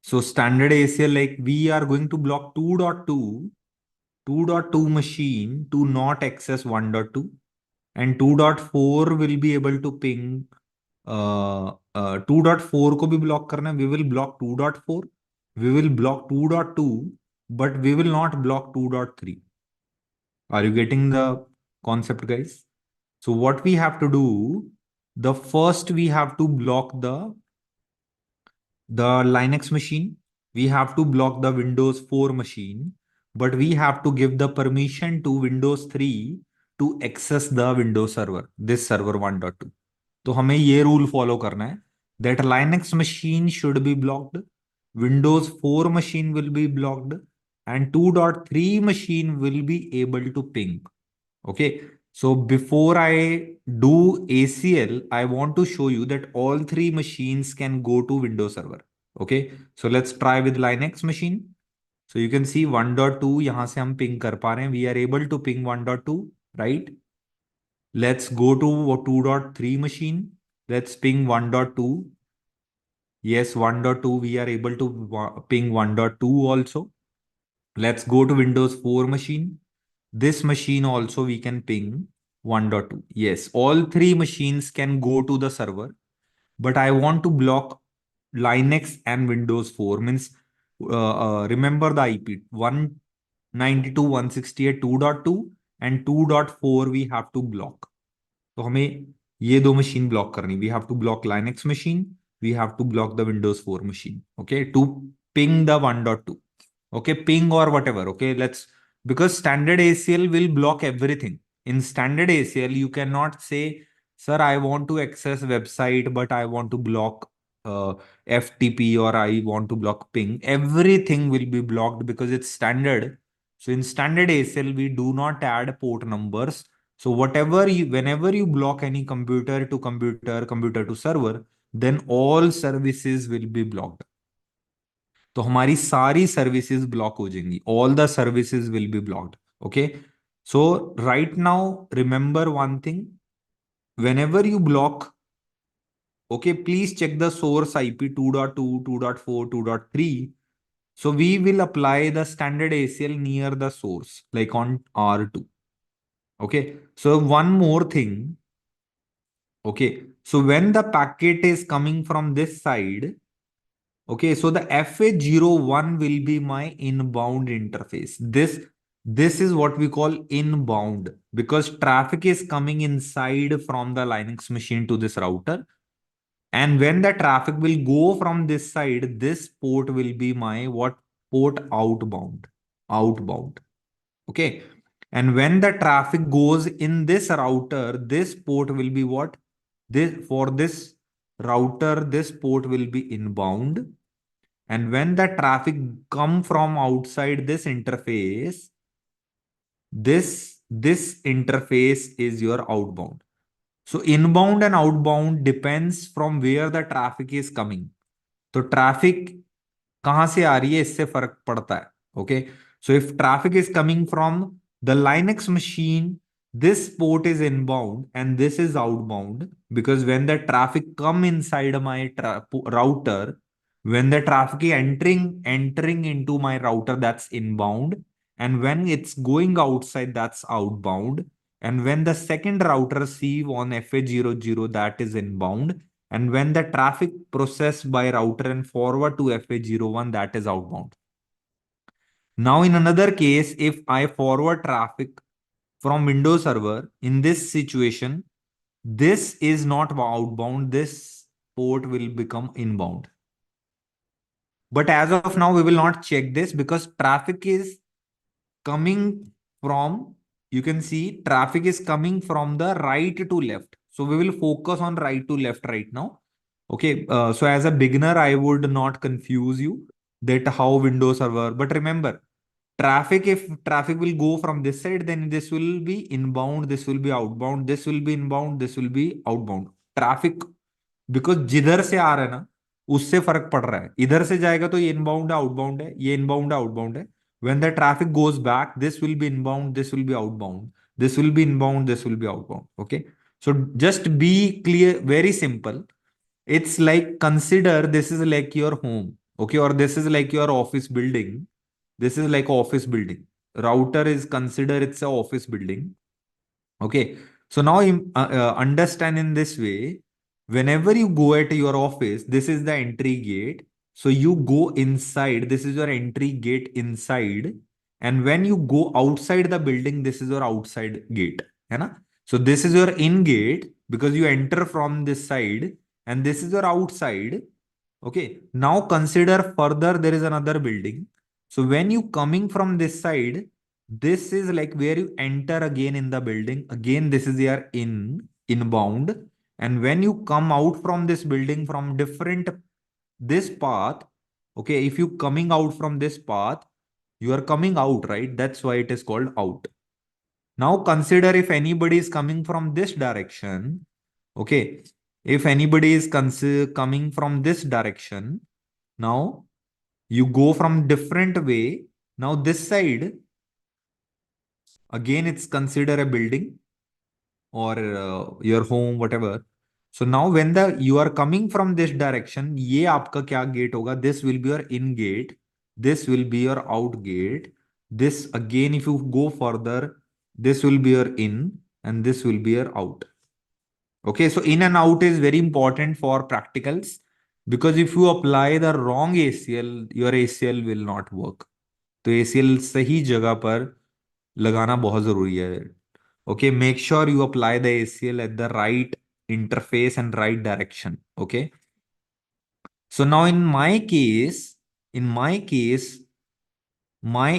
so standard ACL, like we are going to block 2.2 machine to not access 1.2, and 2.4 will be able to ping 2.4 को भी block करना है. We will block 2.4, we will block 2.2, but we will not block 2.3. Are you getting the concept, guys? So what we have to do, the first we have to block the Linux machine. We have to block the Windows 4 machine, but we have to give the permission to Windows 3 to access the Windows server, this server 1.2. तो हमें ये rule follow करना है that Linux machine should be blocked, Windows 4 machine will be blocked, and 2.3 machine will be able to ping. Okay, so before I do ACL, I want to show you that all three machines can go to Windows Server. Okay, so let's try with Linux machine. So you can see 1.2 यहाँ से हम ping कर पा रहे हैं. We are able to ping 1.2, right? Let's go to 2.3 machine. Let's ping 1.2. Yes, 1.2 we are able to ping 1.2 also. Let's go to Windows 4 machine. This machine also we can ping 1.2. Yes, all three machines can go to the server, but I want to block Linux and Windows 4. Means remember the IP 192.168.2.2 and 2.4 we have to block. तो हमें ये दो machine block करनी. We have to block Linux machine. We have to block the Windows 4 machine. Okay, to ping the 1.2. Okay, ping or whatever. Okay, let's, because standard ACL will block everything. In standard ACL, you cannot say, sir, I want to access website, but I want to block FTP, or I want to block ping. Everything will be blocked because it's standard. So in standard ACL, we do not add port numbers. So whenever you block any computer to computer, computer to server, then all services will be blocked. तो हमारी सारी services block हो जाएंगी. All the services will be blocked. Okay, so right now remember one thing, whenever you block, okay, please check the source IP 2.2, 2.4, 2.3. So we will apply the standard ACL near the source, like on R2. Okay, so one more thing. Okay, so when the packet is coming from this side, okay, so the FA01 will be my inbound interface. This is what we call inbound, because traffic is coming inside from the Linux machine to this router. And when the traffic will go from this side, this port will be my what? Port outbound. Outbound. Okay. And when the traffic goes in this router, this port will be what? For this router, this port will be inbound. And when the traffic come from outside this interface, this interface is your outbound. So inbound and outbound depends from where the traffic is coming. तो traffic कहां से आ रही है, इससे फर्क पड़ता है. Okay, so if traffic is coming from the Linux machine, this port is inbound and this is outbound, because when the traffic come inside my router, when the traffic is entering into my router, that's inbound, and when it's going outside, that's outbound. And when the second router receive on FA00, that is inbound. And when the traffic processed by router and forward to FA01, that is outbound. Now, in another case, if I forward traffic from Windows Server, in this situation, this is not outbound. This port will become inbound. But as of now, we will not check this because traffic is coming from, you can see traffic is coming from the right to left. So we will focus on right to left right now. Okay. So as a beginner, I would not confuse you that how Windows server, but remember, traffic, if traffic will go from this side, then this will be inbound, this will be outbound, this will be inbound, this will be outbound. Traffic, because जिधर से आ रहा है ना उससे फर्क पड़ रहा है, इधर से जाएगा तो ये इनबाउंड है आउटबाउंड है, ये इनबाउंड है आउटबाउंड है. When the traffic goes back, this will be inbound, this will be outbound, this will be inbound, this will be outbound. Okay, so just be clear, very simple. It's like, consider this is like your home, okay, or this is like your office building. This is like office building. Router is, consider it's a office building. Okay, so now understand in this way, whenever you go at your office, this is the entry gate. So you go inside, this is your entry gate inside. And when you go outside the building, this is your outside gate. है ना? So this is your in gate because you enter from this side, and this is your outside. Okay, now consider further, there is another building. So when you coming from this side, this is like where you enter again in the building. Again, this is your inbound. And when you come out from this building from different this path, okay, if you coming out from this path, you are coming out, right? That's why it is called out. Now consider if anybody is coming from this direction, okay, if anybody is coming from this direction, now you go from different way. Now this side, again, it's consider a building or your home, whatever. So now when you are coming from this direction, ये आपका क्या gate होगा? This will be your in gate. This will be your out gate. This again, if you go further, this will be your in and this will be your out. Okay, so in and out is very important for practicals because if you apply the wrong ACL, your ACL will not work. तो ACL सही जगह पर लगाना बहुत जरूरी है. Okay, make sure you apply the ACL at the right interface and right direction. Okay. So now in my case, my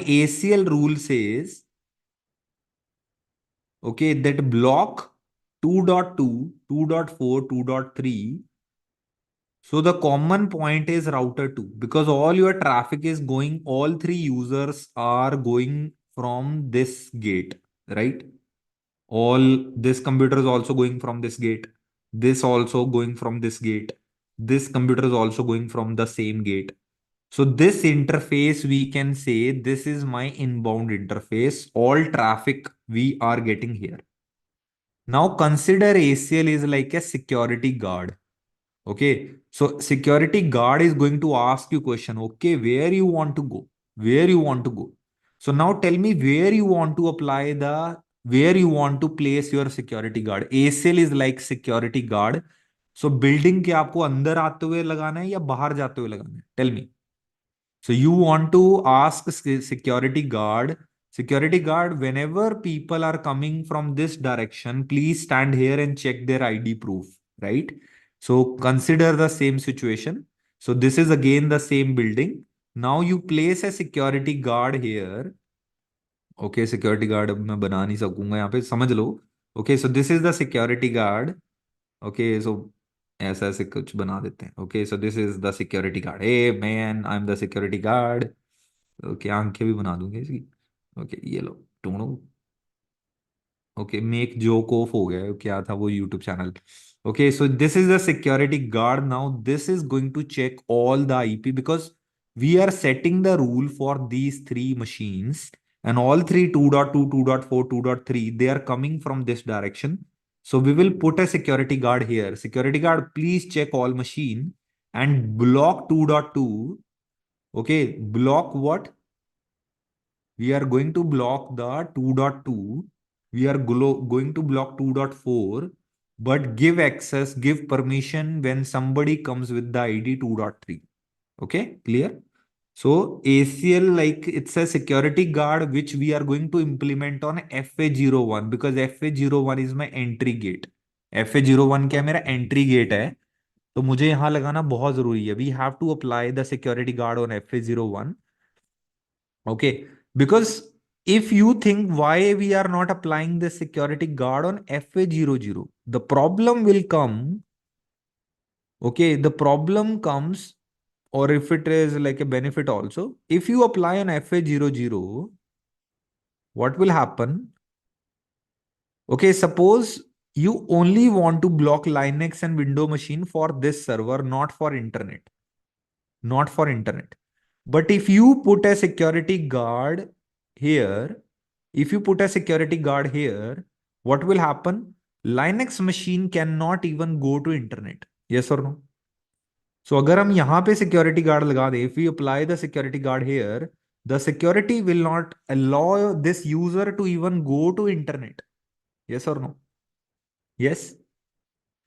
ACL rule says, okay, that block 2.2, 2.4, 2.3. So the common point is router 2 because all your traffic is going, all three users are going from this gate, right? All this computer is also going from this gate. This also going from this gate. This computer is also going from the same gate. So this interface, we can say this is my inbound interface. All traffic we are getting here. Now consider ACL is like a security guard. Okay. So security guard is going to ask you question. Okay, where you want to go? Where you want to go? So now tell me where you want to apply where you want to place your security guard. ACL is like security guard. So building के आपको अंदर आते हुए लगाना है या बाहर जाते हुए लगाना है? Tell me. So you want to ask security guard, whenever people are coming from this direction, please stand here and check their ID proof, right? So consider the same situation. So this is again the same building. Now you place a security guard here. Okay, security guard अब मैं बना नहीं सकूंगा यहाँ पे, समझ लो. Okay, so this is the security guard. Okay, so ऐसा ऐसे कुछ बना देते हैं. Okay, so this is the security guard. Hey man, I'm the security guard. Okay, आंखें भी बना दूंगे इसकी. Okay, ये लो ढूंढो. Okay, make joke off हो गया. क्या था वो YouTube channel. Okay, so this is the security guard. Now this is going to check all the IP because we are setting the rule for these three machines and all three 2.2, 2.4, 2.3, they are coming from this direction. So we will put a security guard here. Security guard, please check all machine and block 2.2. Okay, block what? We are going to block the 2.2. We are going to block 2.4, but give access, give permission when somebody comes with the ID 2.3. Okay, clear? So ACL, like it's a security guard which we are going to implement on FA01 because FA01 is my entry gate. FA01 क्या है, मेरा entry gate है, तो मुझे यहां लगाना बहुत जरूरी है. We have to apply the security guard on FA01. Okay, because if you think why we are not applying the security guard on FA00, the problem will come. Okay, the problem comes, or if it is like a benefit also, if you apply on FA00, what will happen? Okay, suppose you only want to block Linux and Windows machine for this server, not for internet. Not for internet. But if you put a security guard here, if you put a security guard here, what will happen? Linux machine cannot even go to internet. Yes or no? So अगर हम यहाँ पे security guard लगा दें, if we apply the security guard here, the security will not allow this user to even go to internet. Yes or no? Yes.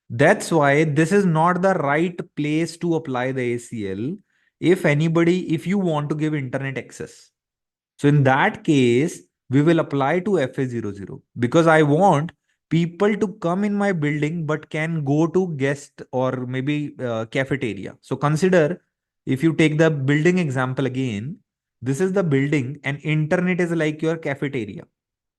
That's why this is not the right place to apply the ACL. If you want to give internet access. So in that case, we will apply to FA00 because I want people to come in my building but can go to guest or maybe cafeteria. So consider, if you take the building example again, this is the building and internet is like your cafeteria.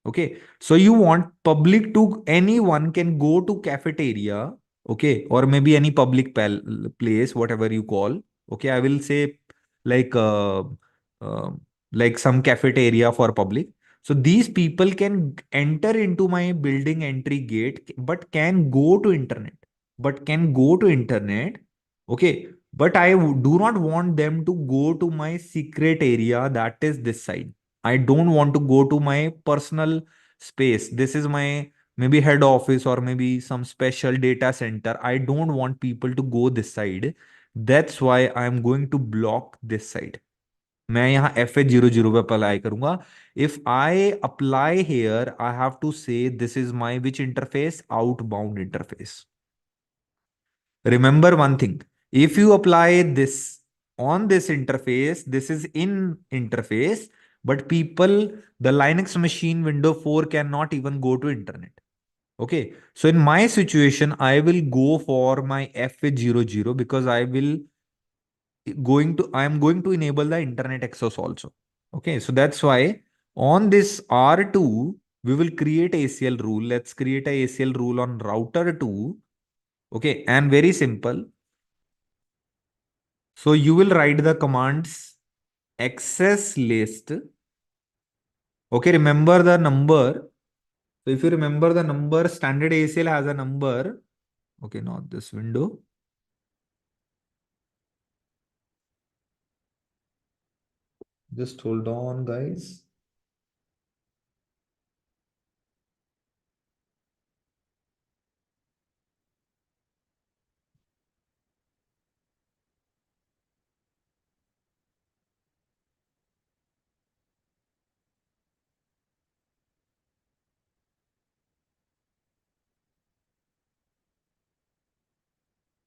Okay, so you want public to, anyone can go to cafeteria, okay, or maybe any public place, whatever you call. Okay, I will say like uh, like some cafeteria for public. So these people can enter into my building entry gate, but can go to internet. Okay, but I do not want them to go to my secret area, that is this side. I don't want to go to my personal space. This is my maybe head office or maybe some special data center. I don't want people to go this side. That's why I'm going to block this side. मैं यहाँ FA00 पे apply करूंगा. If I apply here, I have to say this is my which interface? Outbound interface. Remember one thing. If you apply this on this interface, this is in interface, but people, the Linux machine Windows 4 cannot even go to internet. Okay. So in my situation, I will go for my FA00 because I am going to enable the internet access also. Okay. So that's why on this R2, we will create ACL rule. Let's create a ACL rule on router 2. Okay. And very simple. So you will write the commands access list. Okay, remember the number. So if you remember the number, standard ACL has a number. Okay, not this window. Just hold on, guys.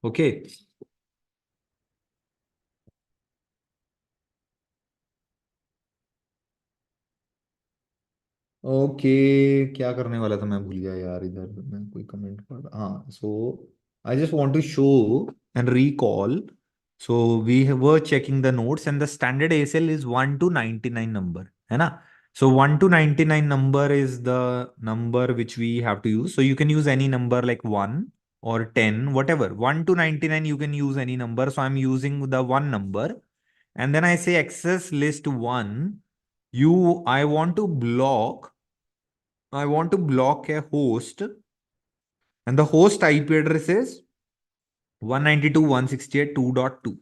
Okay. Okay, क्या करने वाला था मैं भूल गया यार. इधर मैं कोई कमेंट पढ़ रहा. हाँ, so I just want to show and recall. So we were checking the notes and the standard ASL is 1 to 99 number, है ना? So 1 to 99 number is the number which we have to use. So you can use any number like 1 or 10, whatever. 1 to 99 you can use any number. So I'm using the 1 number. And then I say access list 1. I want to block a host, and the host IP address is 192.168.2.2.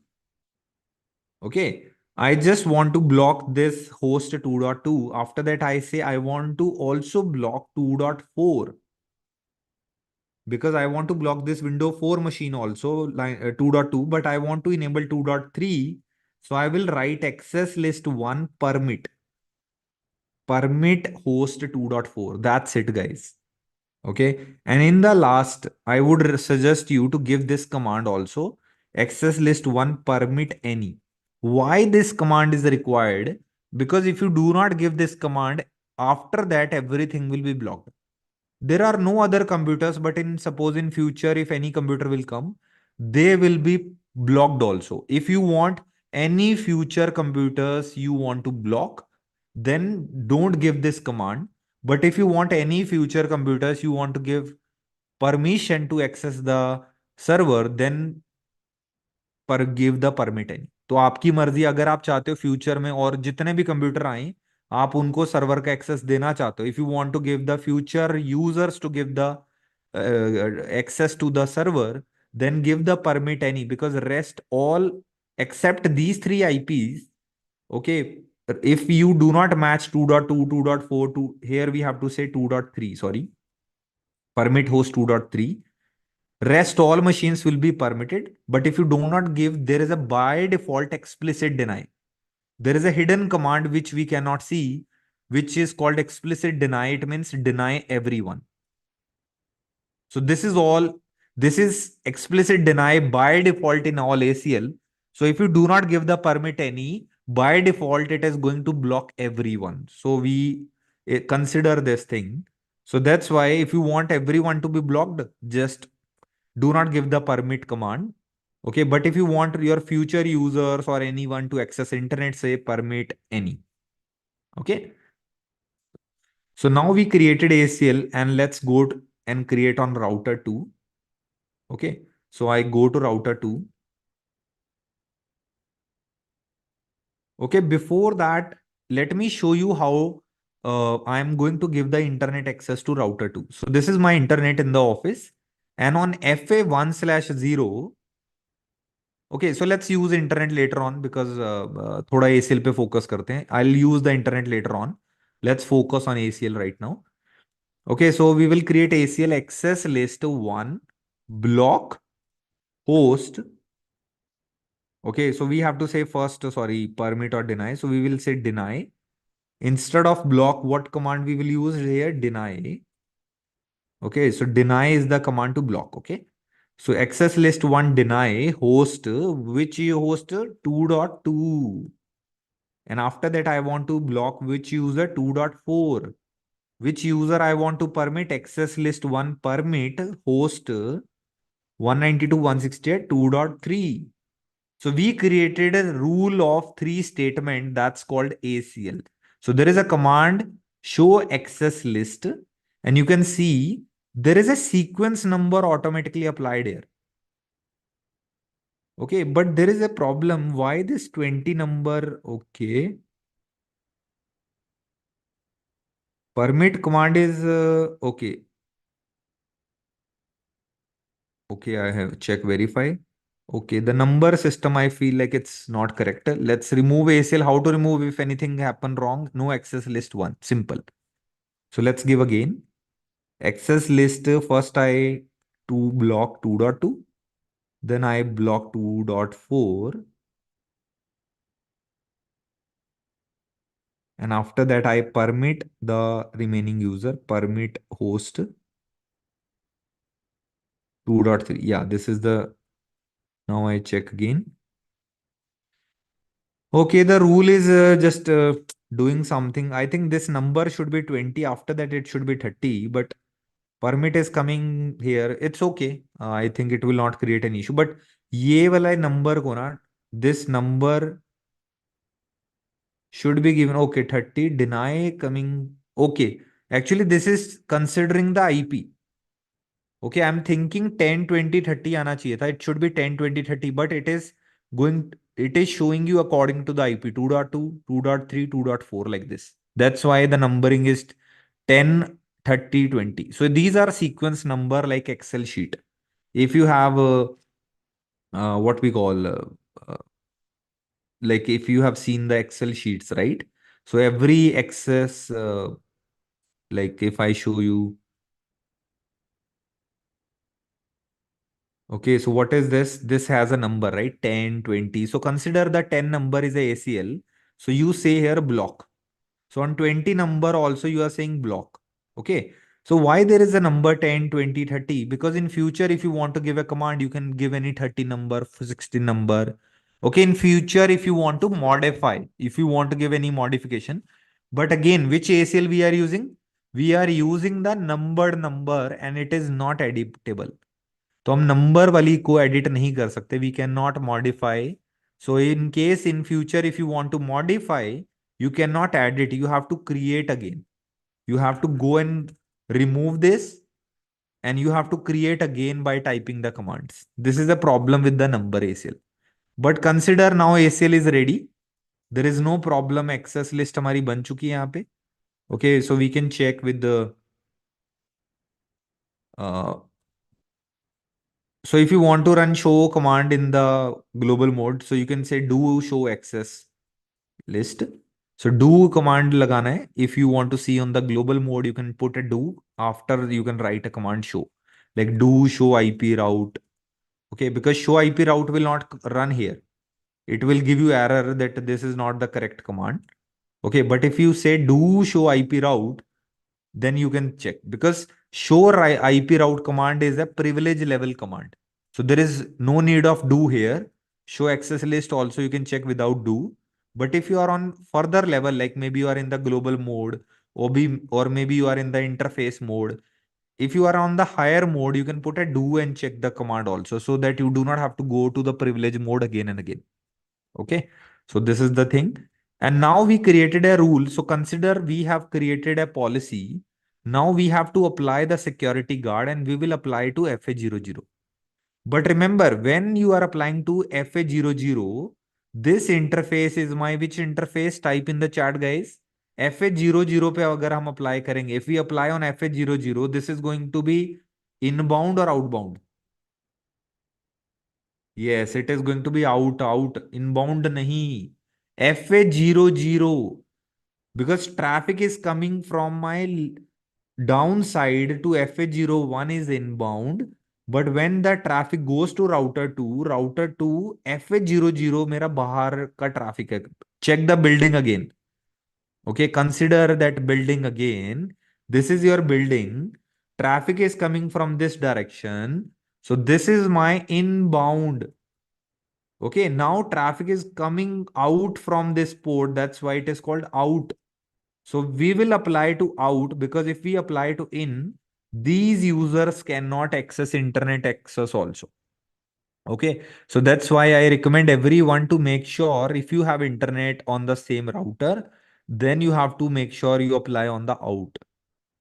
Okay. I just want to block this host 2.2. After that, I say I want to also block 2.4 because I want to block this Windows 4 machine also, 2.2, but I want to enable 2.3. So I will write access list 1 permit host 2.4. That's it, guys. Okay. And in the last, I would suggest you to give this command also, access list 1 permit any. Why this command is required? Because if you do not give this command, after that, everything will be blocked. There are no other computers, but in suppose in future, if any computer will come, they will be blocked also. If you want any future computers you want to block, then don't give this command. But if you want any future computers you want to give permission to access the server, then पर give the permit any. तो आपकी मर्जी, अगर आप चाहते हो future में और जितने भी कंप्यूटर आए आप उनको सर्वर का एक्सेस देना चाहते हो, if you want to give the future users to give the access to the server, then give the permit any, because rest all except these three IPs, okay, if you do not match 2.2, 2.4 to here we have to say 2.3, sorry, permit host 2.3, rest all machines will be permitted. But if you do not give, there is a by default explicit deny. There is a hidden command which we cannot see, which is called explicit deny. It means deny everyone. So this is explicit deny by default in all ACL. So if you do not give the permit any, by default, it is going to block everyone. So we consider this thing. So that's why if you want everyone to be blocked, just do not give the permit command. Okay. But if you want your future users or anyone to access internet, say permit any. Okay. So now we created ACL and let's go and create on router 2. Okay. So I go to router 2. Okay. Before that, let me show you how I'm going to give the internet access to router 2. So this is my internet in the office, and on FA1/0. Okay, so let's use internet later on because थोड़ा ACL पे focus करते हैं. I'll use the internet later on. Let's focus on ACL right now. Okay, so we will create ACL access list 1 block host. Okay, so we have to say first, sorry, permit or deny. So we will say deny. Instead of block, what command we will use here? Deny. Okay, so deny is the command to block. Okay. So access list 1 deny host, which host 2.2. And after that, I want to block which user 2.4. Which user I want to permit? Access list 1 permit host 192.168.2.3. So we created a rule of 3 statement that's called ACL. So there is a command show access list, and you can see there is a sequence number automatically applied here. Okay, but there is a problem. Why this 20 number? Okay. Permit command is okay. Okay, I have check verify. Okay, the number system, I feel like it's not correct. Let's remove ACL. How to remove if anything happen wrong? No access list 1. Simple. So let's give again. Access list first I to block 2.2. Then I block 2.4. And after that, I permit the remaining user, permit host 2.3. Yeah, this is the, now I check again. Okay, the rule is just doing something. I think this number should be 20. After that, it should be 30. But permit is coming here. It's okay. I think it will not create an issue. But ये वाला number को ना, this number should be given. Okay, 30 deny coming. Okay, actually this is considering the IP. Okay, I'm thinking 10, 20, 30 आना चाहिए था. It should be 10, 20, 30, but it is showing you according to the IP 2.2, 2.3, 2.4 like this. That's why the numbering is 10, 30, 20. So these are sequence number like Excel sheet. If you have what we call like if you have seen the Excel sheets, right? So every access like if I show you. Okay, so what is this? This has a number, right? 10, 20. So consider the 10 number is a ACL. So you say here block. So on 20 number also you are saying block. Okay. So why there is a number 10, 20, 30? Because in future, if you want to give a command, you can give any 30 number, 60 number. Okay. In future, if you want to modify, if you want to give any modification, but again, which ACL we are using? we are using the numbered number and it is not editable. तो हम number वाली को edit नहीं कर सकते. We can not modify. So in case in future if you want to modify, you cannot add it. You have to create again. You have to go and remove this and you have to create again by typing the commands. This is the problem with the number ACL. But consider now ACL is ready. There is no problem. Access list हमारी बन चुकी है यहाँ पे. Okay, so we can check with the so if you want to run show command in the global mode, so you can say do show access list. So do command lagana hai. If you want to see on the global mode, you can put a do. After you can write a command show, like do show IP route. Okay, because show IP route will not run here. It will give you error that this is not the correct command. Okay, but if you say do show IP route, then you can check, because show IP route command is a privilege level command. So there is no need of do here. Show access list also you can check without do. But if you are on further level, like maybe you are in the global mode, or maybe you are in the interface mode, if you are on the higher mode, you can put a do and check the command also, so that you do not have to go to the privilege mode again and again. Okay, so this is the thing. And now we created a rule. So consider we have created a policy. Now we have to apply the security guard and we will apply to FA00. But remember, when you are applying to FA00, this interface is my which interface? Type in the chat, guys. FA00 पे अगर हम apply करेंगे, if we apply on FA00, this is going to be inbound or outbound? Yes, it is going to be out. Inbound nahi. FA00. Because traffic is coming from my downside to FA01 is inbound. But when the traffic goes to router 2 FA00 मेरा बाहर का traffic है. Check the building again. Okay, consider that building again. This is your building. Traffic is coming from this direction. So this is my inbound. Okay, now traffic is coming out from this port. That's why it is called out. So we will apply to out, because if we apply to in, these users cannot access internet access also. Okay, so that's why I recommend everyone to make sure if you have internet on the same router, then you have to make sure you apply on the out.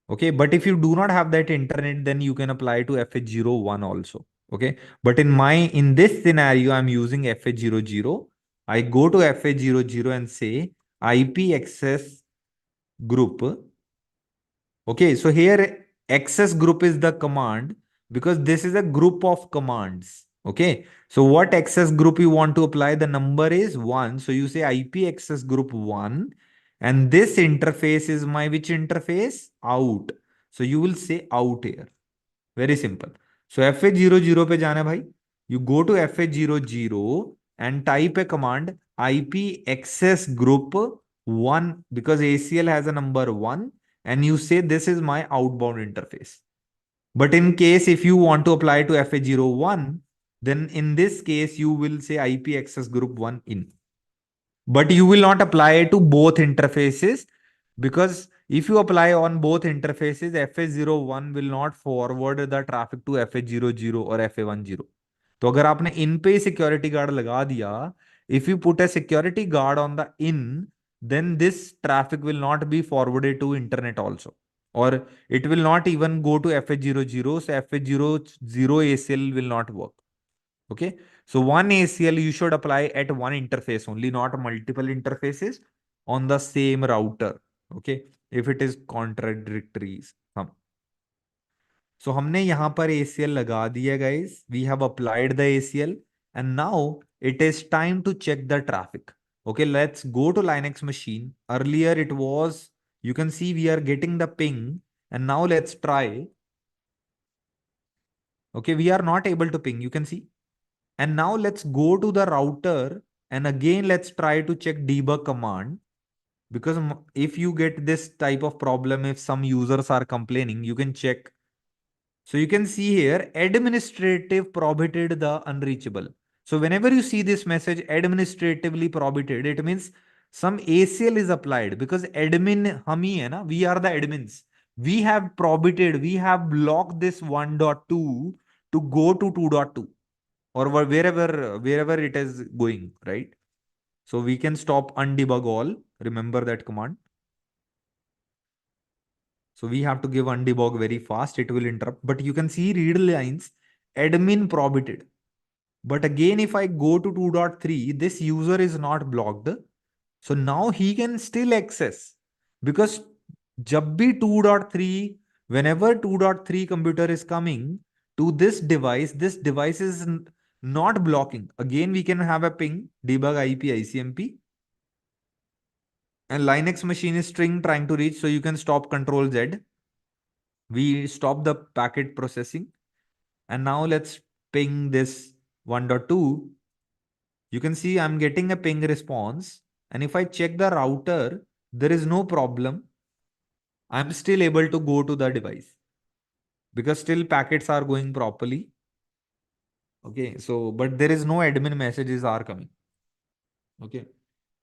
Okay, but if you do not have that internet, then you can apply to FH01 also. Okay, but in this scenario, I'm using FH00. I go to FH00 and say IP access group. Okay, so here access group is the command, because this is a group of commands. Okay, so what access group you want to apply? The number is 1. So you say IP access group 1. And this interface is my which interface? Out. So you will say out here. Very simple. So FA00 पे जाना भाई. You go to FA00 and type a command IP access group 1, because ACL has a number 1, and you say this is my outbound interface. But in case if you want to apply to FA01, then in this case you will say IP access group 1 in. But you will not apply it to both interfaces, because if you apply on both interfaces, FA01 will not forward the traffic to FA00 or FA10. तो अगर आपने in पे security guard लगा दिया, if you put a security guard on the in, then this traffic will not be forwarded to internet also, or it will not even go to FA00. So FA00 ACL will not work. Okay, so one ACL you should apply at one interface only, not multiple interfaces on the same router. Okay, if it is contradictories. So हमने यहाँ पर ACL लगा दिया guys. We have applied the ACL and now it is time to check the traffic. Okay, let's go to Linux machine. Earlier it was, you can see we are getting the ping, and now let's try. Okay, we are not able to ping, you can see. And now let's go to the router and again let's try to check debug command, because if you get this type of problem, if some users are complaining, you can check. So you can see here administrative prohibited the unreachable. So whenever you see this message administratively prohibited, it means some ACL is applied, because admin hum hi hai na, we are the admins. we have prohibited, we have blocked this 1.2 to go to 2.2 or wherever it is going, right? So we can stop undebug all. Remember that command. So we have to give undebug very fast. It will interrupt. But you can see read lines, admin prohibited. But again, if I go to 2.3, this user is not blocked. So now he can still access because jab bhi 2.3, whenever 2.3 computer is coming to this device is not blocking. Again, we can have a ping debug IP ICMP and Linux machine is string trying to reach. So you can stop Control Z. We stop the packet processing. And now let's ping this 1.2. You can see I'm getting a ping response. And if I check the router, there is no problem. I'm still able to go to the device because still packets are going properly. Okay, so but there is no admin messages are coming. Okay,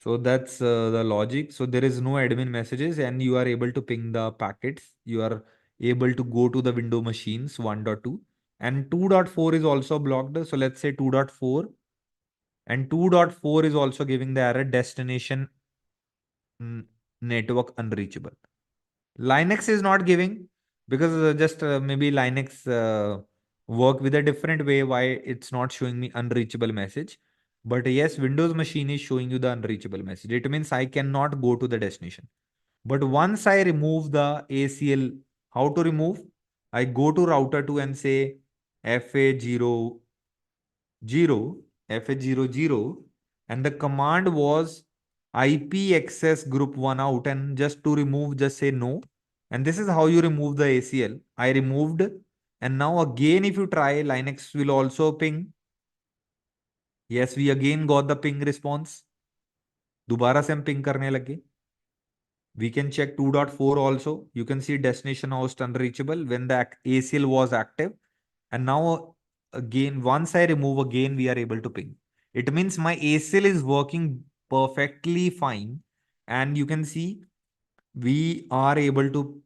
so that's the logic. So there is no admin messages and you are able to ping the packets. You are able to go to the window machines 1.2 and 2.4 is also blocked. So let's say 2.4 and 2.4 is also giving the error destination network unreachable. Linux is not giving because just maybe Linux work with a different way why it's not showing me unreachable message. But yes, Windows machine is showing you the unreachable message. It means I cannot go to the destination. But once I remove the ACL, how to remove? I go to router 2 and say FA00 FA00 and the command was IP access group 1 out and just to remove just say no. And this is how you remove the ACL. I removed and now again if you try Linux will also ping. Yes, we again got the ping response. दोबारा से हम ping करने लगे. We can check 2.4 also. You can see destination host unreachable when the ACL was active. And now again, once I remove again, we are able to ping. It means my ACL is working perfectly fine. And you can see we are able to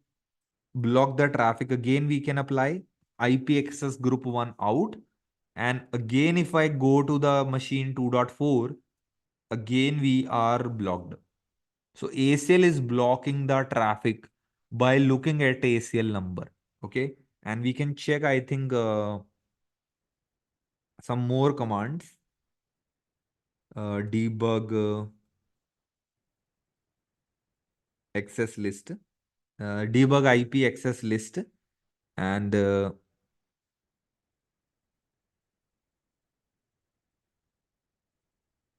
block the traffic. Again, we can apply IP access group 1 out. And again, if I go to the machine 2.4, again, we are blocked. So ACL is blocking the traffic by looking at ACL number. Okay. And we can check, I think, some more commands. Debug access list. Debug IP access list. And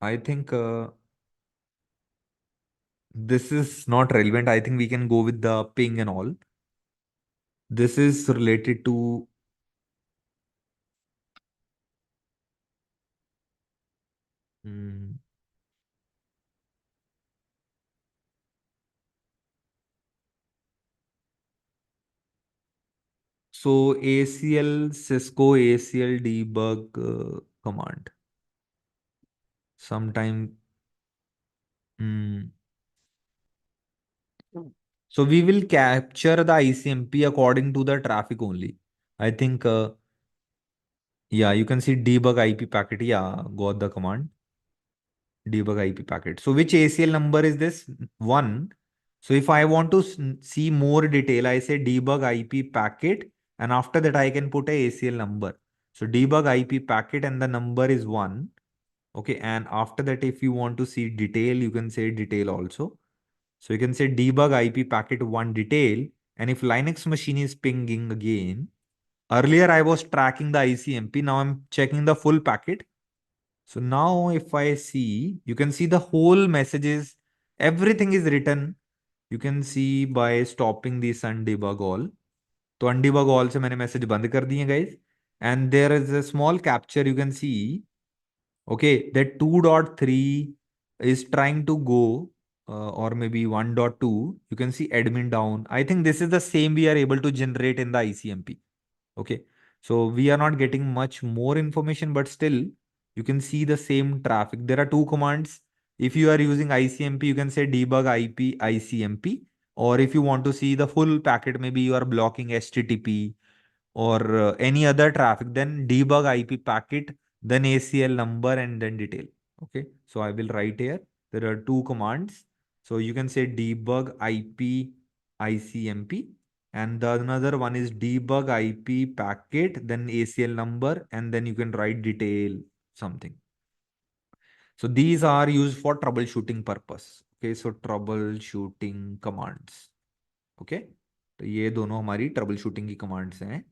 I think this is not relevant. I think we can go with the ping and all. This is related to so ACL Cisco ACL debug command. Sometime. So we will capture the ICMP according to the traffic only. I think, yeah, you can see debug IP packet. Yeah, got the command. Debug IP packet. So which ACL number is this? 1. So if I want to see more detail, I say debug IP packet and after that I can put a ACL number. So debug IP packet and the number is 1. Okay. And after that, if you want to see detail, you can say detail also. So you can say debug IP packet 1 detail. And if Linux machine is pinging again, earlier I was tracking the ICMP. Now I'm checking the full packet. So now if I see, you can see the whole messages, everything is written. You can see by stopping this undebug all. तो undebug all से मैंने message बंद कर दिए guys. And there is a small capture you can see. Okay, that 2.3 is trying to go or maybe 1.2. You can see admin down. I think this is the same we are able to generate in the ICMP. Okay, so we are not getting much more information, but still you can see the same traffic. There are two commands. If you are using ICMP, you can say debug IP ICMP, or if you want to see the full packet, maybe you are blocking HTTP or any other traffic, then debug IP packet, then ACL number, and then detail. Okay, so I will write here. There are two commands. So you can say debug IP ICMP, and the another one is debug IP packet, then ACL number, and then you can write detail something. So these are used for troubleshooting purpose. Okay, so troubleshooting commands. Okay, तो ये दोनों हमारी troubleshooting की commands हैं.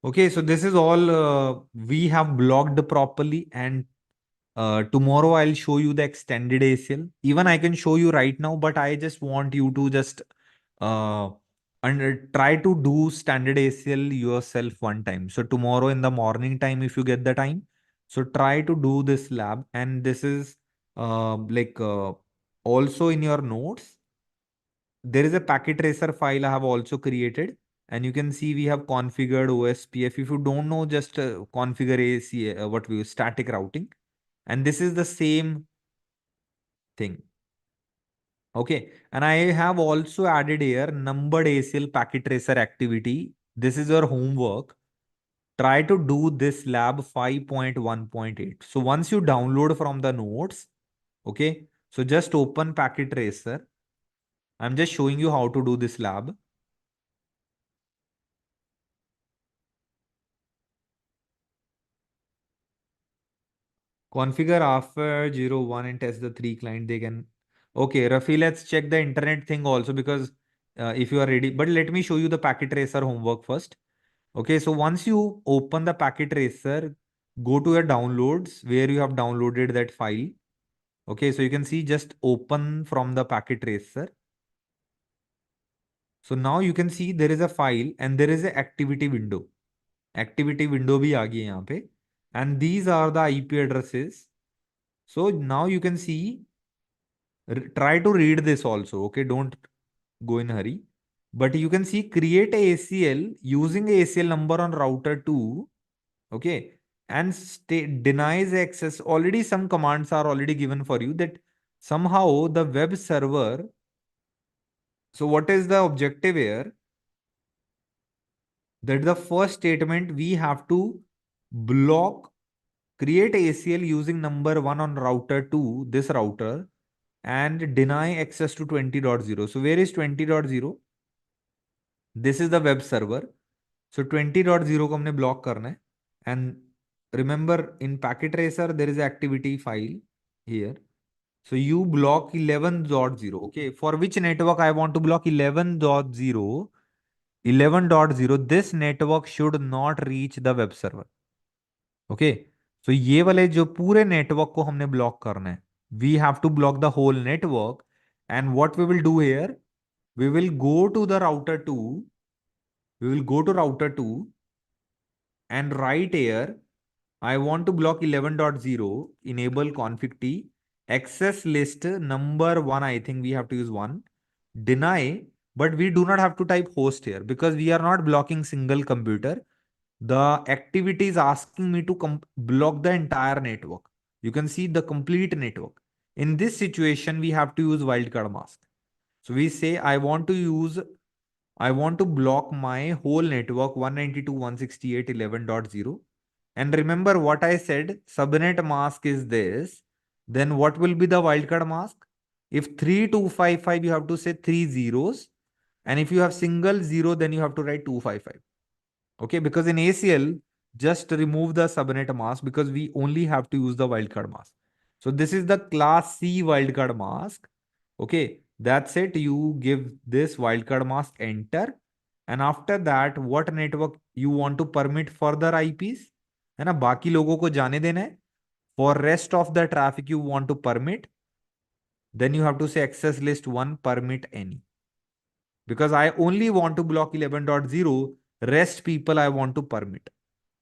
Okay, so this is all we have blocked properly, and tomorrow I'll show you the extended ACL. Even I can show you right now, but I just want you to just uh, try to do standard ACL yourself one time. So tomorrow in the morning time, if you get the time, so try to do this lab. And this is also in your notes. There is a packet tracer file I have also created, and you can see we have configured OSPF. If you don't know, just configure what we use, static routing, and this is the same thing. Okay, and I have also added here numbered ACL packet tracer activity. This is your homework. Try to do this lab 5.1.8. So once you download from the notes, okay, so just open packet tracer. I'm just showing you how to do this lab. Configure after 01 and test the 3 client. They can. Okay, Rafi, let's check the internet thing also, because if you are ready, but let me show you the packet tracer homework first. Okay, so once you open the packet tracer, go to your downloads where you have downloaded that file. Okay, so you can see just open from the packet tracer. So now you can see there is a file and there is a activity window. Activity window bhi aa gayi yahan pe. And these are the IP addresses. So now you can see, try to read this also. Okay, don't go in a hurry. But you can see create a ACL using ACL number on router 2. Okay, and denies access. Already some commands are already given for you that somehow the web server. So what is the objective here? That the first statement we have to block, create ACL using number 1 on router 2, this router, and deny access to 20.0. So where is 20.0? This is the web server. So 20.0 को हमने block करना है. And remember in packet tracer there is activity file here. So you block 11.0. Okay, for which network I want to block 11.0? 11.0. This network should not reach the web server. Okay, so ये वाले जो पूरे network को हमने block करना है. We have to block the whole network. And what we will do here? We will go to the router 2. We will go to router 2 and write here, I want to block 11.0, enable config T, access list number 1, I think we have to use 1, deny, but we do not have to type host here because we are not blocking single computer. The activity is asking me to block the entire network. You can see the complete network. In this situation, we have to use wildcard mask. So we say, I want to block my whole network 192.168.11.0. And remember what I said, subnet mask is this. Then what will be the wildcard mask? If 3255, you have to say 3 zeros. And if you have single zero, then you have to write 255. Okay, because in ACL, just remove the subnet mask because we only have to use the wildcard mask. So this is the class C wildcard mask. Okay, that's it. You give this wildcard mask, enter. And after that, what network you want to permit further IPs? है ना, बाकी लोगों को जाने देना है. For rest of the traffic you want to permit, then you have to say access list 1 permit any. Because I only want to block 11.0, rest people I want to permit.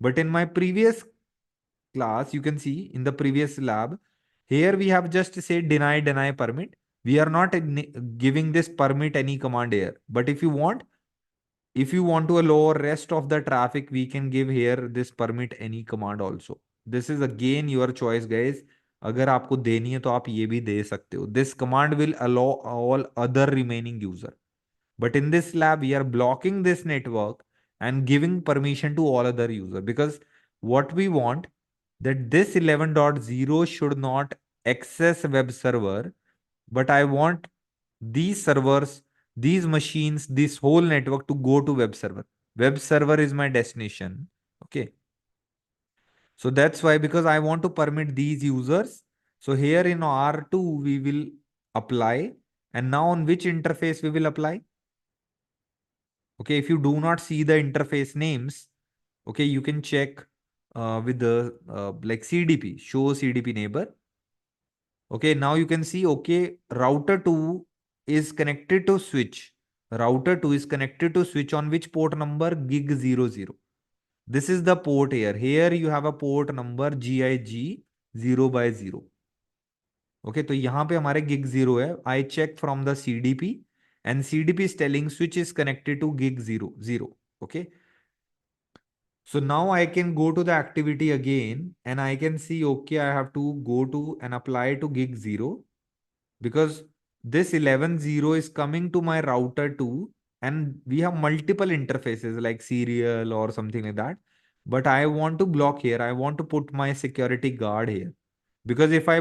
But in my previous class, you can see in the previous lab, here we have just said deny permit. We are not giving this permit any command here. But if you want to allow rest of the traffic, we can give here this permit any command also. This is again your choice, guys. अगर आपको देनी है तो आप ये भी दे सकते हो. This command will allow all other remaining user. But in this lab, we are blocking this network and giving permission to all other user, because what we want, that this 11.0 should not access web server, but I want these servers, these machines, this whole network to go to web server. Web server is my destination. Okay. So that's why, because I want to permit these users. So here in R2, we will apply. And now on which interface we will apply? Okay, if you do not see the interface names, okay, you can check with the like CDP, show CDP neighbor. Okay, now you can see, okay, router 2 is connected to switch. Router 2 is connected to switch on which port number? Gig 00. This is the port here. Here you have a port number GIG 0/0. Okay, तो यहाँ पे हमारे gig 0 है. I check from the CDP and CDP is telling switch is connected to gig 0/0. Okay. So now I can go to the activity again and I can see, okay, I have to go to and apply to gig 0, because this 11.0 is coming to my router 2 and we have multiple interfaces like serial or something like that. But I want to block here. I want to put my security guard here, because if I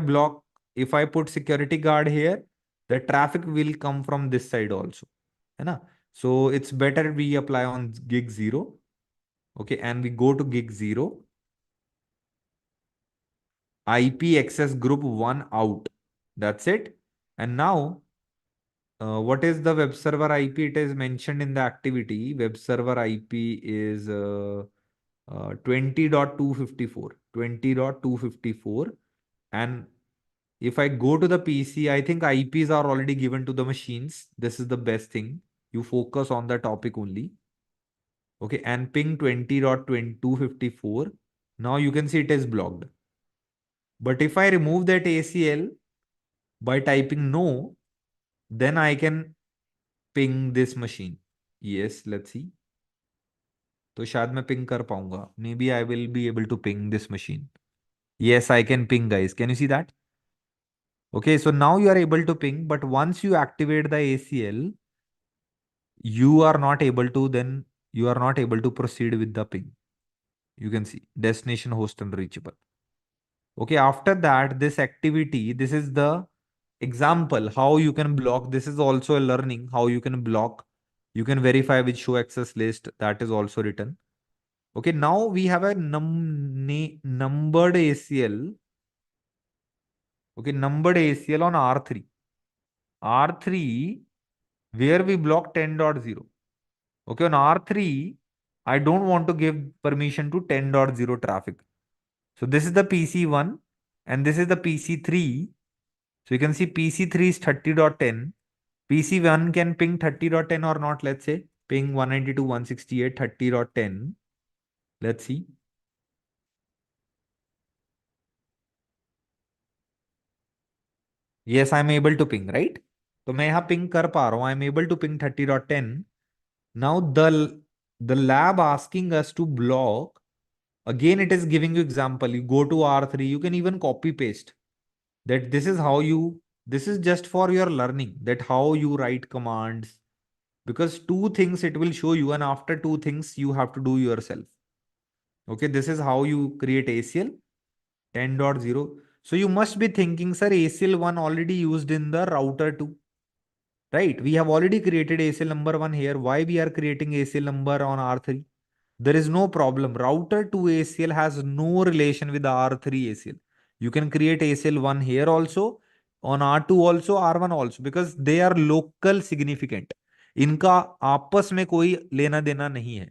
put security guard here, the traffic will come from this side also. है ना? So it's better we apply on gig 0. Okay, and we go to gig 0. IP access group 1 out. That's it. And now, what is the web server IP? It is mentioned in the activity. Web server IP is 20.254. 20.254. And if I go to the PC, I think IPs are already given to the machines. This is the best thing. You focus on the topic only. Okay, and ping 20.254. Now you can see it is blocked. But if I remove that ACL by typing no, then I can ping this machine. Yes, let's see. तो शायद मैं ping कर पाऊंगा. Maybe I will be able to ping this machine. Yes, I can ping, guys. Can you see that? Okay, so now you are able to ping, but once you activate the ACL, you are not able to proceed with the ping. You can see destination host unreachable. Okay, after that, this activity, this is the example how you can block. This is also a learning how you can block. You can verify with show access list. That is also written. Okay, now we have a numbered ACL. Okay, numbered ACL on R3. R3, where we block 10.0. Okay, on R3, I don't want to give permission to 10.0 traffic. So this is the PC1 and this is the PC3. So you can see PC3 is 30.10. PC1 can ping 30.10 or not, let's say. Ping 192.168, 30.10. Let's see. Yes, I'm able to ping, right? तो मैं यहाँ ping कर पा रहा हूँ. I'm able to ping 30.10. Now the lab asking us to block. Again, it is giving you example. You go to R3, you can even copy paste. That this is how you, this is just for your learning, that how you write commands. Because two things it will show you, and after two things you have to do yourself. Okay, this is how you create ACL 10.0. So you must be thinking, sir, ACL 1 already used in the router 2. Right? We have already created ACL number 1 here. Why we are creating ACL number on R3? There is no problem. Router 2 ACL has no relation with the R3 ACL. You can create ACL 1 here also, on R2 also, R1 also, because they are local significant. इनका आपस में कोई लेना देना नहीं है.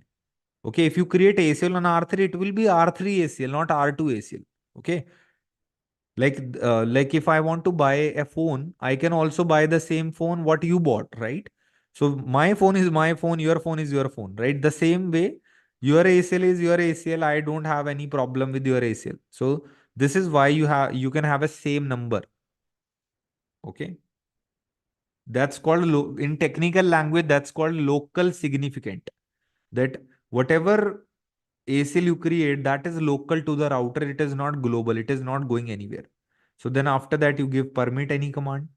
Okay, if you create ACL on R3, it will be R3 ACL, not R2 ACL. Okay. Like if I want to buy a phone, I can also buy the same phone what you bought, right? So my phone is my phone, your phone is your phone, right? The same way, your ACL is your ACL. I don't have any problem with your ACL. So this is why you can have a same number. Okay. That's called in technical language, that's called local significant. That whatever ACL you create, that is local to the router. It is not global. It is not going anywhere. So then after that, you give permit any command.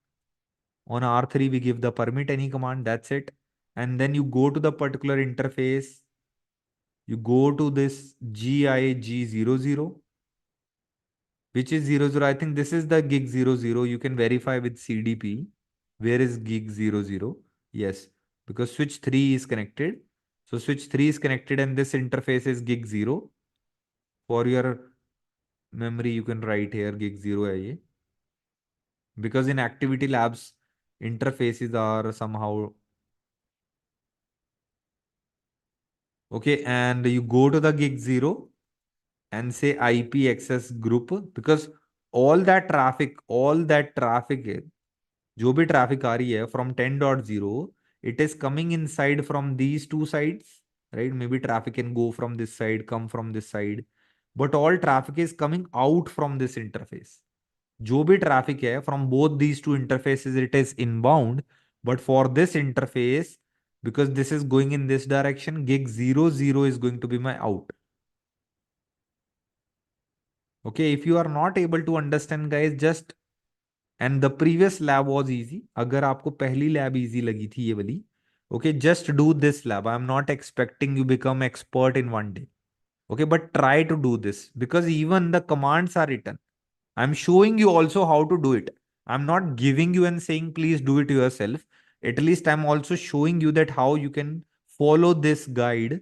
On R3, we give the permit any command. That's it. And then you go to the particular interface. You go to this GIG00, which is 00. I think this is the gig 00. You can verify with CDP. Where is gig 00? Yes, because switch 3 is connected. So switch 3 is connected and this interface is gig 0. For your memory, you can write here gig 0 hai ye. Because in activity labs, interfaces are somehow okay. And you go to the gig 0 and say IP access group, because all that traffic है, जो भी traffic आ रही है from 10.0, it is coming inside from these two sides, right? Maybe traffic can go from this side, come from this side, but all traffic is coming out from this interface. जो भी traffic है from both these two interfaces, it is inbound, but for this interface, because this is going in this direction, gig 00 is going to be my out. Okay, if you are not able to understand, guys, just and the previous lab was easy. अगर आपको पहली lab easy लगी थी ये वाली, okay, just do this lab. I am not expecting you become expert in one day. Okay, but try to do this because even the commands are written. I'm showing you also how to do it. I'm not giving you and saying please do it yourself. At least I'm also showing you that how you can follow this guide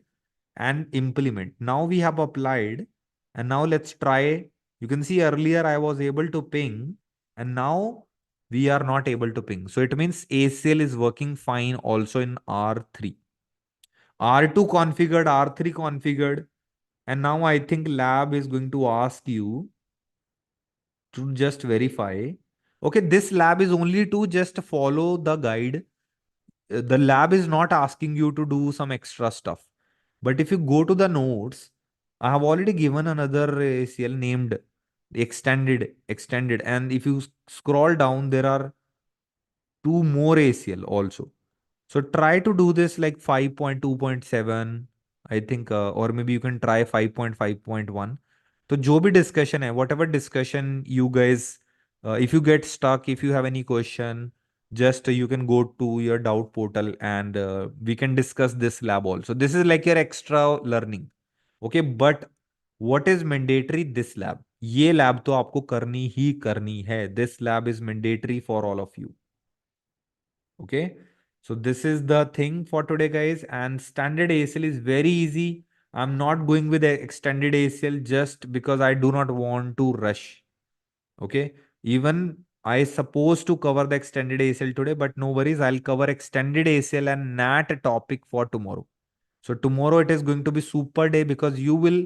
and implement. Now we have applied and now let's try. You can see earlier I was able to ping and now we are not able to ping. So it means ACL is working fine also in R3. R2 configured, R3 configured. And now I think lab is going to ask you to just verify. Okay, this lab is only to just follow the guide. The lab is not asking you to do some extra stuff. But if you go to the notes, I have already given another ACL named extended. And if you scroll down, there are two more ACL also. So try to do this like 5.2.7, I think, or maybe you can try 5.5.1. So जो भी discussion है, whatever discussion you guys, if you get stuck, if you have any question, just you can go to your doubt portal and we can discuss this lab also. This is like your extra learning. Okay, but what is mandatory? This lab. ये lab तो आपको करनी ही करनी है. This lab is mandatory for all of you. Okay, so this is the thing for today, guys. And standard ACL is very easy. I'm not going with the extended ACL just because I do not want to rush. Okay, even I supposed to cover the extended ACL today, but no worries. I'll cover extended ACL and NAT topic for tomorrow. So tomorrow it is going to be super day because you will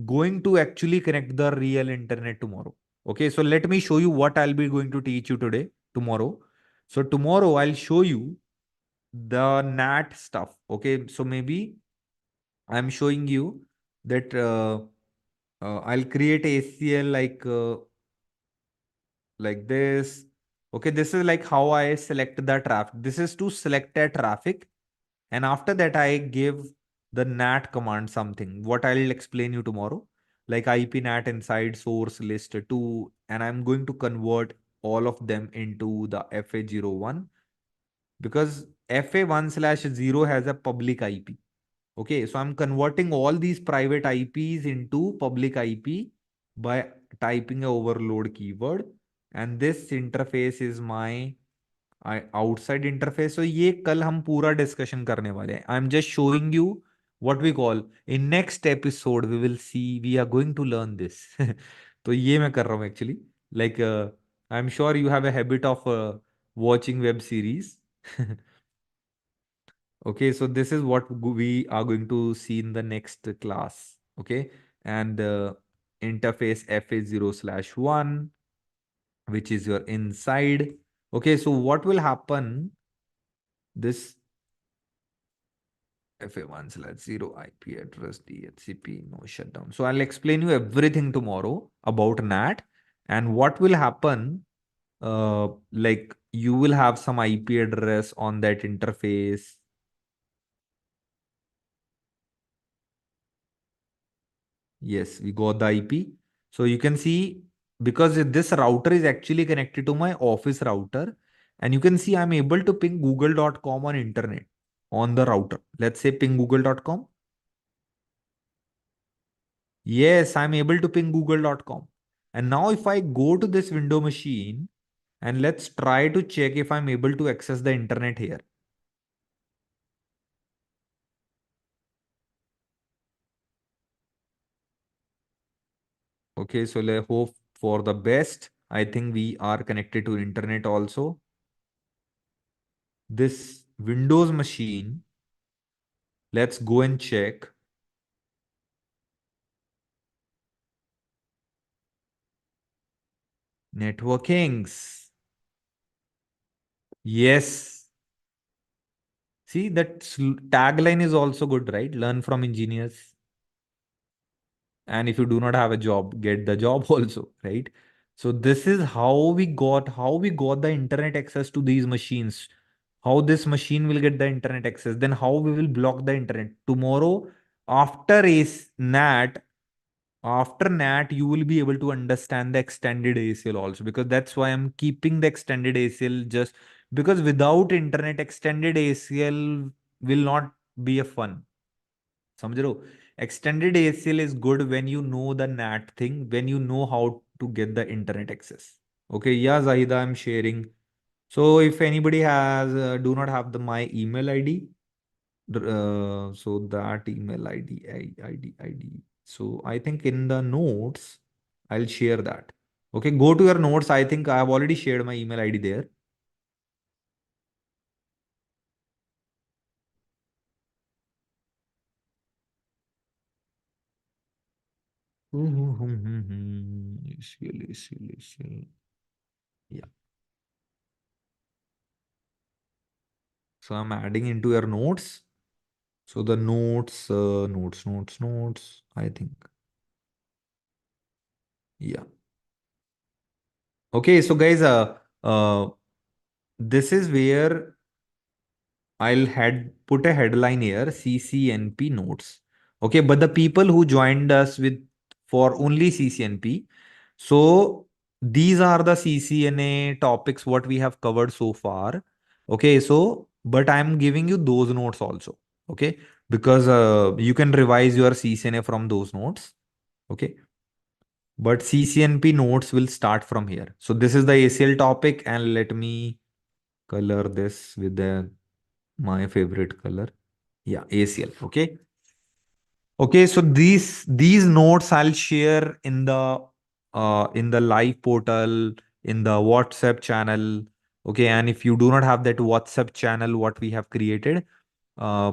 going to actually connect the real internet tomorrow. Okay, so let me show you what I'll be going to teach you today, tomorrow. So tomorrow I'll show you the NAT stuff. Okay, so maybe I'm showing you that I'll create ACL like this. Okay, this is like how I select the traffic. This is to select a traffic. And after that, I give the NAT command something. What I'll explain you tomorrow. Like IP NAT inside source list 2. And I'm going to convert all of them into the FA01 because FA1/0 has a public IP. Okay, so I'm converting all these private IPs into public IP by typing a overload keyword. And this interface is my outside interface. So ये कल हम पूरा discussion करने वाले हैं. I'm just showing you what we call in next episode we will see, we are going to learn this. तो ये मैं कर रहा हूँ actually. Like I'm sure you have a habit of watching web series. Okay, so this is what we are going to see in the next class. Okay, and interface FA0/1, which is your inside. Okay, so what will happen? This FA1/0 IP address DHCP, no shutdown. So I'll explain you everything tomorrow about NAT and what will happen. Like you will have some IP address on that interface. Yes, we got the IP. So you can see because this router is actually connected to my office router, and you can see I'm able to ping google.com on internet on the router. Let's say ping google.com. Yes, I'm able to ping google.com. And now if I go to this window machine and let's try to check if I'm able to access the internet here. Okay, so let's hope for the best. I think we are connected to internet also. This Windows machine, let's go and check. Networkings. Yes. See, that tagline is also good, right? Learn from engineers. And if you do not have a job, get the job also, right? So this is how we got the internet access to these machines. How this machine will get the internet access, then how we will block the internet. Tomorrow, after NAT, you will be able to understand the extended ACL also, because that's why I'm keeping the extended ACL, just because without internet, extended ACL will not be a fun. समझ रहे हो? Extended ACL is good when you know the NAT thing, when you know how to get the internet access. Okay, yeah, Zahida, I'm sharing. So if anybody do not have my email ID, so that email ID. So I think in the notes, I'll share that. Okay, go to your notes. I think I have already shared my email ID there. ACL. Yeah. So I'm adding into your notes. So the notes, I think. Yeah. Okay, so guys, this is where I'll put a headline here, CCNP notes. Okay, but the people who joined us for only CCNP, so these are the CCNA topics what we have covered so far. Okay, so but I'm giving you those notes also. Okay, because you can revise your CCNA from those notes. Okay, but CCNP notes will start from here. So this is the ACL topic, and let me color this with my favorite color. Yeah, ACL. Okay. Okay, so these notes I'll share in the live portal, in the WhatsApp channel. Okay, and if you do not have that WhatsApp channel, what we have created,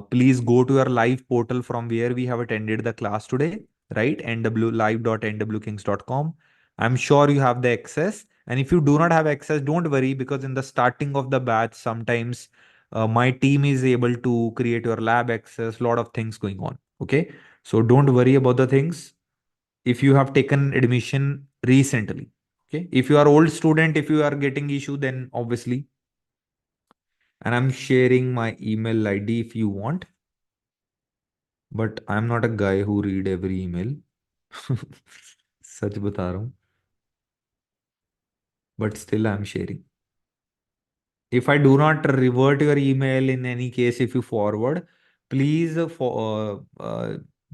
please go to your live portal from where we have attended the class today, right? live.nwkings.com. I'm sure you have the access. And if you do not have access, don't worry, because in the starting of the batch, sometimes my team is able to create your lab access, lot of things going on. Okay. So don't worry about the things if you have taken admission recently. Okay. If you are old student, if you are getting issue, then obviously, and I'm sharing my email ID if you want, but I'm not a guy who read every email. सच बता रहा हूँ, but still I'm sharing. If I do not revert your email in any case, if you forward, please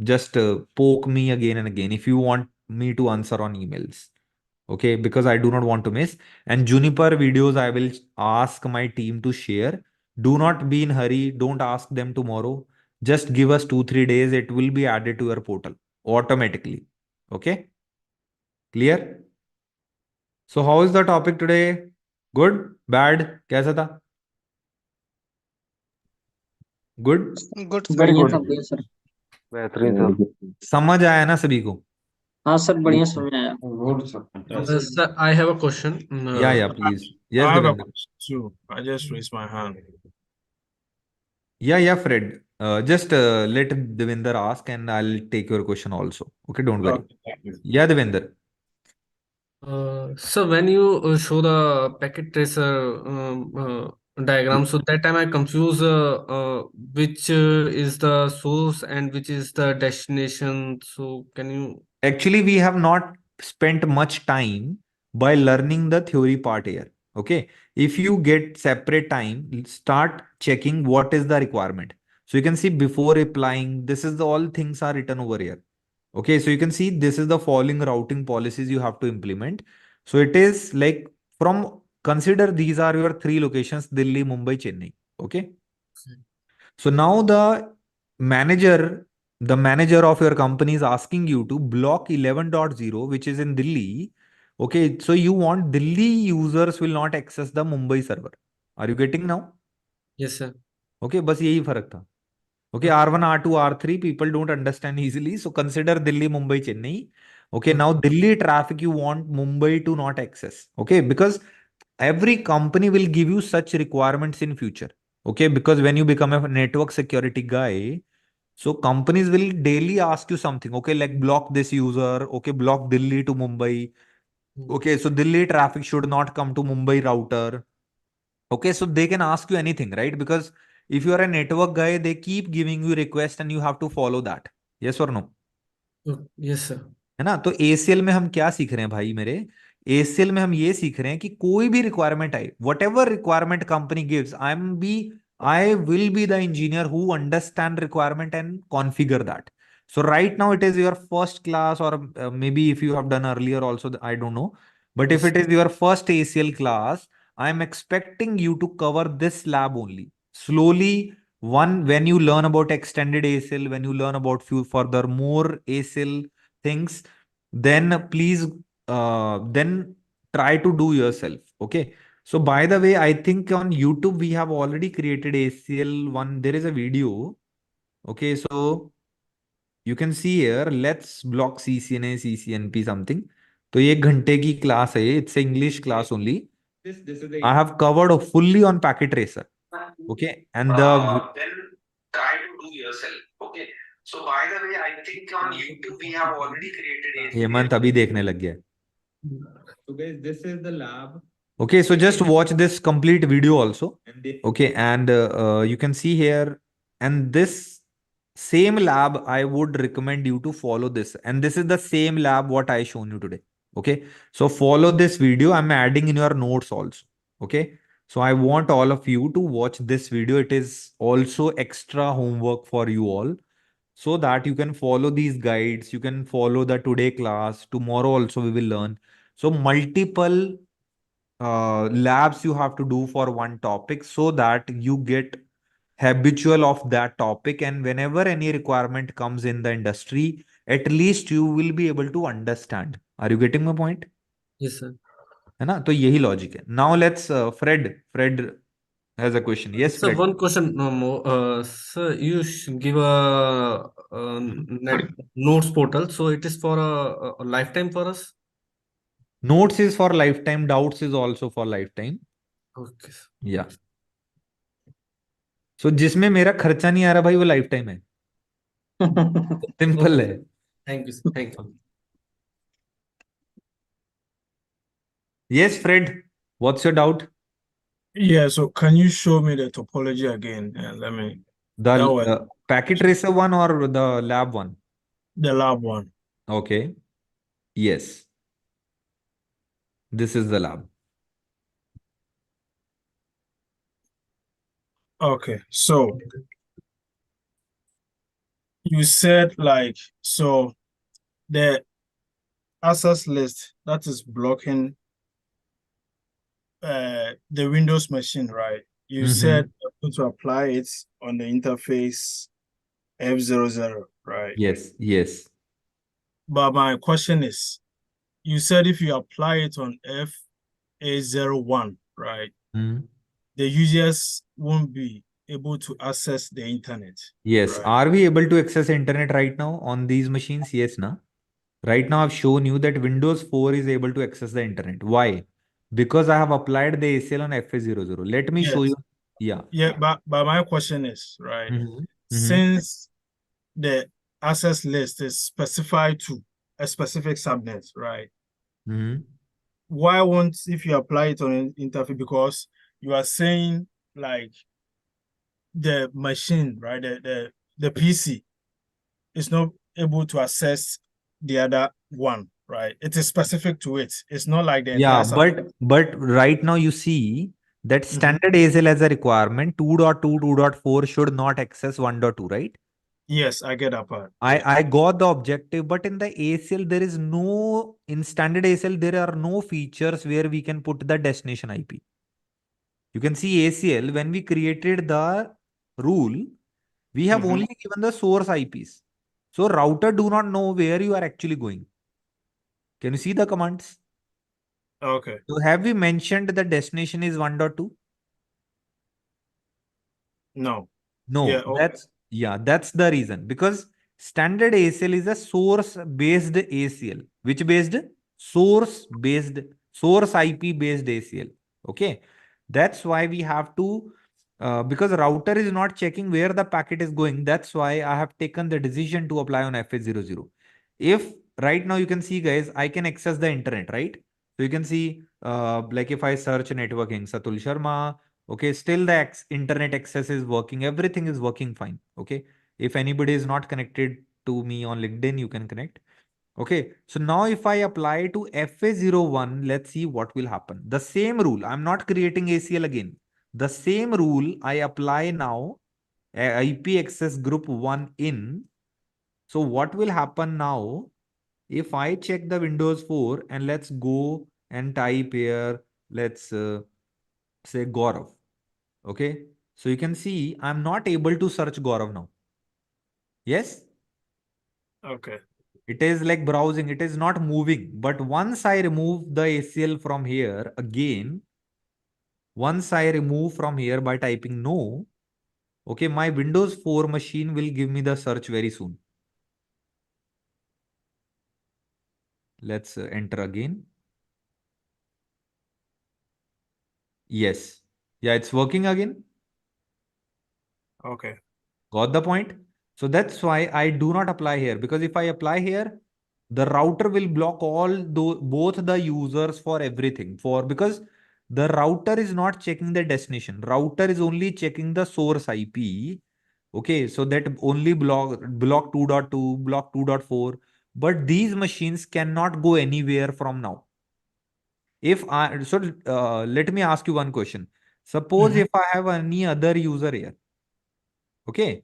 just poke me again and again if you want me to answer on emails. Okay, because I do not want to miss. And Juniper videos, I will ask my team to share. Do not be in hurry. Don't ask them tomorrow. Just give us 2-3 days. It will be added to your portal automatically. Okay, clear? So how is the topic today? Good? Bad? कैसा था? Good? Good Very बढ़िया good. था बढ़िया sir. बेहतरीन sir. समझ आया ना सभी को? हाँ सर बढ़िया समझ आया। Sir, I have a question. Yeah, please. Yes, I have a Devendra. question too. I just raised my hand. Yeah, Fred. Just let Devendra ask and I'll take your question also. Okay, don't worry. Thank you. Yeah, Devendra. So when you show the packet tracer diagram, so that time I confuse which is the source and which is the destination. So can you? Actually, we have not spent much time by learning the theory part here. Okay. If you get separate time, start checking what is the requirement. So you can see before applying, this is the all things are written over here. Okay. So you can see this is the following routing policies you have to implement. So it is like from consider these are your three locations, Delhi, Mumbai, Chennai. Okay. So now manager, the manager of your company is asking you to block 11.0, which is in Delhi. Okay, so you want Delhi users will not access the Mumbai server. Are you getting now? Yes, sir. Okay, बस यही फर्क था. Okay, Okay. R1, R2, R3, people don't understand easily. So consider Delhi, Mumbai, Chennai. Okay, Okay. now Delhi traffic you want Mumbai to not access. Okay, because every company will give you such requirements in future. Okay, because when you become a network security guy, so companies will daily ask you something. Okay, like block this user. Okay, block Delhi to Mumbai. Okay, so Delhi traffic should not come to Mumbai router. Okay, so they can ask you anything, right? Because if you are a network guy, they keep giving you request and you have to follow that. Yes or no? Yes, sir. है ना? तो ACL में हम क्या सीख रहे हैं भाई मेरे? ACL में हम ये सीख रहे हैं कि कोई भी रिक्वायरमेंट आए, whatever requirement company gives, I will be the engineer who understand requirement and configure that. So right now it is your first class, or maybe if you have done earlier also, I don't know. But if Yes. it is your first ACL class, I am expecting you to cover this lab only. Slowly, when you learn about extended ACL, when you learn about few further more ACL things, then please then try to do yourself. Okay. So by the way, I think on YouTube we have already created ACL one. There is a video. Okay, so you can see here, let's block CCNA, CCNP something. तो ये 1 घंटे की class है, it's a English class only. I have covered fully on packet tracer. Okay, and then try to do yourself. Okay. So by the way, I think on YouTube we have already created a Hemant अभी देखने लग गया. So guys, this is the lab. Okay, so just watch this complete video also. Okay, and you can see here, and this same lab, I would recommend you to follow this. And this is the same lab what I shown you today. Okay, so follow this video. I'm adding in your notes also. Okay, so I want all of you to watch this video. It is also extra homework for you all, so that you can follow these guides. You can follow the today class. Tomorrow also we will learn. So multiple labs you have to do for one topic, so that you get habitual of that topic, and whenever any requirement comes in the industry, at least you will be able to understand. Are you getting my point? Yes, sir. है ना? तो यही logic है. Now let's Fred has a question. Yes, Sir, Fred. one question no more. Sir, you give a net notes portal, so it is for a lifetime for us. Notes is for lifetime. Doubts is also for lifetime. Okay. Yeah. So जिसमें मेरा खर्चा नहीं आ रहा भाई, वो life time है. Simple है. Thank you, sir. Thank you. Yes, Fred. What's your doubt? Yeah, so can you show me the topology again? And let me, that was The packet tracer one or the lab one? the lab one. Okay. Yes. This is the lab. Okay, so you said like, so the access list that is blocking the Windows machine, right? You said you're going to apply it on the interface F00, right? Yes. Yes. But my question is, you said if you apply it on FA01, right? The users won't be able to access the internet. Yes. Right? Are we able to access internet right now on these machines? Yes, na? Right now I've shown you that Windows 4 is able to access the internet. Why? Because I have applied the ACL on FA00. Let me show Yes. you. Yeah. Yeah, but my question is, right, Mm-hmm. since the access list is specified to a specific subnet, right? Mm-hmm. Why won't, if you apply it on an interface, because you are saying like the machine, right, the PC is not able to access the other one, right? It is specific to it. It's not like the Yeah, entire but right now you see that standard ACL as a requirement 2.2, 2.4 should not access 1.2, right? Yes, I get that part. Yeah. I got the objective, but in the ACL, there is no, in standard ACL, there are no features where we can put the destination IP. You can see ACL, when we created the rule, we have only given the source IPs. So router do not know where you are actually going. Can you see the commands? Okay. So have we mentioned the destination is 1.2? No. No, Yeah, okay. that's the reason. Because standard ACL is a source based ACL. Which based? Source based, source IP based ACL. Okay. That's why we have to, because router is not checking where the packet is going. That's why I have taken the decision to apply on FH00. If right now you can see, guys, I can access the internet, right? So you can see, like if I search networking, Satul Sharma, okay, still the internet access is working. Everything is working fine. Okay. If anybody is not connected to me on LinkedIn, you can connect. Okay. So now if I apply to FA01, let's see what will happen. The same rule. I'm not creating ACL again. The same rule I apply now, IP access group 1 in. So what will happen now? If I check the Windows 4 and let's go and type here, let's say Gaurav. Okay. So you can see I'm not able to search Gaurav now. Yes. Okay. It is like browsing. It is not moving. But once I remove the ACL from here again, once I remove from here by typing no, okay, my Windows 4 machine will give me the search very soon. Let's enter again. Yes. Yeah, it's working again. Okay. Got the point? So that's why I do not apply here, because if I apply here, the router will block both the users for everything, because the router is not checking the destination. Router is only checking the source IP. Okay, so that only block 2.2, block 2.4, but these machines cannot go anywhere from now. Let me ask you one question. Suppose if I have any other user here, okay,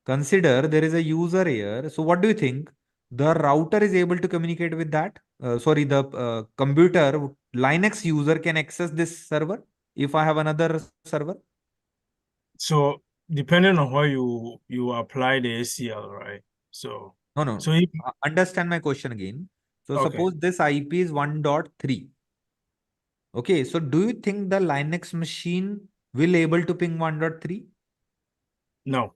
consider there is a user here. So what do you think? The router is able to communicate with that. Sorry, the computer Linux user can access this server if I have another server. So depending on how you apply the ACL, right? So No. if Understand my question again. So okay. suppose this IP is 1.3. Okay, so do you think the Linux machine will able to ping 1.3? No.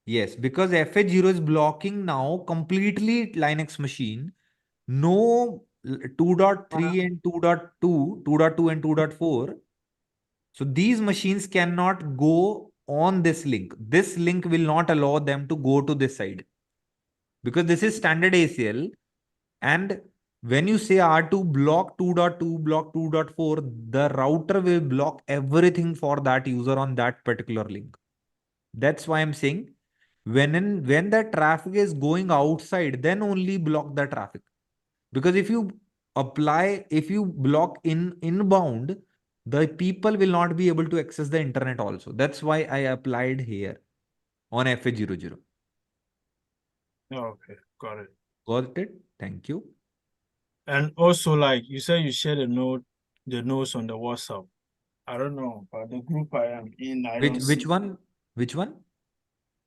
Yes, because FH0 is blocking now completely Linux machine. No 2.3 and 2.2, 2.2 and 2.4. So these machines cannot go on this link. This link will not allow them to go to this side because this is standard ACL. And when you say R2 block 2.2, block 2.4, the router will block everything for that user on that particular link. That's why I'm saying when the traffic is going outside, then only block the traffic. Because if you block inbound, the people will not be able to access the internet also. That's why I applied here on FA00. Okay, got it. Got it? Thank you. And also, like you said, you share the notes on the WhatsApp. I don't know, but the group I am in, I don't Which see. one? Which one?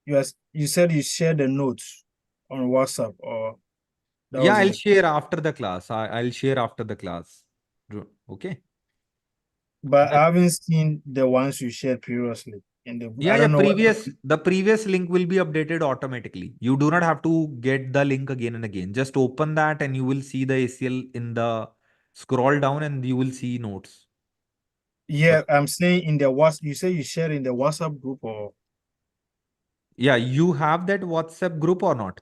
You said you share the notes on WhatsApp, or that Yeah, was in I'll the share after the class. I'll share after the class. Okay. but That- I haven't seen the ones you shared previously in the group. I Yeah. don't know what The previous link will be updated automatically. You do not have to get the link again and again. Just open that and you will see the ACL in the scroll down and you will see notes. yeah, I'm saying in the WhatsApp, you say you share in the WhatsApp group, or Yeah, you have that WhatsApp group or not?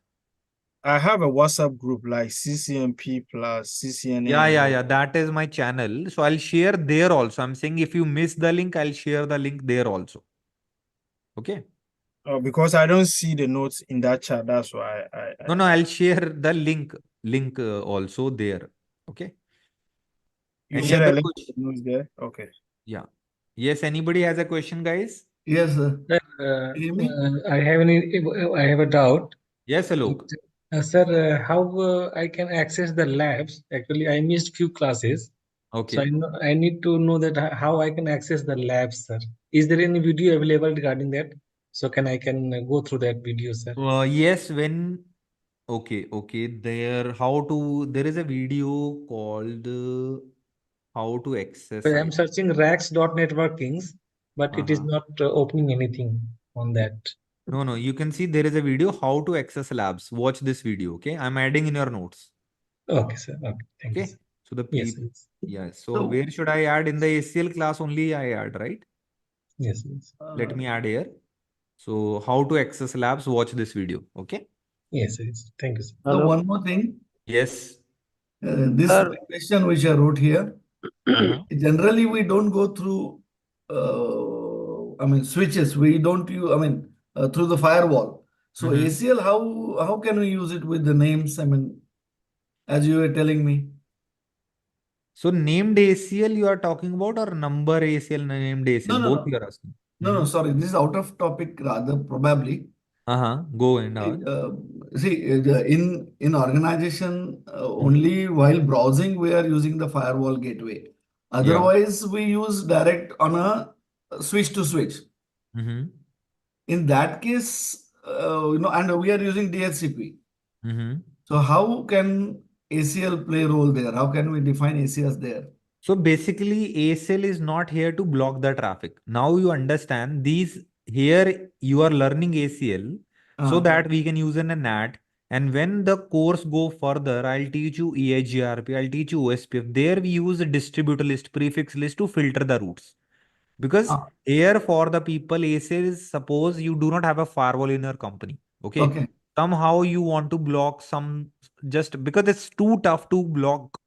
I have a WhatsApp group like CCNP plus CCNA. Yeah. That is my channel. So I'll share there also. I'm saying if you miss the link, I'll share the link there also. Okay. Because I don't see the notes in that chat. That's why No, I'll share the link link also there. Okay. You Any share a other link question? to the notes there. Okay. Yeah. Yes, anybody has a question, guys? Yes, sir. Sir, Hear me? I have a doubt. Yes, Alok. Sir, how I can access the labs? Actually, I missed few classes. So Okay. I need to know that how I can access the labs, sir. Is there any video available regarding that? So I can go through that video, sir. Yes, when okay, there is a video called how to access I'm searching racks.networkings, but it is not opening anything on that. No, you can see there is a video how to access labs. Watch this video, okay? I'm adding in your notes. Okay, sir. Okay, thank you, Okay. sir. So the Yes, people, yes, yeah. So So- where should I add? In the ACL class only I add, right? yes, yes. Let me add here. So how to access labs, watch this video, okay? Yes, yes. Thank you, sir. So Hello. one more thing, Yes. this Sir. question which I wrote here, Uh-huh. generally we don't go through, I mean, switches. We don't use, I mean, through the firewall. So Mhm. ACL, how can we use it with the names? I mean, as you were telling me. So named ACL you are talking about or number ACL named ACL? No, no, Both no. you are asking. No, sorry. This is out of topic rather, probably. Go and In organization, only while browsing we are using the firewall gateway. Otherwise, we use direct on a switch to switch. Mhm. In that case, and we are using DHCP. Mhm. So how can ACL play a role there? How can we define ACLs there? So basically, ACL is not here to block the traffic. Now you understand these here you are learning ACL so Uh, that we can use in a NAT. And when the course go further, I'll teach you EIGRP, I'll teach you OSPF. There we use a distributor list, prefix list to filter the routes. Because Ah. here for the people, ACL is suppose you do not have a firewall in your company. Okay. Okay. Somehow you want to block some just because it's too tough to block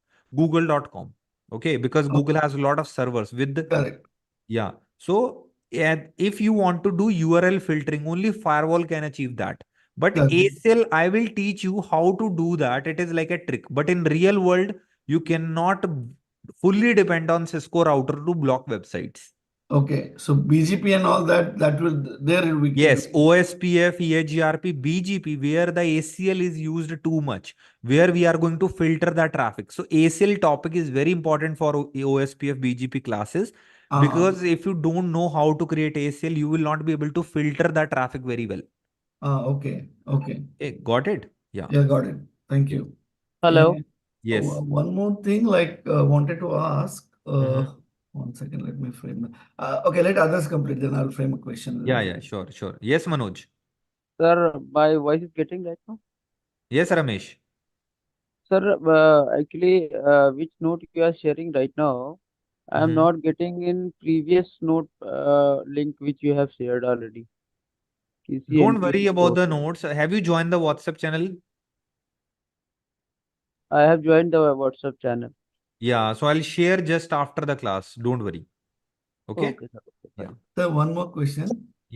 google.com. Okay, because Google has a lot of servers with Correct. yeah. So if you want to do URL filtering, only firewall can achieve that. But Correct. ACL, I will teach you how to do that. It is like a trick. But in real world, you cannot fully depend on Cisco router to block websites. Okay. So BGP and all that will there we Yes, OSPF, EIGRP, BGP, where the ACL is used too much, where we are going to filter the traffic. So ACL topic is very important for OSPF, BGP classes because if you don't know how to create ACL, you will not be able to filter the traffic very well. Okay. Okay. Okay, got it? Yeah. Yeah, got it. Thank you. Hello. And, Yes. one more thing, like wanted to ask. Mhm. 1 second, let me frame. Okay, let others complete. Then I'll frame a question. Yeah, sure. Yes, Manoj. Sir, my voice is getting right now. Yes, Ramesh. Sir, actually, which note you are sharing right now, I am Mhm. not getting in previous note link which you have shared already. Don't CCNP worry about course. the notes. Have you joined the WhatsApp channel? I have joined the WhatsApp channel. Yeah, so I'll share just after the class. Don't worry. Okay? Okay, sir. Okay, Yeah. fine. So one more question.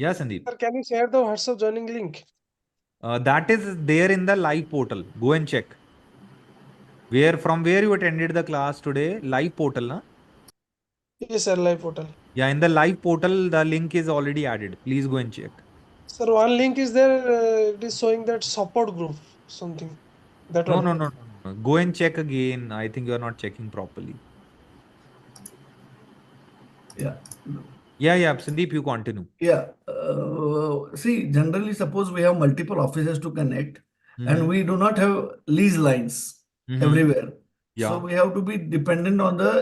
Yeah, Sandeep. Sir, can you share the WhatsApp joining link? That is there in the live portal. Go and check. From where you attended the class today, live portal, na? Yes, sir, live portal. Yeah, in the live portal, the link is already added. Please go and check. Sir, one link is there. It is showing that support group something. That No, one. no, no, no, no. Go and check again. I think you are not checking properly. Yeah. Yeah, Sandeep, you continue. Yeah. See, generally, suppose we have multiple offices to connect, and we do not have lease lines everywhere. So Yeah. we have to be dependent on the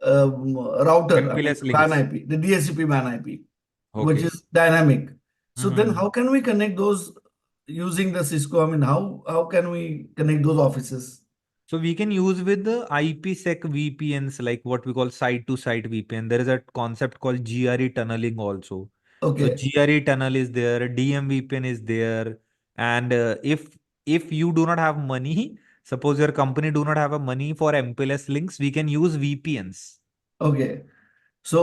router, I mean, MPLS MAN links. IP, the DHCP MAN IP, which Okay. is dynamic. So then, how can we connect those using the Cisco? I mean, how can we connect those offices? So we can use with the IPsec VPNs, like what we call site-to-site VPN. There is a concept called GRE tunneling also. So Okay. GRE tunnel is there, DM VPN is there, and if you do not have money, suppose your company do not have a money for MPLS links, we can use VPNs. Okay. So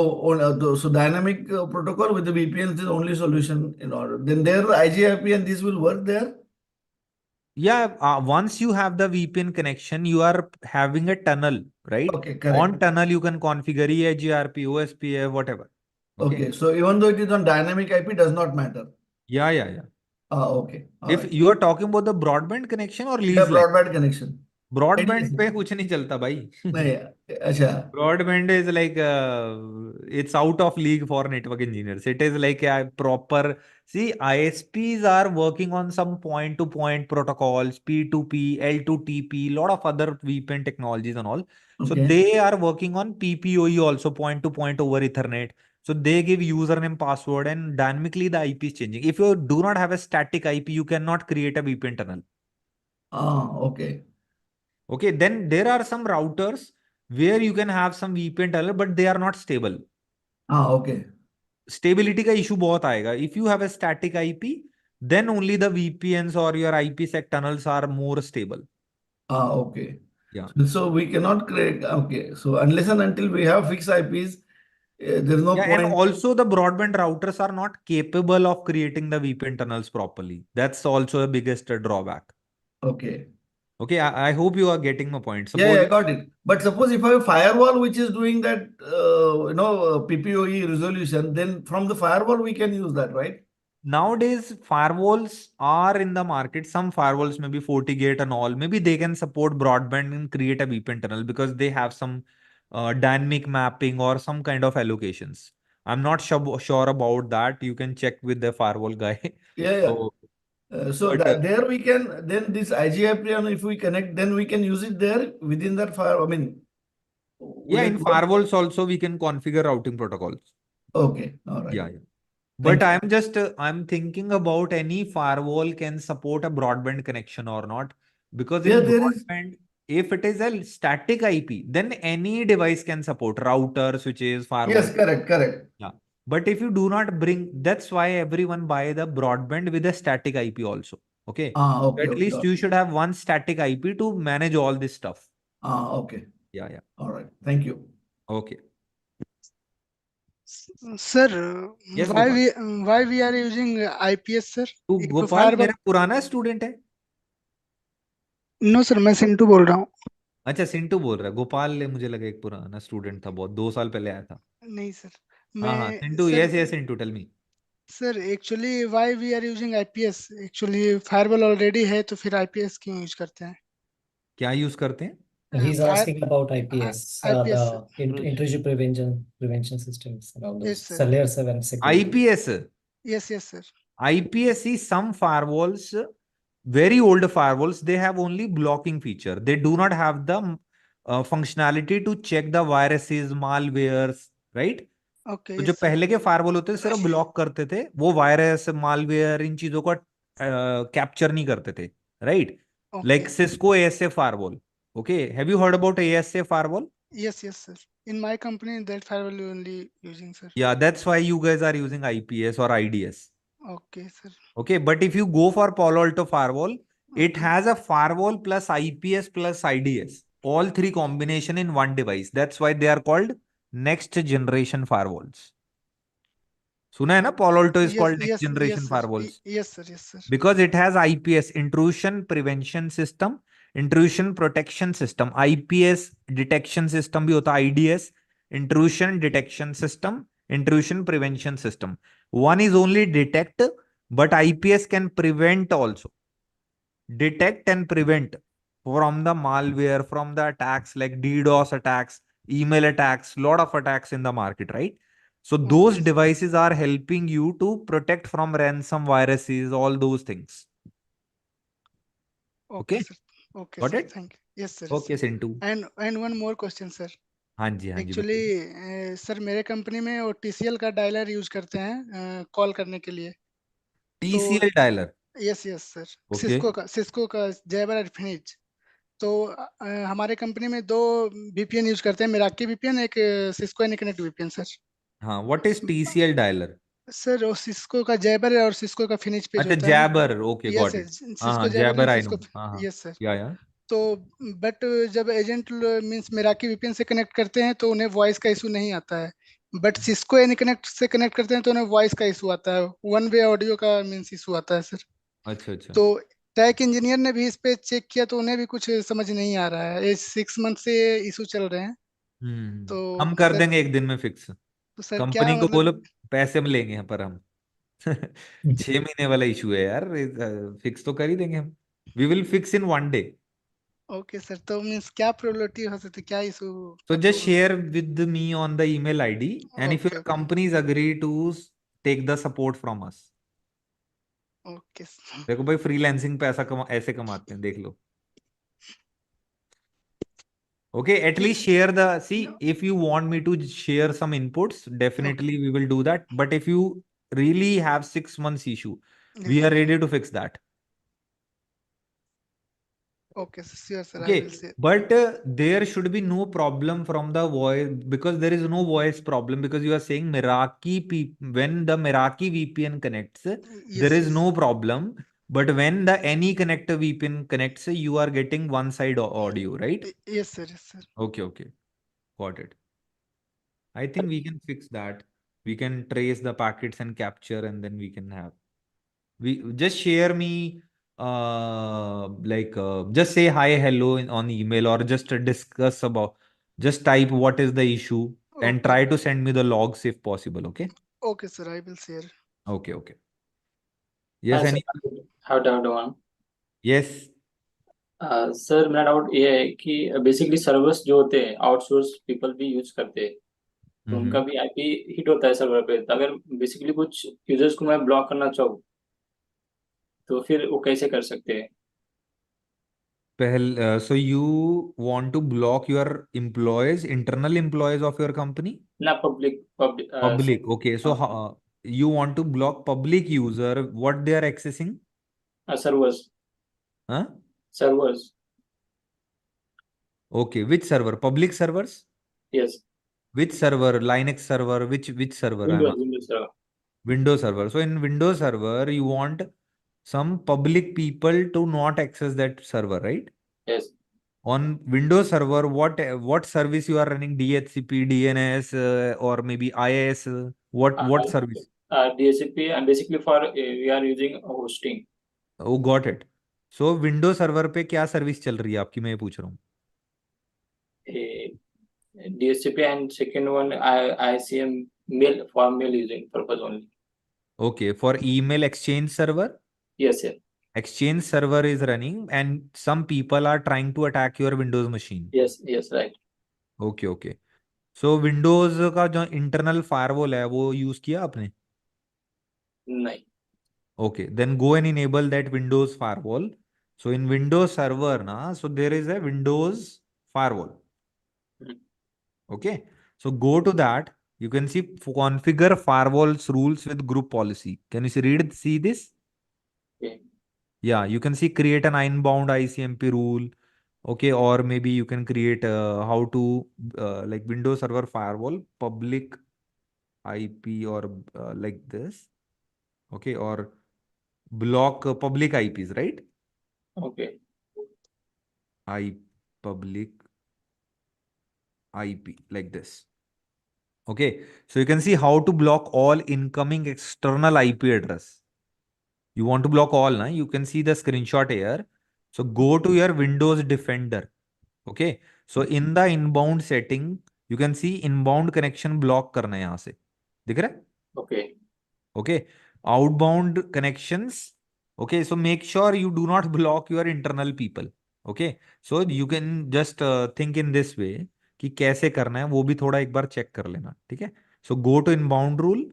so dynamic protocol with the VPNs is the only solution in order. Then there the IGIP and this will work there. Yeah, once you have the VPN connection, you are having a tunnel, right? Okay, On correct. tunnel, you can configure EIGRP, OSPF, whatever. Okay, so even though it is on dynamic IP, does not matter. Yeah. Okay, all If right. you are talking about the broadband connection or Yeah, lease line, broadband connection. broadband ADSL. पे कुछ नहीं चलता भाई. नहीं, अच्छा. Broadband is like it's out of league for network engineers. It is like a proper. See, ISPs are working on some point-to-point protocols, P2P, L2TP, lot of other VPN technologies and all. So Okay. they are working on PPOE also, point-to-point over Ethernet. So they give username, password, and dynamically the IP is changing. If you do not have a static IP, you cannot create a VPN tunnel. Okay. Okay, then there are some routers where you can have some VPN tunnel, but they are not stable. Okay. Stability का issue बहुत आएगा. If you have a static IP, then only the VPNs or your IPsec tunnels are more stable. Okay. Yeah. So we cannot create. Okay. So unless and until we have fixed IPs, there's no Yeah, and point. also the broadband routers are not capable of creating the VPN tunnels properly. That's also the biggest drawback. Okay. Okay, I hope you are getting my point. Yeah, Suppose I got it. But suppose if I have a firewall which is doing that, PPOE resolution, then from the firewall we can use that, right? nowadays firewalls are in the market. Some firewalls maybe FortiGate and all. Maybe they can support broadband and create a VPN tunnel because they have some dynamic mapping or some kind of allocations. I'm not sure about that. You can check with the firewall guy. Yeah. So, So but that there we can, then this IGIP, and if we connect, then we can use it there within that fire. I mean, yeah, will in it work? firewalls also we can configure routing protocols. Okay. All right. Yeah. Thank But you. I'm just I'm thinking about any firewall can support a broadband connection or not. Because Yeah, in there is. broadband, if it is a static IP, then any device can support router, switches, firewall. Yes, correct. Yeah. But if you do not bring, that's why everyone buy the broadband with a static IP also. Okay. Okay, At okay. least you should have one static IP to manage all this stuff. Okay. Yeah. All right. Thank you. Okay. Sir, Yes, why Gopal. we are using IPS, sir? तू एक तो Gopal firewall. मेरा पुराना student है. No sir, मैं सिंटू बोल रहा हूँ. अच्छा सिंटू बोल रहा है. गोपाल मुझे लगा एक पुराना स्टूडेंट था, बहुत 2 साल पहले आया था. नहीं सर, हाँ मैं Sintu. Sir. Yes Sintu tell me. Sir actually why we are using IPS, actually firewall already है तो फिर आईपीएस क्यों यूज करते हैं? क्या यूज करते हैं? He's asking about IPS, IPS, the intrusion prevention systems around yes those. sir. So layer 7 security. IPS. Yes sir. IPS is some firewalls, very old firewalls, they have only blocking feature. They do not have the functionality to check the viruses, malwares, right? Okay, तो जो yes sir. पहले के firewall होते थे सिर्फ block करते थे, वो वायरस, मालवेयर, इन चीजों को कैप्चर नहीं करते थे, right? Like Okay. Cisco ASA firewall. Okay, have you heard about ASA firewall? Yes sir. In my company, that firewall you only using, sir. Yeah, that's why you guys are using IPS or IDS. Okay, sir. Okay, but if you go for Palo Alto firewall, it Okay. has a firewall plus IPS plus IDS, all three combination in one device. That's why they are called next generation firewalls. सुना है ना? Palo Alto is called next generation sir. firewalls Yes sir. because it has IPS, intrusion prevention system, intrusion protection system. IPS detection system भी होता है, IDS intrusion detection system, intrusion prevention system. One is only detect, but IPS can prevent also. Detect and prevent from the malware, from the attacks like DDoS attacks, email attacks, lot of attacks in the market, right? So those Okay, sir. devices are helping you to protect from ransom viruses, all those things. Okay, Okay? sir. Okay, Got sir. it? Thank you. Yes, sir. Okay, Sintu. And one more question, sir. हाँ जी actually बताइए. Sir मेरे company में वो TCL का dialer use करते हैं call करने के लिए. तो TCL dialer. Yes sir. Okay. Cisco का जैबर इन्फिनिट. तो हमारे कंपनी में 2 VPN यूज करते हैं, मेराकी VPN, एक सिस्को एनिकनेक्ट VPN, सर. हाँ, what is TCL dialer? Sir वो सिस्को का जैबर और सिस्को का फिनिश पेज अच्छा होता है. Jabber. Okay, yes got sir, it. Cisco Jabber Jabber and I Cisco. know. हाँ. Yes sir. Yeah. तो बट जब एजेंट मींस मेराकी VPN से कनेक्ट करते हैं तो उन्हें वॉइस का इशू नहीं आता है, बट सिस्को एनिकनेक्ट से कनेक्ट करते हैं तो उन्हें वॉइस का इशू आता है, वन वे ऑडियो का मींस इशू आता है, सर. अच्छा. तो टेक इंजीनियर ने भी इस पे चेक किया तो उन्हें भी कुछ समझ नहीं आ रहा है, ये 6 मंथ से इशू चल रहे हैं। तो हम कर सर, देंगे एक दिन में फिक्स। तो सर क्या कंपनी को बोलो मतलब, पैसे में लेंगे पर हम 6 महीने वाला इशू है यार, फिक्स तो कर ही देंगे हम। We will fix in 1 day. Okay sir, तो मीन्स क्या प्रोबेबिलिटी हो सकती है, क्या इशू So का just share with me on the email ID, and if okay your okay companies agree to take the support from us. Okay देखो भाई freelancing पैसा ऐसे कमाते हैं, देख लो। Okay, at least share the, see, if you want me to share some inputs, definitely we will do that. But if you really have 6 months issue, we are ready to fix that. Okay sure sir, I will Okay, से but there should be no problem from the voice, because there is no voice problem, because you are saying when the Meraki VPN connects, there yes is yes no problem. But when the any connector VPN connects, you are getting one side audio, right? Yes sir, yes sir. Okay, okay, got it. I think we can fix that. We can trace the packets and capture, and then we can have. We just share me just say hi hello on email, or just discuss about, just type what is the issue and okay try to send me the logs if possible. Okay, okay sir, I will share. okay, okay. Yes, हाँ sir, any? How doubt one. Yes. Sir मेरा doubt ये है कि basically servers जो होते हैं outsource people भी use करते हैं, तो उनका भी आईपी हिट होता है सर्वर पे। तो अगर बेसिकली कुछ यूजर्स को मैं ब्लॉक करना चाहूँ तो फिर वो कैसे कर सकते हैं? So you want to block your employees, internal employees of your company? ना public Public. Okay. So you want to block public user, what they are accessing? Servers Huh? Servers Okay. Which server? Public servers? Yes, Which server? Linux server? Which server? I'm asking. Windows server. Windows server. So in Windows server, you want some public people to not access that server, right? Yes, On Windows server, what service you are running? DHCP, DNS, or maybe IIS? What service? DHCP and basically for we are using hosting Oh, got it. So Windows server पे क्या service चल रही है आपकी, मैं ये पूछ रहा हूँ। DHCP and second one ICM mail for mail using purpose only. Okay, for email exchange server, Yes, sir. exchange server is running and some people are trying to attack your Windows machine. Yes, yes, right. Okay, okay. So Windows का जो internal firewall है वो use किया आपने? नहीं। Okay, then go and enable that Windows firewall. So in Windows server na, so there is a Windows firewall. Okay, so go to that. You can see configure firewalls rules with group policy. Can you see this? Okay. Yeah, you can see create an inbound ICMP rule. Okay, or maybe you can create how to like Windows Server Firewall public IP, or like this. Okay, or block public IPs, right? Okay. Public IP like this. Okay, so you can see how to block all incoming external IP address. You want to block all, na? You can see the screenshot here. So go to your Windows Defender. Okay, so in the inbound setting, you can see inbound connection block करना है यहाँ से, दिख रहा है? Okay. Okay, outbound connections. Okay, so make sure you do not block your internal people. Okay, so you can just think in this way कि कैसे करना है वो भी थोड़ा एक बार चेक कर लेना, ठीक है? So go to inbound rule,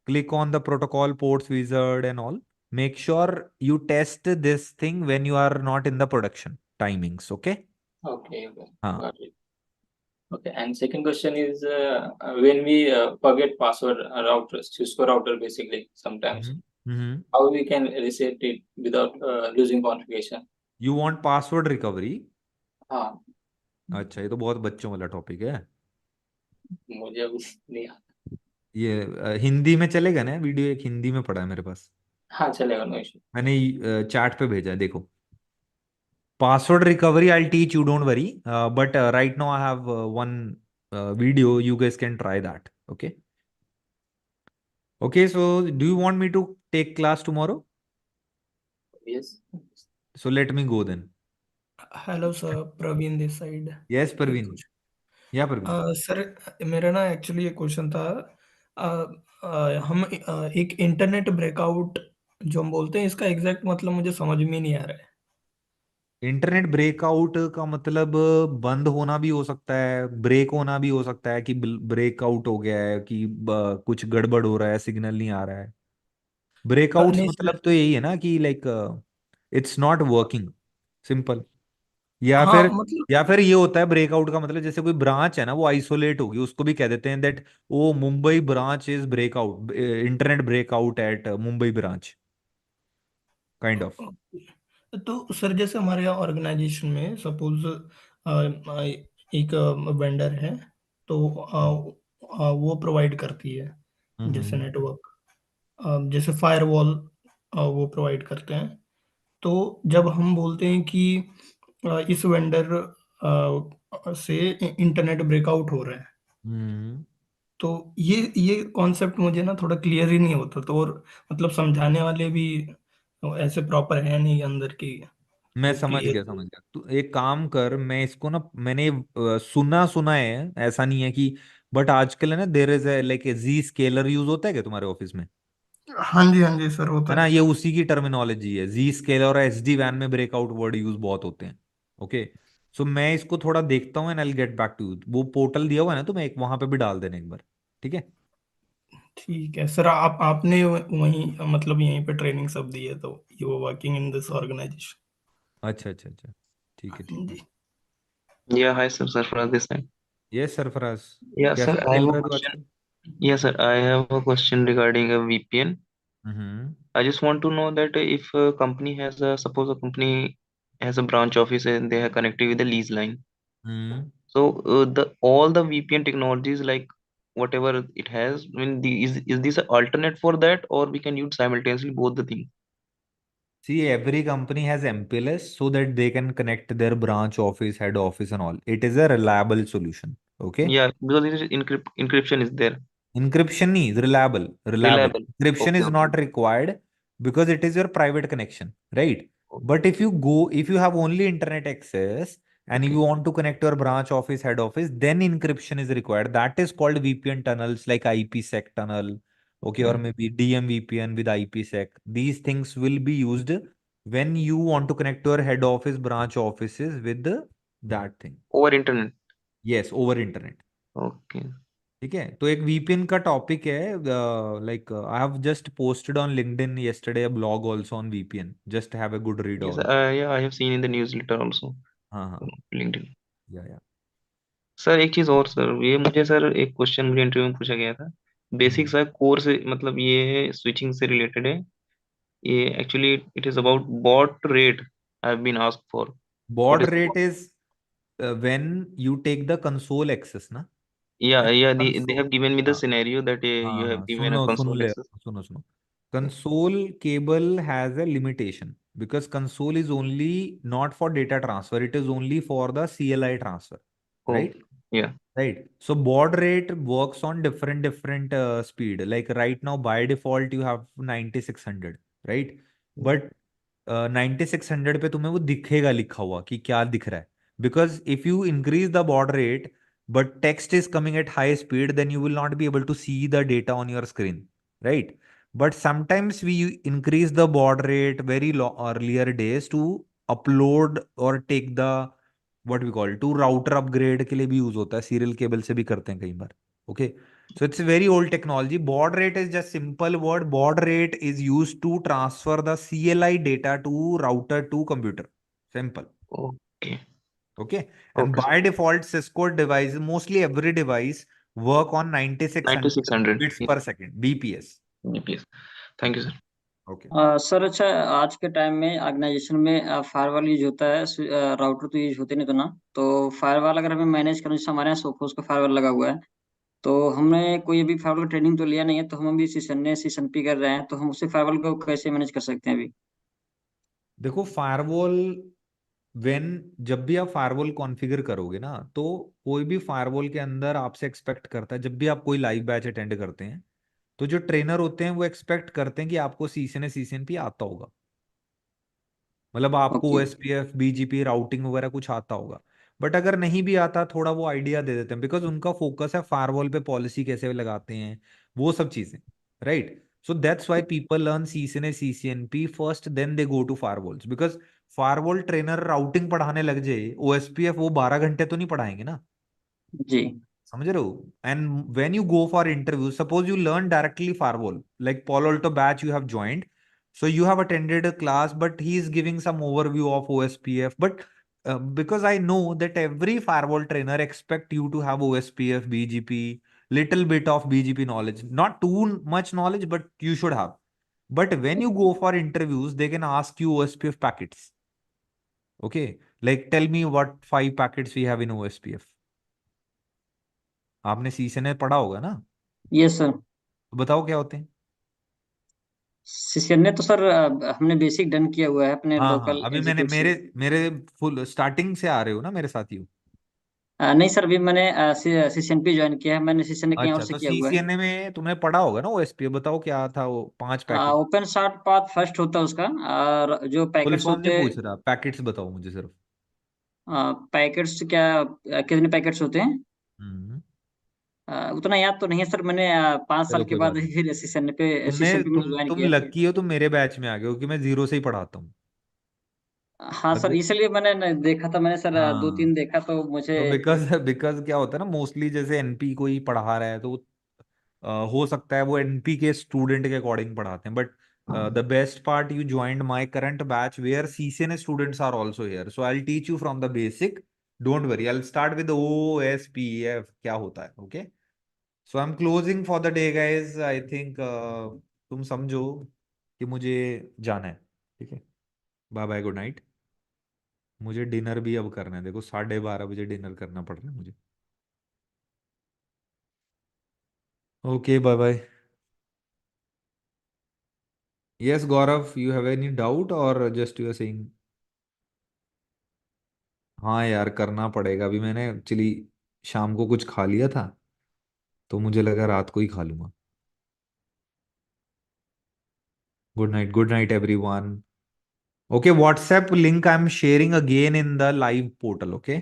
click on the protocol ports wizard and all. Make sure you test this thing when you are not in the production timings. Okay. Okay. Okay. हाँ. Got it. Okay. And second question is when we forget password router, Cisco router basically sometimes, how we can reset it without losing configuration? You want password recovery? हाँ, अच्छा, ये तो बहुत बच्चों वाला topic है। मुझे अभी नहीं आता। ये हिंदी में चलेगा ना? वीडियो एक हिंदी में पड़ा है मेरे पास। हाँ चलेगा, नो इशू। मैंने चैट पे भेजा है, देखो। Password recovery, I'll teach you, don't worry. But right now I have one video. You guys can try that. Okay. Okay. So do you want me to take class tomorrow? Yes. So let me go then. Hello sir, Praveen this side. Yes, एक Parveen. कुछ Yeah, Parveen. Sir, मेरा ना actually ये question था। हम एक internet breakout जो हम बोलते हैं, इसका एग्जैक्ट मतलब मुझे समझ में नहीं आ रहा है। इंटरनेट ब्रेकआउट का मतलब बंद होना भी हो सकता है, ब्रेक होना भी हो सकता है कि ब्रेकआउट हो गया है कि कुछ गड़बड़ हो रहा है, सिग्नल नहीं आ रहा है। ब्रेकआउट्स नहीं मतलब सर। तो यही है ना कि like it's not working, simple. या हाँ फिर मतलब या फिर ये होता है ब्रेकआउट का मतलब, जैसे कोई ब्रांच है ना वो आइसोलेट होगी, उसको भी कह देते हैं that oh Mumbai branch is breakout, internet breakout at Mumbai branch, kind of. तो सर, जैसे हमारे यहाँ ऑर्गेनाइजेशन में सपोज एक वेंडर है, तो वो प्रोवाइड करती है जैसे हम्म नेटवर्क, जैसे फायरवॉल वो प्रोवाइड करते हैं। तो जब हम बोलते हैं कि इस वेंडर से इंटरनेट ब्रेकआउट हो रहा है, हम्म तो ये कॉन्सेप्ट मुझे ना थोड़ा क्लियर ही नहीं होता। तो और मतलब समझाने वाले भी ऐसे प्रॉपर है नहीं अंदर की, मैं तो समझ क्लियर। गया, समझ गया। तू एक काम कर, मैं इसको ना मैंने सुना सुना है, ऐसा नहीं है कि, बट आजकल है ना there is like G scaler use होता है क्या तुम्हारे ऑफिस में? हाँ जी सर, है होता ना, है। ये उसी की टर्मिनोलॉजी है, जी स्केलर और एस डी वैन में ब्रेकआउट वर्ड यूज बहुत होते हैं। ओके, सो मैं इसको थोड़ा देखता हूँ and I get back to you. वो पोर्टल दिया हुआ है ना, तो मैं एक वहां पे भी डाल देना एक बार, ठीक है? ठीक है सर, आपने वहीं मतलब यहीं पे ट्रेनिंग सब दी है, तो you working in this organisation. अच्छा अच्छा अच्छा, ठीक है ठीक है। जी। Yeah, hi sir, Sarfaraz this time. ये सरफराज, Yeah, sir, कैसा I have चल a रहा है तू question. आजकल? Yeah, sir, I have a question regarding a VPN. Hmm I just want to know that if a company has a, suppose a company has a branch office and they are connected with a lease line. Hmm So the all the VPN technologies like whatever it has, I mean, is this an alternate for that, or we can use simultaneously both the things? See, every company has MPLS so that they can connect their branch office, head office, and all. It is a reliable solution. Okay. Yeah, because it is encryption is there. Encryption is reliable. Reliable. Reliable. Encryption Okay, is okay. not required because it is your private connection, right? Okay. But if you have only internet access and you Okay. want to connect your branch office, head office, then encryption is required. That is called VPN tunnels like IPsec tunnel, okay, or Hmm. maybe DM VPN with IPsec. These things will be used when you want to connect your head office, branch offices with that thing. Over internet. Yes, over internet. Okay. ठीक है, तो एक VPN का topic है, like I have just posted on LinkedIn yesterday a blog also on VPN. Just have a good read Yes, on. yeah, I have seen in the newsletter also हाँ हाँ, on LinkedIn. या sir एक चीज और sir, ये मुझे sir एक question मुझे इंटरव्यू में पूछा गया था। बेसिक सर कोर से मतलब ये स्विचिंग से रिलेटेड है। ये actually it is about baud rate I have been asked for. What baud is rate is when you take the console access ना, या and या they console, have given me the हाँ scenario that you हाँ have हाँ, given a console access. सुनो, console cable has a limitation because console is only not for data transfer, it is only for the CLI transfer, Oh, right? yeah. Right. So baud rate works on different speed. Like right now by default you have 9600, right? But 9600 पे तुम्हें वो दिखेगा लिखा हुआ कि क्या दिख रहा है, because if you increase the baud rate but text is coming at high speed, then you will not be able to see the data on your screen, right? But sometimes we increase the baud rate very earlier days to upload or take the what we call to router upgrade के लिए भी use होता है, serial cable से भी करते हैं कई बार। Okay, so it's a very old technology. Baud rate is just simple word. Baud rate is used to transfer the CLI data to router to computer. Simple. Okay. Okay. And Okay, sir. by default, Cisco device, mostly every device work on 9600 9600 bits per second, BPS. BPS. Thank you, sir. Okay. Sir अच्छा, आज के time में organisation में firewall use होता है, router तो use होते नहीं तो ना। तो फायरवॉल अगर हमें मैनेज करना, जैसे हमारे यहाँ सोफोस का फायरवॉल लगा हुआ है, तो हमने कोई अभी फायरवॉल का ट्रेनिंग तो लिया नहीं है, तो हम अभी सीसनए सीसनपी कर रहे हैं, तो हम उससे फायरवॉल को कैसे मैनेज कर सकते हैं अभी? देखो फायरवॉल, वेन जब भी आप फायरवॉल कॉन्फ़िगर करोगे ना, तो कोई भी फायरवॉल के अंदर आपसे एक्सपेक्ट करता है, जब भी आप कोई लाइव बैच अटेंड करते हैं तो जो ट्रेनर होते हैं वो एक्सपेक्ट करते हैं कि आपको सीसीएनए सीसीएनपी आता होगा। मतलब आपको ओके ओएसपीएफ बीजीपी राउटिंग वगैरह कुछ आता होगा, बट अगर नहीं भी आता थोड़ा वो आइडिया दे देते हैं, बिकॉज उनका फोकस है फायरवॉल पे पॉलिसी कैसे लगाते हैं, वो सब चीजें, right. So that's why people learn CCNA CCNP first, then they go to firewalls, because firewall trainer routing पढ़ाने लग जाए, ओएसपीएफ वो 12 घंटे तो नहीं पढ़ाएंगे ना, जी समझ रहे हो। And when you go for interview, suppose you learn directly firewall, like Palo Alto batch you have joined, so you have attended a class but he is giving some overview of OSPF, but because I know that every firewall trainer expect you to have OSPF BGP, little bit of BGP knowledge, not too much knowledge but you should have. But when you go for interviews they can ask you OSPF packets, okay, like tell me what 5 packets we have in OSPF। आपने CCNA पढ़ा होगा ना, yes sir. तो बताओ क्या होते हैं। CCNA तो सर हमने बेसिक डन किया हुआ है अपने हाँ हाँ, लोकल अभी मैंने इंस्टीट्यूट से। मेरे मेरे फुल स्टार्टिंग से आ रहे हो ना मेरे साथियों। नहीं सर, अभी मैंने सीसीएनपी ज्वाइन किया है, मैंने सीसीएनए कहीं और अच्छा, से तो किया हुआ है। सीसीएनए में तुमने पढ़ा होगा ना ओएसपी, बताओ क्या था वो 5 packet. Open short path first होता है उसका, और जो फुल पैकेट्स फॉर्म नहीं होते पूछ रहा, पैकेट्स बताओ मुझे सिर्फ। पैकेट्स क्या कितने पैकेट्स होते हैं हम्म। उतना याद तो नहीं है सर। मैंने 5 साल चलो के कोई बाद बात नहीं, फिर तुमने सीसीएनपी में ज्वाइन तुम किया। लकी हो, तुम मेरे बैच में आ गए हो कि मैं 0 से ही पढ़ाता हूँ। हाँ सर, मतलब इसलिए मैंने देखा था, मैंने सर दो हाँ, तीन देखा तो मुझे। तो बिकॉज बिकॉज क्या होता है ना, मोस्टली जैसे एनपी को ही पढ़ा रहा है तो हो सकता है वो एनपी के स्टूडेंट के अकॉर्डिंग पढ़ाते हैं, but the best part you joined my current batch where CCNA students are also here, so I will teach you from the basic, don't worry, I will start with OSPF क्या होता है, okay. So I am closing for the day guys, I think तुम समझो कि मुझे जाना है, ठीक है। Bye bye, good night. मुझे डिनर भी अब करना है, देखो 12:30 बजे डिनर करना पड़ रहा है मुझे। Okay bye bye. Yes, Gaurav, you have any doubt or just you are saying? हाँ यार, करना पड़ेगा, अभी मैंने एक्चुअली शाम को कुछ खा लिया था तो मुझे लगा रात को ही खा लूंगा। Good night everyone. Okay, WhatsApp link I am sharing again in the live portal, okay.